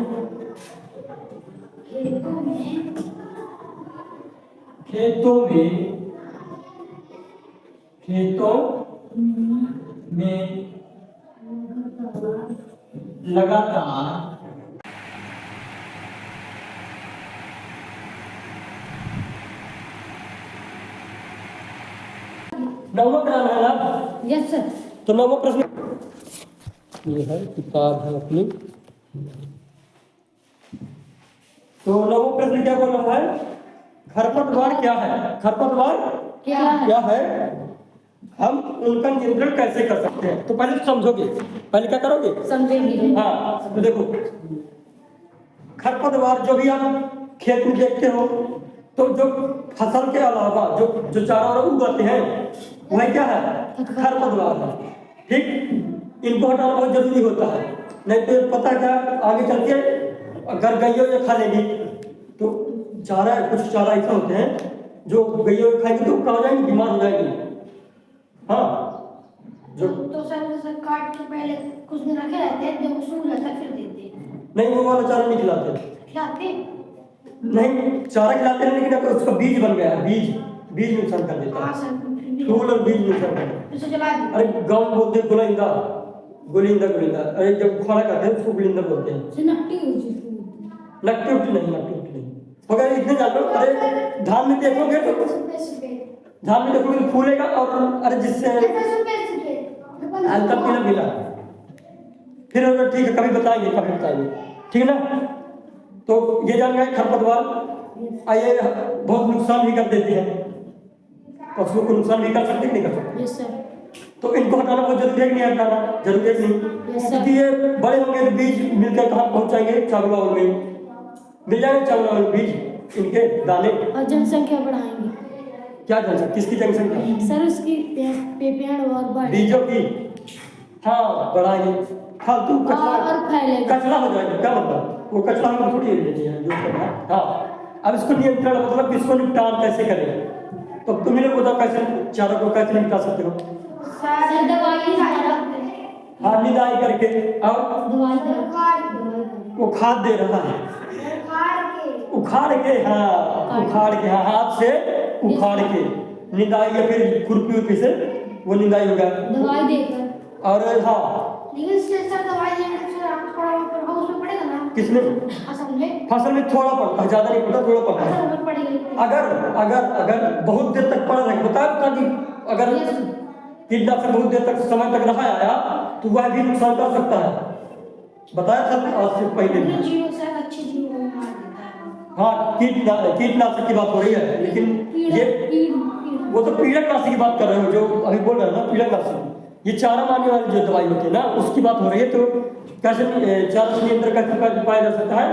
खेतों में लगातार नौवां क्या है ना? Yes sir. तो नौवां प्रश्न ये है, किताब है अपनी। तो नौवां प्रश्न क्या बोल रहा है? खरपतवार क्या है? खरपतवार क्या है? हम उनका नियंत्रण कैसे कर सकते हैं? तो पहले समझोगे, पहले क्या करोगे? समझेंगे। हाँ तो देखो खरपतवार जो भी आप खेत में देखते हो तो जो फसल के अलावा जो चारा उगाते हैं वह क्या है? खरपतवार है। ठीक, इनको हटाना बहुत जरूरी होता है, नहीं तो पता क्या आगे चल के अगर गैया या खा लेगी तो चारा, कुछ चारा ऐसा होते हैं जो गैया खाएगी तो कहाँ जाएंगे? बीमार हो जाएगी। हाँ जो तो सर काट के पहले कुछ दिन रखे रहते हैं, जब सूख जाता है फिर देते हैं। नहीं वो वाला चारा नहीं खिलाते, नहीं चारा खिलाते हैं लेकिन अगर उसका बीज बन गया, बीज नुकसान कर देता है, फूल और बीज नुकसान कर देता है। अरे गाँव बोलते गुलैंदा, गोलिंदा गोलिंदा, अरे जब खाना खाते हैं उसको गोलिंदा बोलते हैं। से नट्टी हो जिसको नट्टी उट्टी नहीं, नट्टी उट्टी नहीं। मगर इतने जान लो, अरे धान में देखोगे तो धान में देखोगे तो फूलेगा और अरे जिससे हल्का पीला पीला। फिर अगर ठीक है कभी बताएंगे, कभी बताएंगे, ठीक है ना। तो ये जान गए खरपतवार ये बहुत नुकसान भी कर देती है, पशुओं को नुकसान भी कर सकते हैं, नहीं कर सकते। Yes sir. तो इनको हटाना बहुत जरूरी है कि नहीं हटाना? जरूरी है कि नहीं? क्योंकि ये बड़े होंगे तो बीज मिलकर कहाँ पहुँच जाएंगे? चावल वावल में मिल जाएंगे, चावल वावल बीज इनके दाने। और जनसंख्या बढ़ाएंगे। क्या जनसंख्या? किसकी जनसंख्या? सर उसकी पेड़ और बढ़ बीजों की, हाँ बढ़ाएंगे। फालतू कचरा और फैलेगा। कचरा हो जाएगा, क्या मतलब? वो कचरा हम थोड़ी लेते हैं यूज करना। हाँ, अब इसको नियंत्रण मतलब इसको निपटान कैसे करें? तो तुम्हें लोग बताओ कैसे चारों को कैसे निपटा सकते हो? सर दवाई हाँ, निदाई करके और वो खाद दे रहा है, उखाड़ के, हाँ उखाड़ के, हाँ हाथ से उखाड़ के निदाई या फिर खुरपी उरपी से वो निदाई होगा दवाई देकर। और हाँ लेकिन सर दवाई देने से थोड़ा प्रभाव उसमें पड़ेगा ना? किसमें? फसल में थोड़ा पड़ता है, ज्यादा नहीं पड़ता, थोड़ा पड़ता है। अगर अगर अगर बहुत देर तक पड़ा रहेगा, बताया कि अगर कीटनाशक बहुत देर तक समय तक रहा आया तो वह भी नुकसान कर सकता है, बताया था आज से पहले भी। हाँ, कीटनाशक की बात हो रही है, लेकिन ये वो तो पीड़कनाशी की बात कर रहे हो, जो अभी बोल रहे हो ना पीड़कनाशी, ये चारा मारने वाली जो दवाई होती है ना उसकी बात हो रही है। तो कैसे चारा से नियंत्रण कैसे पाया जा सकता है?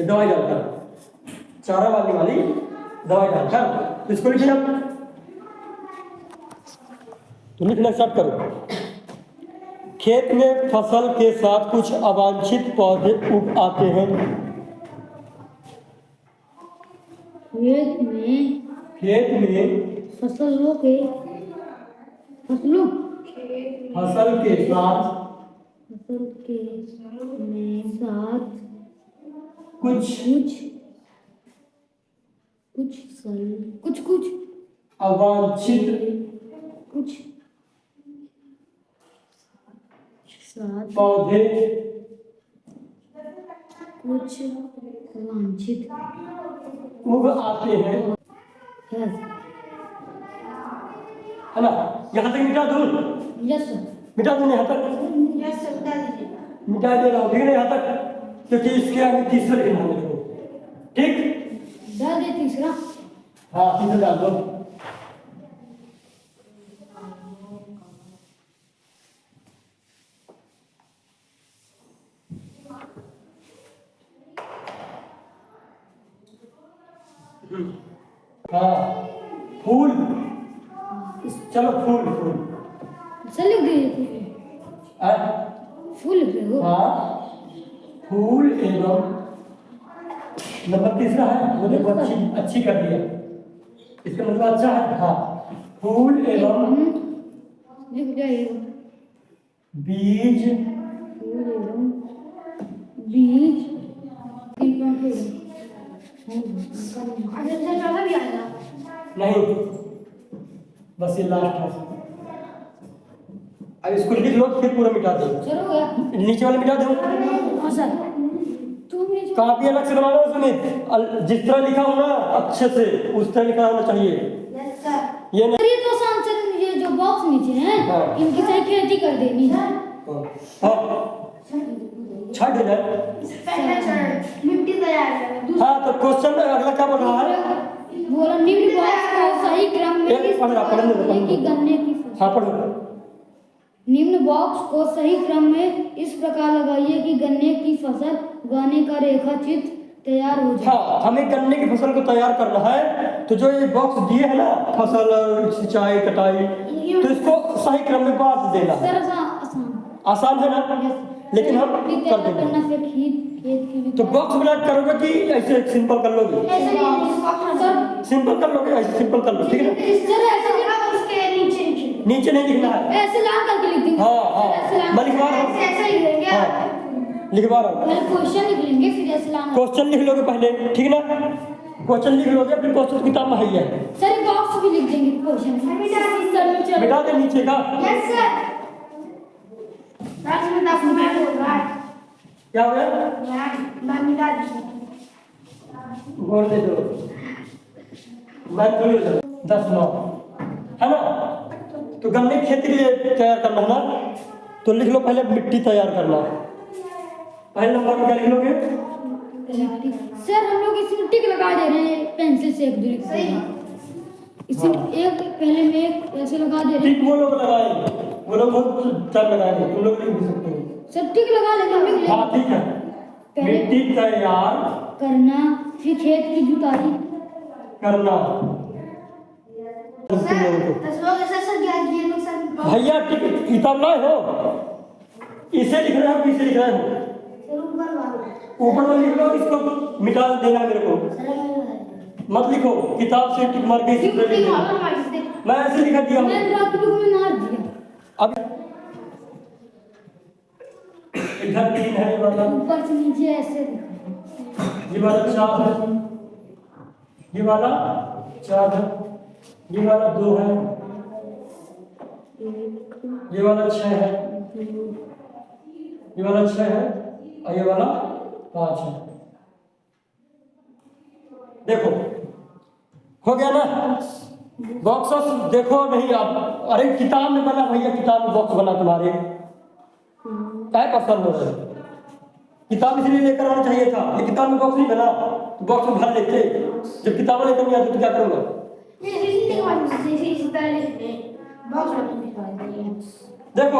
दवाई डालकर, चारा मारने वाली दवाई डालकर। तो इसको लिखिए आप, तो लिखना स्टार्ट करो। खेत में फसल के साथ कुछ अवांछित पौधे उग आते हैं। खेत में फसलों के फसल के साथ कुछ अवांछित पौधे उग आते हैं, है ना। यहाँ तक मिटा दूँ? Yes sir. मिटा दूँ यहाँ तक? यस सर, बता दीजिए। मिटा दे रहा हूँ, ठीक है ना यहाँ तक, क्योंकि इसके आगे तीसरा लिखना है मेरे को, ठीक? डाल दे तीसरा। हाँ तीसरा डाल दो। हाँ फूल, चलो फूल फूल सर लिख दीजिए। फूल लिख रहे हो? हाँ फूल एवं नंबर तीसरा है, वो देखो अच्छी कर दिया, इसका मतलब अच्छा है। हाँ फूल एवं लिख जाइए। बीज, फूल एवं बीज भी आएगा नहीं, बस ये लास्ट है। अब इसको लिख लो फिर पूरा मिटा दो। चलो गया। नीचे वाले मिटा दो। हाँ सर। तुम नीचे कॉपी अलग से बनाना उसमें, जिस तरह लिखा हो ना अच्छे से उस तरह लिखा होना चाहिए। Yes sir. ये नहीं, ये तो आसान सर, ये जो बॉक्स नीचे है हाँ। इनकी सही खेती कर देनी है। हाँ छठ हो जाए। मिट्टी तैयार करें। हाँ तो क्वेश्चन अगला क्या बोल रहा है? बोला निम्न बॉक्स को सही क्रम में एक पढ़ने की गन्ने की फसल। हाँ पढ़ो। निम्न बॉक्स को सही क्रम में इस प्रकार लगाइए कि गन्ने की फसल उगाने का रेखा चित्र तैयार हो जाए। हाँ हमें गन्ने की फसल को तैयार करना है, तो जो ये बॉक्स दिए है ना फसल और सिंचाई कटाई, तो इसको सही क्रम में बांट देना है। आसान है ना, लेकिन हम कर देंगे। तो बॉक्स बना करोगे कि ऐसे सिंपल कर लोगे? सिंपल कर लोगे, ऐसे सिंपल कर लो, ठीक है ना। नीचे नहीं लिखना है, ऐसे लाल करके लिख देंगे। हाँ हाँ मैं लिखवा रहा हूँ, ऐसे लिख देंगे। हाँ लिखवा रहा हूँ। पहले क्वेश्चन लिख लेंगे फिर ऐसे लाल। क्वेश्चन लिख लोगे पहले, ठीक ना। क्वेश्चन लिख लोगे फिर क्वेश्चन किताब में है। सर बॉक्स भी लिख देंगे क्वेश्चन। मिटा दे नीचे का। Yes sir. रात में 10 मिनट हो रहा है क्या हो गया? मैं मिटा दी बोल दे दो मैं थोड़ी हो 10-9 है ना। तो गन्ने की खेती के लिए तैयार करना है ना, तो लिख लो पहले मिट्टी तैयार करना। पहले नंबर में क्या लिख लोगे? सर हम लोग इसी टिक लगा दे रहे हैं पेंसिल से एक दूरी सही इसी एक पहले में एक ऐसे लगा दे रहे हैं टिक वो लोग लगाएंगे, वो लोग बहुत टाइम लगाएंगे, तुम लोग लिख भी सकते हो। सर टिक लगा लेंगे हम लोग हाँ ठीक है। पहले मिट्टी तैयार करना फिर खेत की जुताई करना। भैया टिक किताब लाए हो, इसे लिख रहे हो कि इसे लिख रहे हो? ऊपर में लिख लो, इसको मिटा देना मेरे को, मत लिखो किताब से टिक मार के इसी पे लिख दो। मैं ऐसे लिखा दिया हूँ। अब इधर 3 है, ये वाला ऊपर से नीचे ऐसे ये वाला 4 है, ये वाला 4 है, ये वाला 2 है, ये वाला 6 है, ये वाला 6 है और ये वाला 5 है। देखो हो गया ना। बॉक्स देखो नहीं आप, अरे किताब में बना भैया, किताब में बॉक्स बना तुम्हारे क्या पसंद हो रहा है? किताब इसलिए लेकर आना चाहिए था, ये किताब में बॉक्स नहीं बना तो बॉक्स में भर लेते। जब किताब लेकर नहीं आती तो क्या करूँगा? देखो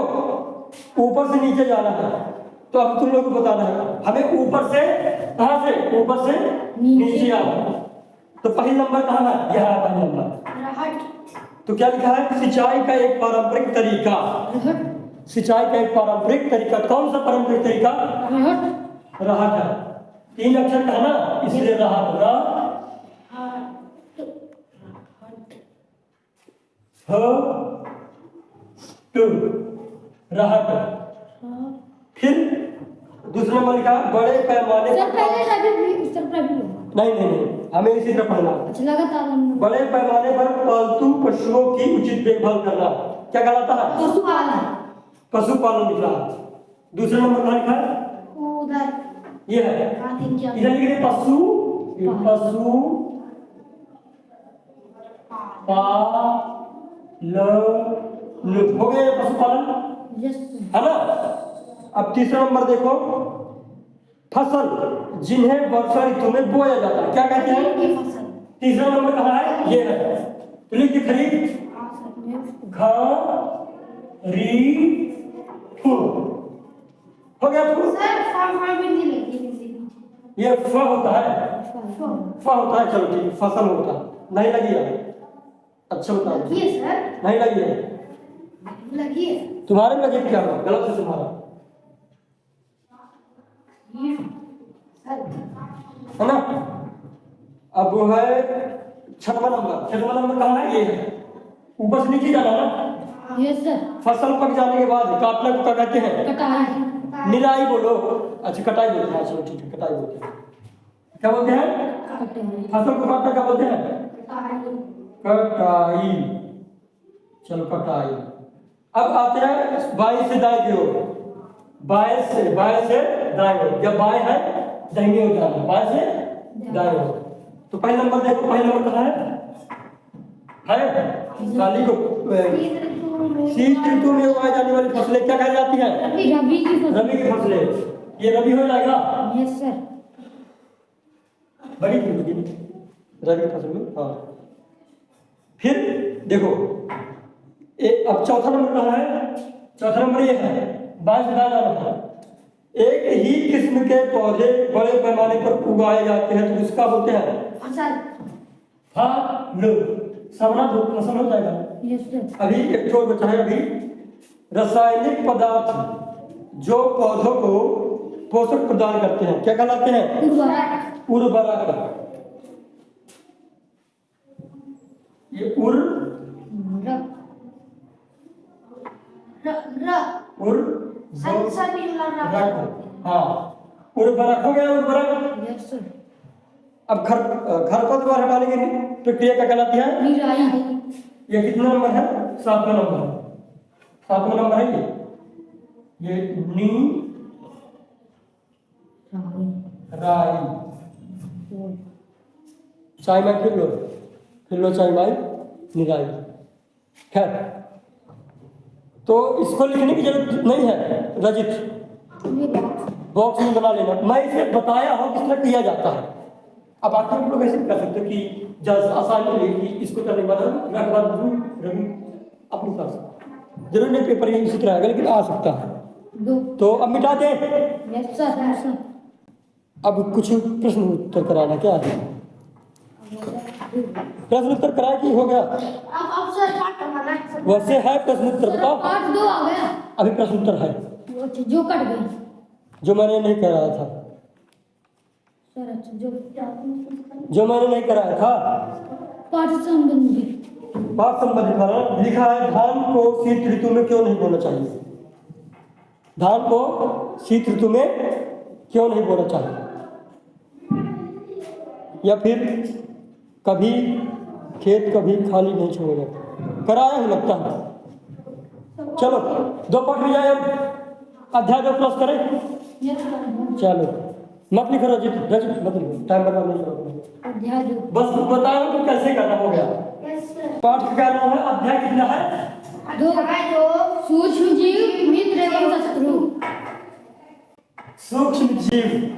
ऊपर से नीचे जाना है, तो अब तुम लोग को बताना है हमें ऊपर से कहाँ से, ऊपर से नीचे आना। तो पहला नंबर कहाँ है? यह है पहला नंबर। तो क्या लिखा है? सिंचाई का एक पारंपरिक तरीका। सिंचाई का एक पारंपरिक तरीका, कौन सा पारंपरिक तरीका? रहट है। 3 अक्षर का है ना, इसलिए रहट। रहट। फिर दूसरा नंबर लिखा बड़े पैमाने पर। नहीं नहीं नहीं, हमें इसी तरह पढ़ना। लगातार बड़े पैमाने पर पालतू पशुओं की उचित देखभाल करना। क्या कहलाता है? पशुपालन। पशुपालन लिख रहा है। दूसरा नंबर कहाँ लिखा है? उधर ये है, इधर लिख रहे पशु, पशु पालन। हो गया ये पशुपालन, है ना। अब तीसरा नंबर देखो, फसल जिन्हें वर्षा ऋतु में बोया जाता है, क्या कहते हैं? तीसरा नंबर कहाँ है? ये है। तो लिख के खरीद हो गया आपको? ये फ होता है, फ होता है। चलो ठीक, फसल होता है। नहीं लगी है? अच्छा बताओ। नहीं लगी है? तुम्हारे में लगी क्या? गलत है तुम्हारा, है ना। अब वो है 6वां नंबर। 6वां नंबर कहाँ है? ये है, ऊपर से नीचे जाना ना। फसल पक जाने के बाद काटना को क्या कहते हैं? निराई बोलो। अच्छा कटाई बोलते हैं। चलो ठीक है, कटाई बोलते हैं। क्या बोलते हैं? फसल को काटना क्या बोलते हैं? कटाई। चलो कटाई। अब आते हैं बाएं से दाएं की ओर। बाएं से दाएं ओर, या बाएं है दाहिने ओर जाना, बाएं से दाएं ओर। तो पहला नंबर देखो, पहला नंबर कहाँ है? काली को शीत ऋतु में उगाई जाने वाली फसलें क्या कही जाती हैं? रबी की फसलें। ये रबी हो जाएगा? Yes sir. बड़ी रबी फसल में। हाँ फिर देखो अब चौथा नंबर कहाँ है? चौथा नंबर ये है, बाएं से दाएं जाना है। एक ही किस्म के पौधे बड़े पैमाने पर उगाए जाते हैं तो उसका बोलते हैं सबना दो फसल हो जाएगा। अभी एक छोड़ बचा है। अभी रासायनिक पदार्थ जो पौधों को पोषक प्रदान करते हैं क्या कहलाते हैं? उर्वरक। ये हाँ उर्वरक हो गया। उर्वरक। अब खरपतवार हटाने की प्रक्रिया क्या कहलाती है? ये कितना नंबर है? 7वां नंबर। 7वां नंबर है ये। ये नी राई, चाय में फिर लो चाय माई निराई। खैर, तो इसको लिखने की जरूरत नहीं है रजित, बॉक्स में बना लेना। मैं इसे बताया हूं किस तरह किया जाता है। अब आप लोग ऐसे कर सकते हो कि जज आसानी के लिए कि इसको करने के बाद रवि अपनी कर सकते, जरूर नहीं पेपर ये इसी तरह आएगा लेकिन आ सकता है। तो अब मिटा दे। Yes sir. अब कुछ प्रश्न उत्तर कराना क्या है? प्रश्न उत्तर कराया कि हो गया? अब सर पार्ट करवाना है। वैसे है प्रश्न उत्तर, बताओ। पार्ट 2 आ गया। अभी प्रश्न उत्तर है वो जो कट गया जो मैंने नहीं कराया था, सर। अच्छा जो मैंने नहीं कराया था। पार्ट संबंधित बात संबंधित कारण लिखा है, धान को शीत ऋतु में क्यों नहीं बोना चाहिए? धान को शीत ऋतु में क्यों नहीं बोना चाहिए? या फिर कभी खेत कभी खाली नहीं छोड़ा जाता, कराया ही लगता है। चलो 2 पार्ट में जाए, अब अध्याय 2 क्लोज करें। Yes sir. चलो मत लिखो रजित मत लिखो, टाइम बर्बाद नहीं करो, अध्याय 2। बस बताओ कि कैसे करना। हो गया। Yes sir. पाठ का क्या नाम है? अध्याय कितना है? 2 सूक्ष्म जीव मित्र एवं शत्रु। सूक्ष्म जीव।